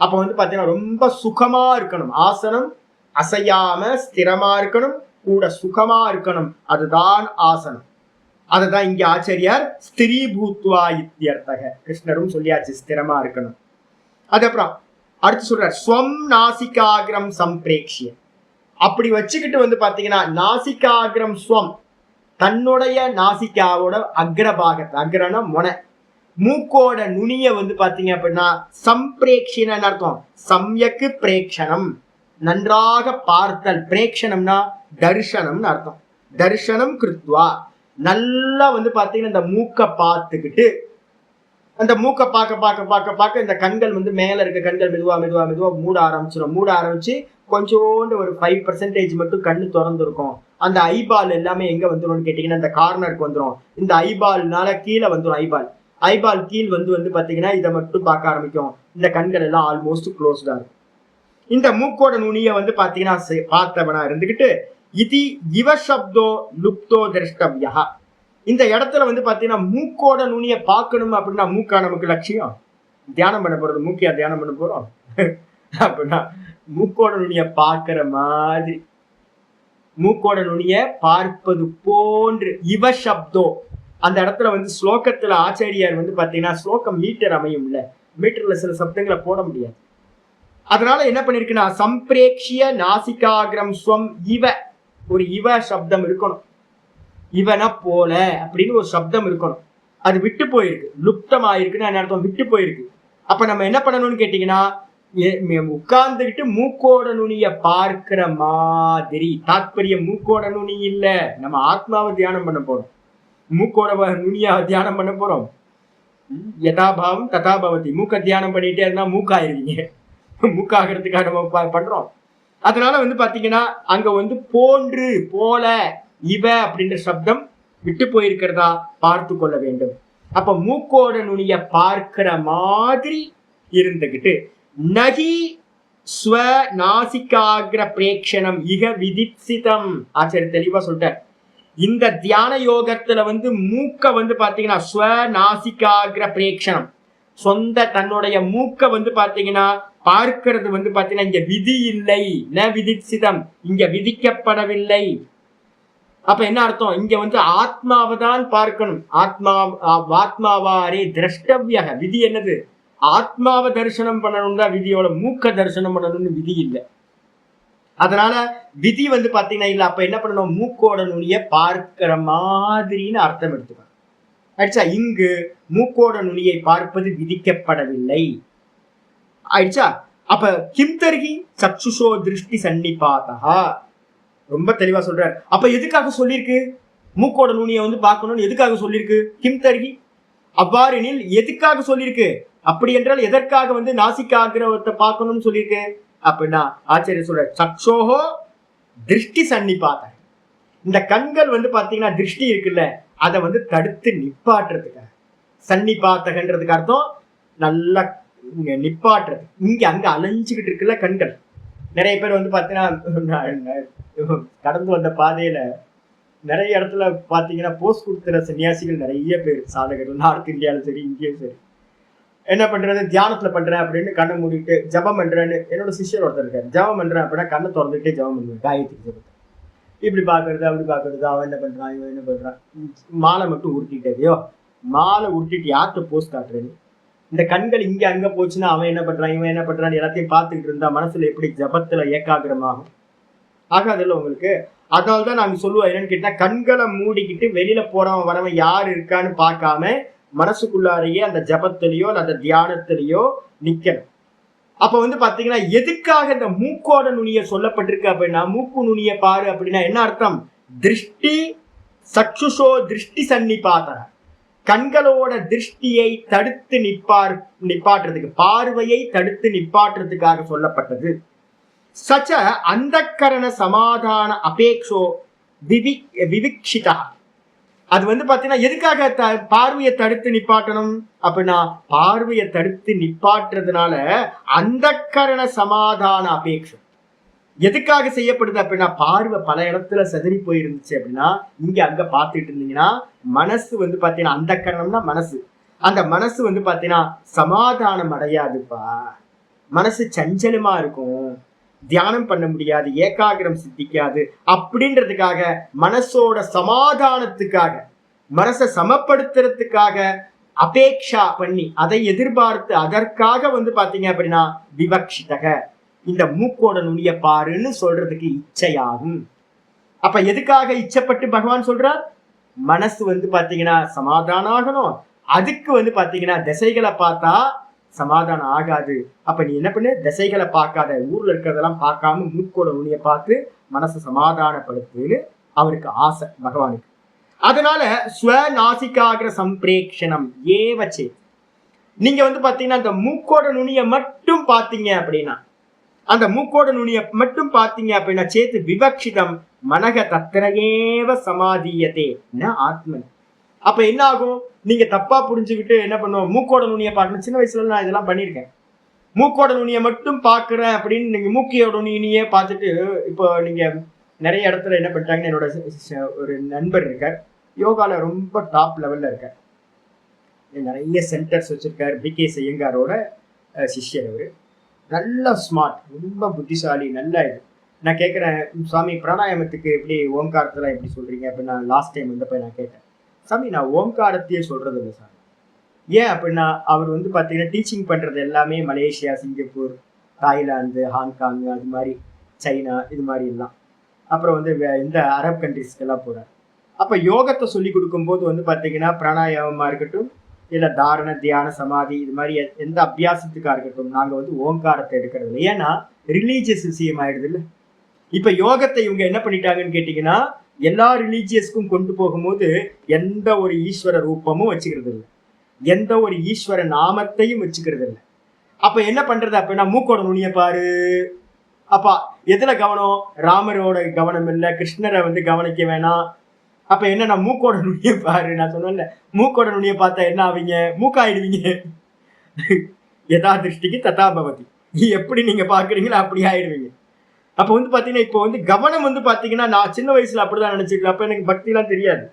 அப்ப வந்து பாத்தீங்கன்னா ரொம்ப சுகமா இருக்கணும். ஆசனம் அசையாம ஸ்திரமா இருக்கணும், கூட சுகமா இருக்கணும். அதுதான் ஆசனம். அதுதான் இங்க ஆச்சாரியார் ஸ்திரீ பூத்வா இத்தியர்த்தக. கிருஷ்ணரும் சொல்லியாச்சு ஸ்திரமா இருக்கணும். அதுக்கப்புறம் அடுத்து சொல்றார் ஸ்வம் நாசிகாகிரம் சம்பிரேக்ஷிய. அப்படி வச்சுக்கிட்டு வந்து பாத்தீங்கன்னா நாசிகாகிரம் ஸ்வம், தன்னுடைய நாசிகாவோட அக்ரபாகத்தை, அக்ரனா முனை, மூக்கோட நுனிய வந்து பாத்தீங்க அப்படின்னா சம்பிரேக்ஷின அர்த்தம். சம்யக்கு பிரேக்ஷணம், நன்றாக பார்த்தல். பிரேக்ஷணம்னா தர்ஷனம்னு அர்த்தம். தர்ஷனம் கிருத்வா, நல்லா வந்து பாத்தீங்கன்னா இந்த மூக்கை பார்த்துக்கிட்டு, அந்த மூக்கை பார்க்க பார்க்க பார்க்க பார்க்க இந்த கண்கள் வந்து மேல இருக்க கண்கள் மெதுவா மெதுவா மெதுவா மூட ஆரம்பிச்சிடும். மூட ஆரம்பிச்சு கொஞ்சோண்டு ஒரு 5% மட்டும் கண்ணு திறந்துருக்கும். அந்த ஐபால் எல்லாமே எங்க வந்துடும் கேட்டீங்கன்னா இந்த கார்னருக்கு வந்துடும். இந்த ஐபால்னால கீழே வந்துடும். ஐபால் கீழ் வந்து பாத்தீங்கன்னா இதை மட்டும் பார்க்க ஆரம்பிக்கும். இந்த கண்கள் எல்லாம் ஆல்மோஸ்ட் க்ளோஸ்டா இருக்கும். இந்த மூக்கோட நுனிய வந்து பாத்தீங்கன்னா பார்த்தவனா இருந்துகிட்டு இது இவ சப்தோ லுப்தோ திரஷ்டவ்யா. இந்த இடத்துல வந்து பாத்தீங்கன்னா மூக்கோட நுனிய பார்க்கணும் அப்படின்னா, மூக்கா நமக்கு லட்சியம்? தியானம் பண்ண போறது மூக்கியா தியானம் பண்ண போறோம்? அப்படின்னா மூக்கோட நுனிய பார்க்கிற மாதிரி, மூக்கோட நுனிய பார்ப்பது போன்று இவ சப்தோ. அந்த இடத்துல வந்து ஸ்லோகத்துல ஆச்சாரியார் வந்து பாத்தீங்கன்னா, ஸ்லோகம் மீட்டர் அமையும் இல்ல, மீட்டர்ல சில சப்தங்களை போட முடியாது. அதனால என்ன பண்ணிருக்குன்னா, சம்பிரேக்ஷிய நாசிகாகிரம் ஸ்வம் இவ, ஒரு இவ சப்தம் இருக்கணும். இவன போல அப்படின்னு ஒரு சப்தம் இருக்கணும். அது விட்டு போயிருக்கு, லுப்தம் ஆயிருக்குன்னு அர்த்தம், விட்டு போயிருக்கு. அப்ப நம்ம என்ன பண்ணணும்னு கேட்டீங்கன்னா, உட்கார்ந்துகிட்டு மூக்கோட நுனிய பார்க்கிற மாதிரி. தாத்பரியம் மூக்கோட நுனி இல்ல, நம்ம ஆத்மாவை தியானம் பண்ண போறோம். மூக்கோட நுனியா தியானம் பண்ண போறோம். யதாபாவம் ததாபவதி. மூக்க தியானம் பண்ணிட்டே இருந்தா மூக்காயிருவீங்க. மூக்காகிறதுக்காக நம்ம பண்றோம். அதனால வந்து பாத்தீங்கன்னா, அங்க வந்து போன்று போல இவ அப்படின்ற சப்தம் விட்டு போயிருக்கிறதா பார்த்து கொள்ள வேண்டும். அப்ப மூக்கோட நுனிய பார்க்கிற மாதிரி இருந்துகிட்டு, நகி ஸ்வ நாசிகாகிர பிரேக்ஷணம் இக விதித்சிதம். ஆச்சாரிய தெளிவா சொல்லிட்டார். இந்த தியான யோகத்துல வந்து மூக்க வந்து பாத்தீங்கன்னா ஸ்வ நாசிகாகிர பிரேக்ஷணம், சொந்த தன்னுடைய மூக்க வந்து பாத்தீங்கன்னா பார்க்கிறது வந்து பாத்தீங்கன்னா இங்க விதி இல்லை, ந விதித்சிதம், இங்க விதிக்கப்படவில்லை. அப்ப என்ன அர்த்தம்? இங்க வந்து ஆத்மாவை தான் பார்க்கணும். ஆத்மாவாரே திரஷ்டவ்ய. விதி என்னது? ஆத்மாவை தரிசனம் பண்ணணும் தான் விதியோட. மூக்க தரிசனம் பண்ணணும்னு விதி இல்லை. அதனால விதி வந்து பாத்தீங்கன்னா இல்ல. அப்ப என்ன பண்ணணும்? மூக்கோட நுனிய பார்க்கிற மாதிரின்னு அர்த்தம் எடுத்துக்கணும். ஆயிடுச்சா? இங்கு மூக்கோட நுனியை பார்ப்பது விதிக்கப்படவில்லை. ஆயிடுச்சா? அப்ப கிம்தர்கி சக்ஷுஷோ திருஷ்டி சன்னிபாதா. ரொம்ப தெளிவா சொல்றாரு. அப்ப எதுக்காக சொல்லியிருக்கு மூக்கோட நுனியை வந்து பார்க்கணும்னு? எதுக்காக சொல்லியிருக்கு? கிம்தர்கி அவ்வாறெனில் எதுக்காக சொல்லியிருக்கு? அப்படி என்றால் எதற்காக வந்து நாசிகாகிரத்தை பார்க்கணும்னு சொல்லியிருக்கு அப்படின்னா, ஆச்சரிய சொல்ற சக்ஷோஹோ திருஷ்டி சன்னிபாத. இந்த கண்கள் வந்து பாத்தீங்கன்னா திருஷ்டி இருக்குல்ல, அதை வந்து தடுத்து நிப்பாட்டுறதுக்காக. சன்னிபாத்தகன்றதுக்கு அர்த்தம் நல்லா நிப்பாட்டுறது. இங்க அங்க அலைஞ்சுக்கிட்டு இருக்குல்ல கண்கள். நிறைய பேர் வந்து பாத்தீங்கன்னா கடந்து வந்த பாதையில நிறைய இடத்துல பாத்தீங்கன்னா போஸ்ட் கொடுத்துற சன்னியாசிகள் நிறைய பேர், சாதகர்கள், நார்த் இந்தியாவிலும் சரி இங்கேயும் சரி, என்ன பண்றது, தியானத்துல பண்றேன் அப்படின்னு கண்ணை மூடிட்டு ஜபம் பண்றேன்னு. என்னோட சிஷ்யர் ஒருத்தர் இருக்காரு, ஜபம் பண்றேன் அப்படின்னா கண்ணை திறந்துட்டே ஜபம் பண்ணுவேன், காயத்ரி ஜபத்தை. இப்படி பாக்குறது அப்படி பாக்குறது, அவன் என்ன பண்றான் இவன் என்ன பண்றான், மாலை மட்டும் உருட்டிட்டேயோ, மாலை உருட்டிட்டு யார்கிட்ட போஸ்ட் காட்டுறேன்னு. இந்த கண்கள் இங்க அங்க போச்சுன்னா அவன் என்ன பண்றான் இவன் என்ன பண்றான்னு எல்லாத்தையும் பார்த்துக்கிட்டு இருந்தா மனசுல எப்படி ஜபத்துல ஏகாகிரமாகும்? ஆகாதுல்ல உங்களுக்கு. அதனால்தான் நாங்க சொல்லுவோம் என்னன்னு கேட்டா, கண்களை மூடிக்கிட்டு வெளியில போறவன் வரவன் யாரு இருக்கான்னு பார்க்காம மனசுக்குள்ளாரையே அந்த ஜபத்திலேயோ அந்த தியானத்திலேயோ நிக்கணும். அப்ப வந்து பாத்தீங்கன்னா எதுக்காக இந்த மூக்கோட நுனிய சொல்லப்பட்டிருக்கு அப்படின்னா, மூக்கு நுனிய பாரு அப்படின்னா என்ன அர்த்தம்? திருஷ்டி சக்ஷுஷோ திருஷ்டி சன்னிபாத. கண்களோட திருஷ்டியை தடுத்து நிப்பாட்டுறதுக்கு, பார்வையை தடுத்து நிப்பாட்டுறதுக்காக சொல்லப்பட்டது. சச்ச அந்தக்கரண சமாதான அபேக்ஷோ விவிக்ஷிதா. அது வந்து பாத்தீங்கன்னா எதுக்காக பார்வையை தடுத்து நிப்பாட்டணும் அப்படின்னா, பார்வையை தடுத்து நிப்பாட்டுறதுனால அந்தக்கரண சமாதான அபேக்ஷம் எதுக்காக செய்யப்படுது அப்படின்னா, பார்வை பல இடத்துல செதறி போயிருந்துச்சு அப்படின்னா, இங்க அங்க பார்த்துட்டு இருந்தீங்கன்னா மனசு வந்து பாத்தீங்கன்னா, அந்த கரணம்னா மனசு, அந்த மனசு வந்து பாத்தீங்கன்னா சமாதானம் அடையாதுப்பா. மனசு சஞ்சலமா இருக்கும், தியானம் பண்ண முடியாது, ஏகாகிரம் சித்திக்காது. அப்படின்றதுக்காக மனசோட சமாதானத்துக்காக, மனசை சமப்படுத்துறதுக்காக அபேக்ஷா பண்ணி அதை எதிர்பார்த்து அதற்காக வந்து பாத்தீங்க அப்படின்னா விவக்ஷிதக, இந்த மூக்கோட நுனிய பாருன்னு சொல்றதுக்கு இச்சையாகும். அப்ப எதுக்காக இச்சப்பட்டு பகவான் சொல்றார்? மனசு வந்து பாத்தீங்கன்னா சமாதானம் ஆகணும். அதுக்கு வந்து பாத்தீங்கன்னா திசைகளை பார்த்தா சமாதானம் ஆகாது. அப்ப நீ என்ன பண்ணு, திசைகளை பார்க்காத, ஊர்ல இருக்கிறதெல்லாம் பார்க்காம மூக்கோட நுனிய பார்த்து மனசை சமாதானப்படுத்துன்னு அவருக்கு ஆசை பகவானுக்கு. அதனால ஸ்வநாசிகாகிர சம்பிரேக்ஷணம் ஏவச்சே. நீங்க வந்து பாத்தீங்கன்னா அந்த மூக்கோட நுனிய மட்டும் பாத்தீங்க அப்படின்னா, அந்த மூக்கோட நுனிய மட்டும் பாத்தீங்க அப்படின்னா சேத்து விவக்ஷிதம் மனக தத்திரேவ சமாதியதே ந ஆத்மன். அப்ப என்ன ஆகும்? நீங்க தப்பா புரிஞ்சுக்கிட்டு என்ன பண்ணுவோம், மூக்கோட நுனிய பார்க்கணும். சின்ன வயசுல நான் இதெல்லாம் பண்ணியிருக்கேன். மூக்கோட நுனியை மட்டும் பார்க்குறேன் அப்படின்னு நீங்கள் மூக்கையோட நுனியே பார்த்துட்டு, இப்போ நீங்கள் நிறைய இடத்துல என்ன பண்ணிட்டாங்கன்னு, என்னோட ஒரு நண்பர் இருக்கார், யோகாவில் ரொம்ப டாப் லெவலில் இருக்கார், நிறைய சென்டர்ஸ் வச்சுருக்கார், பிகே ஐயங்காரோட சிஷ்யர் அவர், நல்ல ஸ்மார்ட், ரொம்ப புத்திசாலி, நல்ல இது. நான் கேட்குறேன், சுவாமி பிராணாயாமத்துக்கு எப்படி ஓங்காரத்தெல்லாம் எப்படி சொல்கிறீங்க அப்படின்னு நான் லாஸ்ட் டைம் வந்தப்போ நான் கேட்டேன். சாமி நான் ஓங்காரத்தையே சொல்கிறது இல்லை சாமி. ஏன் அப்படின்னா அவர் வந்து பார்த்தீங்கன்னா டீச்சிங் பண்ணுறது எல்லாமே மலேசியா, சிங்கப்பூர், தாய்லாந்து, ஹாங்காங், அது மாதிரி சைனா, இது மாதிரி எல்லாம், அப்புறம் வந்து இந்த அரப் கண்ட்ரிஸ்க்கெல்லாம் போகிறார். அப்போ யோகத்தை சொல்லி கொடுக்கும்போது வந்து பார்த்தீங்கன்னா பிராணாயாமமாக இருக்கட்டும், இல்லை தாரண, தியான, சமாதி, இது மாதிரி எந்த அபியாசத்துக்காக இருக்கட்டும், நாங்கள் வந்து ஓங்காரத்தை எடுக்கிறது இல்லை. ஏன்னா ரிலீஜியஸ் விஷயம் ஆயிடுது இல்லை. இப்போ யோகத்தை இவங்க என்ன பண்ணிட்டாங்கன்னு கேட்டிங்கன்னா, எல்லா ரிலீஜியஸ்க்கும் கொண்டு போகும்போது எந்த ஒரு ஈஸ்வர ரூபமும் வச்சுக்கிறது இல்லை, எந்த ஒரு ஈஸ்வர நாமத்தையும் வச்சுக்கிறது இல்லை. அப்ப என்ன பண்றது அப்படின்னா, மூக்கோட நுனியை பாரு. அப்பா எதுல கவனம்? ராமரோட கவனம் இல்லை, கிருஷ்ணரை வந்து கவனிக்க வேணாம். அப்ப என்ன, நான் மூக்கோட நுனியை பாரு. நான் சொன்னேன்ல, மூக்கோட நுனியை பார்த்தா என்ன ஆவீங்க? மூக்காயிடுவீங்க. யதா திருஷ்டிக்கு ததா பவதி, எப்படி நீங்க பாக்குறீங்களோ அப்படி ஆயிடுவீங்க. அப்ப வந்து பாத்தீங்கன்னா, இப்போ வந்து கவனம் வந்து பாத்தீங்கன்னா, நான் சின்ன வயசுல அப்படிதான் நினைச்சிருக்கேன். அப்ப எனக்கு பக்தி எல்லாம் தெரியாது.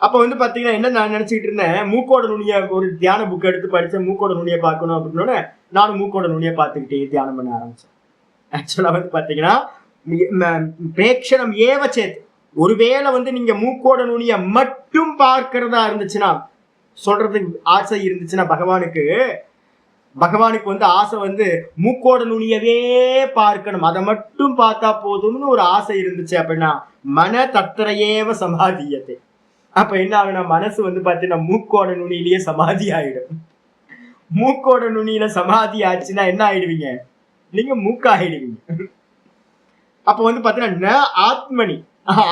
அப்ப வந்து பாத்தீங்கன்னா என்ன நான் நினைச்சுக்கிட்டு இருந்தேன், மூக்கோட நுனியை ஒரு தியான புக் எடுத்து படிச்சேன், மூக்கோட நுனியை பார்க்கணும் அப்படின்னோட நானும் மூக்கோட நுனியை பார்த்துக்கிட்டே தியானம் பண்ண ஆரம்பிச்சேன். ஆக்சுவலா வந்து பாத்தீங்கன்னா பிரேக்ஷணம் ஏவச்சேத், ஒருவேளை வந்து நீங்க மூக்கோட நுனியை மட்டும் பார்க்கிறதா இருந்துச்சுன்னா, சொல்றதுக்கு ஆசை இருந்துச்சுன்னா, பகவானுக்கு வந்து ஆசை வந்து மூக்கோட நுனியவே பார்க்கணும், அதை மட்டும் பார்த்தா போதும்னு ஒரு ஆசை இருந்துச்சு அப்படின்னா, மன தத்திரையேவ சமாதியத்தை. அப்ப என்ன ஆகுனா, மனசு வந்து பாத்தீங்கன்னா மூக்கோட நுனியிலேயே சமாதி ஆயிடும். மூக்கோட நுனியில சமாதி ஆச்சுன்னா என்ன ஆயிடுவீங்க? நீங்க மூக்காயிடுவீங்க. அப்ப வந்து பாத்தீங்கன்னா ஆத்மனி,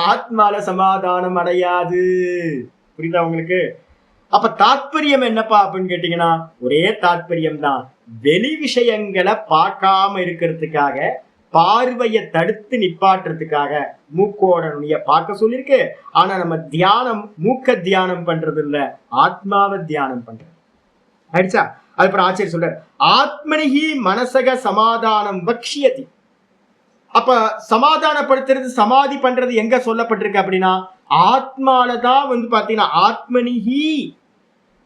ஆத்மால சமாதானம் அடையாது. புரியுதா உங்களுக்கு? அப்ப தாத்பரியம் என்னப்பா அப்படின்னு கேட்டீங்கன்னா, ஒரே தாத்பரியம் தான், வெளி விஷயங்களை பார்க்காம இருக்கிறதுக்காக, பார்வையை தடுத்து நிப்பாட்டுறதுக்காக மூக்கோட நுனிய பார்க்க சொல்லியிருக்கு. ஆனா நம்ம தியானம் மூக்க தியானம் பண்றது இல்ல, ஆத்மாவை தியானம் பண்றது. ஆயிடுச்சா? அதுக்கப்புறம் ஆச்சரிய சொல்றாரு, ஆத்மனிகி மனசக சமாதானம் பக்ஷியதி. அப்ப சமாதானப்படுத்துறது, சமாதி பண்றது எங்க சொல்லப்பட்டிருக்கு அப்படின்னா, ஆத்மாலதான் வந்து பாத்தீங்கன்னா, ஆத்மனிகி,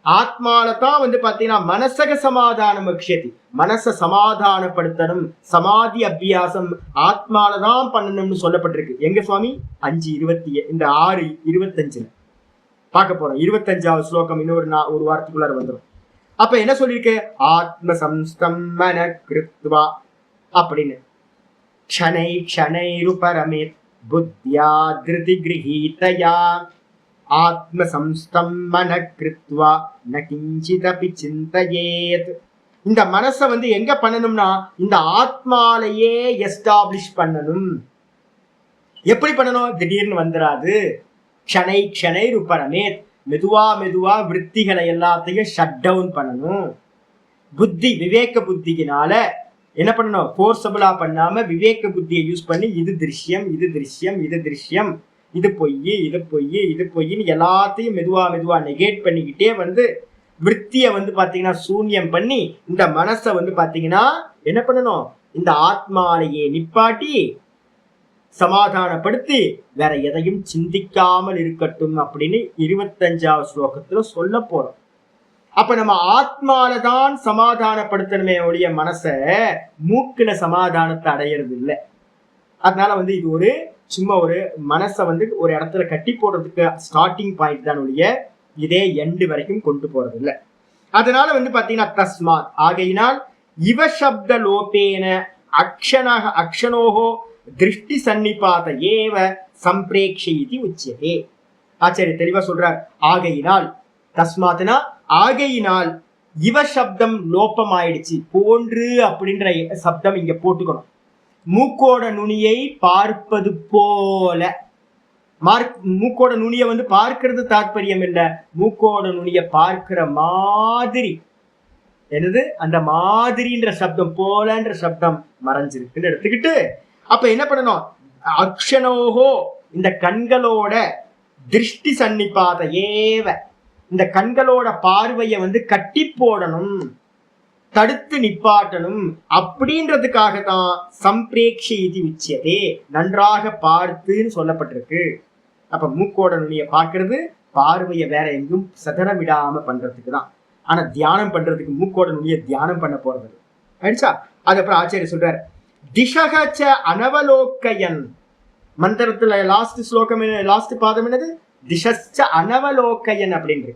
ஆத்மாலதான் வந்து பாத்தீங்கன்னா மனசக சமாதானம் பக்ஷியதி, மனச சமாதானப்படுத்தணும், சமாதி அபியாசம் ஆத்மாலதான் பண்ணணும்னு சொல்லப்பட்டிருக்கு. எங்க சுவாமி? 5:20 இந்த 6:25 பார்க்க போறோம். 25வது ஸ்லோகம் இன்னொரு வாரத்துக்குள்ளார வந்துடும். அப்ப என்ன சொல்லிருக்கு? ஆத்ம சம்ஸ்தம் மன கிருத்வா அப்படின்னு, க்ஷணை க்ஷணைருபரமேத் புத்யா திருதி கிரஹீதயா ஆத்ம சம்ஸ்தம் மன கிருத்வா ந கிஞ்சிதபி சிந்தயேத். இந்த மனசை வந்து எங்க பண்ணணும்னா, இந்த ஆத்மாலையே எஸ்டாப்ளிஷ் பண்ணணும். எப்படி பண்ணணும்? திடீர்னு வந்துடாது. க்ஷணை க்ஷணை ருபரமேத், மெதுவா மெதுவா விற்த்திகளை எல்லாத்தையும் ஷட் டவுன் பண்ணணும். புத்தி, விவேக புத்தியினால என்ன பண்ணணும்? ஃபோர்ஸபிளா பண்ணாம விவேக புத்தியை யூஸ் பண்ணி, இது திருஷ்யம், இது திருஷ்யம், இது திருஷ்யம், இது பொய், இது பொய், இது பொய்ன்னு எல்லாத்தையும் மெதுவா மெதுவா நெகேட் பண்ணிக்கிட்டே வந்து விற்த்தியை வந்து பாத்தீங்கன்னா சூன்யம் பண்ணி, இந்த மனசை வந்து பாத்தீங்கன்னா என்ன பண்ணணும்? இந்த ஆத்மாலையே நிப்பாட்டி சமாதானப்படுத்தி வேற எதையும் சிந்திக்காமல் இருக்கட்டும் அப்படின்னு 25வது ஸ்லோகத்துல சொல்ல போறோம். அப்ப நம்ம ஆத்மாலதான் சமாதானப்படுத்தணுமே ஒழிய மனசை மூக்குல சமாதானத்தை அடையிறது இல்லை. அதனால வந்து இது ஒரு சும்மா ஒரு மனசை வந்து ஒரு இடத்துல கட்டி போடுறதுக்கு ஸ்டார்டிங் பாயிண்ட் தான் ஒழிய இதே எண்டு வரைக்கும் கொண்டு போறது இல்லை. அதனால வந்து பாத்தீங்கன்னா தஸ்மாத், ஆகையினால் இவ சப்த லோபேன அக்ஷனோகோ திருஷ்டி சன்னிபாத ஏவ சம்பிரேக்ஷி உச்சியதே. ஆச்சாரிய தெளிவா சொல்றார். ஆகையினால், தஸ்மாத்னா ஆகையினால், இவ சப்தம் லோபம் ஆயிடுச்சு, போன்று அப்படின்ற சப்தம் இங்க போட்டுக்கணும். மூக்கோட நுனியை பார்ப்பது போல, மூக்கோட நுனியை வந்து பார்க்கிறது தாற்பயம் இல்ல, மூக்கோட நுனியை பார்க்கிற மாதிரி. என்னது? அந்த மாதிரின்ற சப்தம், போலன்ற சப்தம் மறைஞ்சிருக்குன்னு எடுத்துக்கிட்டு, அப்ப என்ன பண்ணணும்? அக்ஷனோகோ, இந்த கண்களோட திருஷ்டி சன்னிபாத ஏவ, இந்த கண்களோட பார்வையை வந்து கட்டி போடணும். தடுத்து நிப்பாட்டணும் அப்படின்றதுக்காக தான் சம்பிரேக்ஷி இது உச்சியதே, நன்றாக பார்த்துன்னு சொல்லப்பட்டிருக்கு. அப்ப மூக்கோட நுனியை பார்க்கறது பார்வையை வேற எங்கும் சதற விடாம பண்றதுக்கு தான். ஆனா தியானம் பண்றதுக்கு மூக்கோட நுனியை தியானம் பண்ண போறது ஆயிடுச்சா. அதுக்கப்புறம் ஆச்சாரிய சொல்றாரு, திஷகச்ச அனவலோக்கயன். மந்திரத்துல லாஸ்ட் ஸ்லோகம் லாஸ்ட் பாதம் என்னது? திஷச்ச அனவலோக்கயன் அப்படின்னு.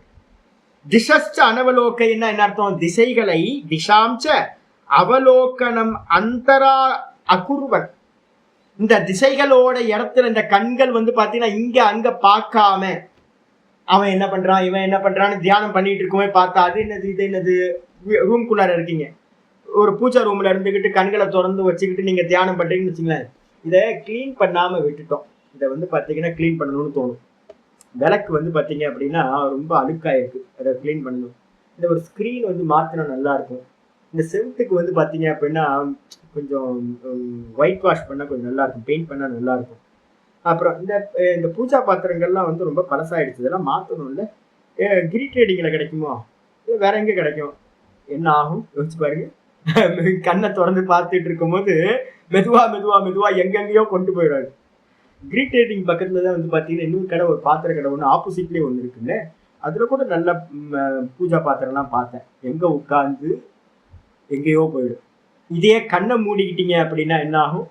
திஷச்ச அனவலோக்கயன்னா என்ன அர்த்தம்? திசைகளை திஷாம்ச அவலோகனம் அந்தரா அகுர்வன். இந்த திசைகளோட இடத்துல இந்த கண்கள் வந்து பாத்தீங்கன்னா இங்க அங்க பார்க்காம அவன் என்ன பண்றான் இவன் என்ன பண்றான்னு தியானம் பண்ணிட்டு இருக்குமே பார்த்தா அது என்னது இது என்னது? ரூம்குள்ளார இருக்கீங்க, ஒரு பூஜா ரூம்ல இருந்துகிட்டு கண்களை திறந்து வச்சுக்கிட்டு நீங்க தியானம் பண்றீங்கன்னு வச்சுங்களேன். இதை கிளீன் பண்ணாம விட்டுட்டோம். இதை வந்து பாத்தீங்கன்னா கிளீன் பண்ணணும்னு தோணும். விளக்கு வந்து பாத்தீங்க அப்படின்னா ரொம்ப அழுக்காயிருக்கு, அதை கிளீன் பண்ணணும். இந்த ஒரு ஸ்கிரீன் வந்து மாத்தினா நல்லா இருக்கும். இந்த செவுத்துக்கு வந்து பாத்தீங்க அப்படின்னா கொஞ்சம் ஒயிட் வாஷ் பண்ணா கொஞ்சம் நல்லா இருக்கும், பெயிண்ட் பண்ணா நல்லா இருக்கும். அப்புறம் இந்த பூஜா பாத்திரங்கள்லாம் வந்து ரொம்ப பழசாயிடுச்சு, இதெல்லாம் மாத்தணும். இல்லை கிரி ட்ரேடிங்ல கிடைக்குமோ, வேற எங்க கிடைக்கும்? என்ன ஆகும் யோசிச்சு பாருங்க. கண்ணை திறந்து பார்த்துட்டு இருக்கும் போது மெதுவா மெதுவா மெதுவா எங்கெங்கயோ கொண்டு போயிடாது. கிரி ட்ரேடிங் பக்கத்துல தான் வந்து பாத்தீங்கன்னா இன்னொரு கடை, ஒரு பாத்திர கடை ஒன்று ஆப்போசிட்லேயே ஒன்று இருக்குல்ல, அதுல கூட நல்ல பூஜா பாத்திரம்லாம் பார்த்தேன். எங்க உட்கார்ந்து எங்கேயோ போயிடும். இதே கண்ணை மூடிக்கிட்டீங்க அப்படின்னா என்ன ஆகும்?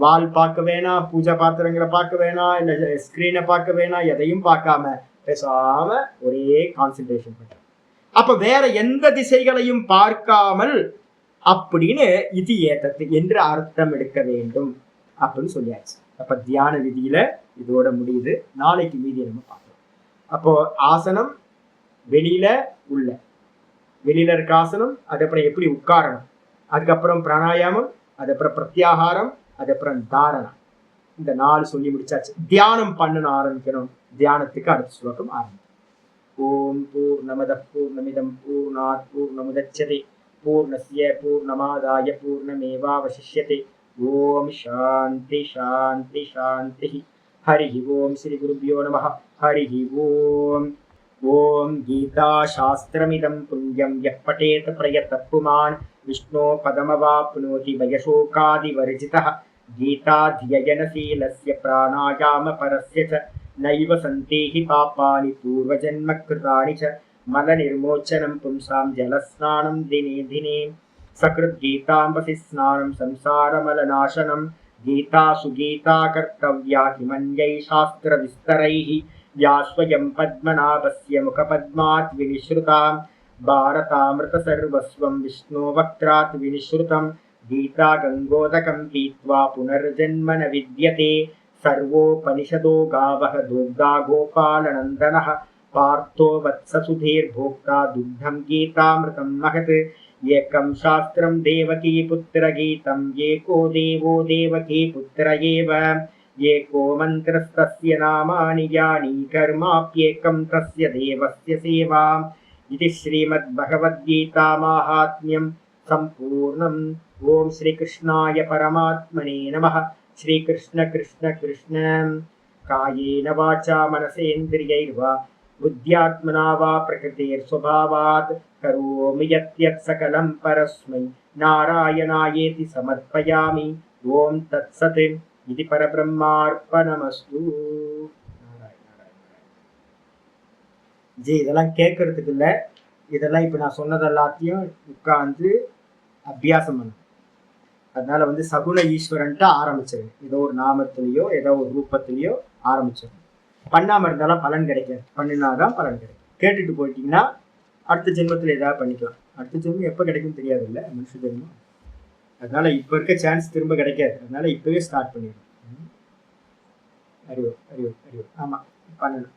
வால் பார்க்க வேணாம், பூஜா பாத்திரங்களை பார்க்க வேணாம், இல்லை ஸ்கிரீனை பார்க்க வேணாம், எதையும் பார்க்காம பேசாம ஒரே கான்சென்ட்ரேஷன் பண்ற. அப்ப வேற எந்த திசைகளையும் பார்க்காமல் அப்படின்னு இது ஏத்தது என்று அர்த்தம் எடுக்க வேண்டும் அப்படின்னு சொல்லியாச்சு. அப்ப தியான விதியில இதோட முடியுது. நாளைக்கு மீதியை நம்ம பார்க்கலாம். அப்போ ஆசனம் வெளியில உள்ள, வெளியில இருக்க ஆசனம், அதுக்கப்புறம் எப்படி உட்காரணும், அதுக்கப்புறம் பிராணாயாமம், அதுக்கப்புறம் பிரத்யாகாரம், அதுக்கப்புறம் தாரணம். இந்த 4 சொல்லி முடிச்சாச்சு. தியானம் பண்ணணும் ஆரம்பிக்கணும். தியானத்துக்கு அடுத்த ஸ்லோகம் ஆரம்பிக்கும். ஓம் பூர்ணமதః பூர்ணமிதம் பூர்ணாத் பூர்ணமுதச்யதே பூர்ணஸ்ய பூர்ணமாதாய பூர்ணமேவாவசிஷ்யதே. ஓம் சாந்தி சாந்தி சாந்தி. ஹரி ஓம் ஸ்ரீ குருப்யோ நமः. ஹரி ஓம். ஓம் கீதா சாஸ்திரமிதம் புண்ணியம் யः படேத் பிரயத்தः புமான் விஷ்ணோ பதமவாப்னோதி வயசோகாதிவர்ஜிதः. गीताध्ययनशीलस्य प्राणायामपरस्य च नैव सन्ति हि पापानि पूर्वजन्मकृतानि च मलनिर्मोचनं पुंसां जलस्नानं दिने दिने सकृद्गीताम्बसि स्नानं संसारमलनाशनं. गीतासु गीता कर्तव्या किमन्यै शास्त्रविस्तरैः या स्वयं पद्मनाभस्य मुखपद्मात् विनिश्रुता. भारतामृतसर्वस्वं विष्णोवक्त्रात् विनिश्रुतं. गीता गंगोदकं पीत्वा पुनर्जन्म न विद्यते. सर्वोपनिषदो गावः दुग्धा गोपालनन्दनः. पार्थो वत्ससुधीर्भोक्ता दुग्धं गीतामृतं महत्. एकं शास्त्रं देवकी पुत्रगीतं एको देवो देवकी पुत्र एव. एको मन्त्रस्तस्य नामानि यानि कर्माप्येकं तस्य देवस्य सेवा. इति श्रीमद्भगवद्गीता माहात्म्यं सम्पूर्णम्. ओम श्री कृष्णाय परमात्मने नमः. श्री कृष्ण कृष्ण कृष्ण कायेन वाचा मनसेन्द्रियैर्वा बुद्ध्यात्मना वा प्रकृतेर्स्वभावात् करोमि यत् सकलं परस्मै नारायणायेति समर्पयामि. ओम तत्सत्. इति परब्रह्मार्पणमस्तु. जी இதெல்லாம் கேட்கறதுக்கு இல்லை, இதெல்லாம் இப்போ நான் சொன்னது எல்லாத்தையும் உட்கார்ந்து அபியாசம் பண்ணணும். அதனால வந்து சகுன ஈஸ்வரன்ட்டு ஆரம்பிச்சிருங்க. ஏதோ ஒரு நாமத்திலேயோ ஏதோ ஒரு ரூபத்திலேயோ ஆரம்பிச்சிருங்க. பண்ணாம இருந்தாலும் பலன் கிடைக்காது, பண்ணினாதான் பலன் கிடைக்கும். கேட்டுட்டு போயிட்டீங்கன்னா அடுத்த ஜென்மத்தில் ஏதாவது பண்ணிக்கலாம். அடுத்த ஜென்மம் எப்போ கிடைக்கும் தெரியாது இல்லை, மனுஷ ஜென்மம். அதனால இப்போ இருக்க சான்ஸ் திரும்ப கிடைக்காது. அதனால இப்பவே ஸ்டார்ட் பண்ணிடணும். அறிவு அறிவு அறிவு. ஆமாம் பண்ணணும்.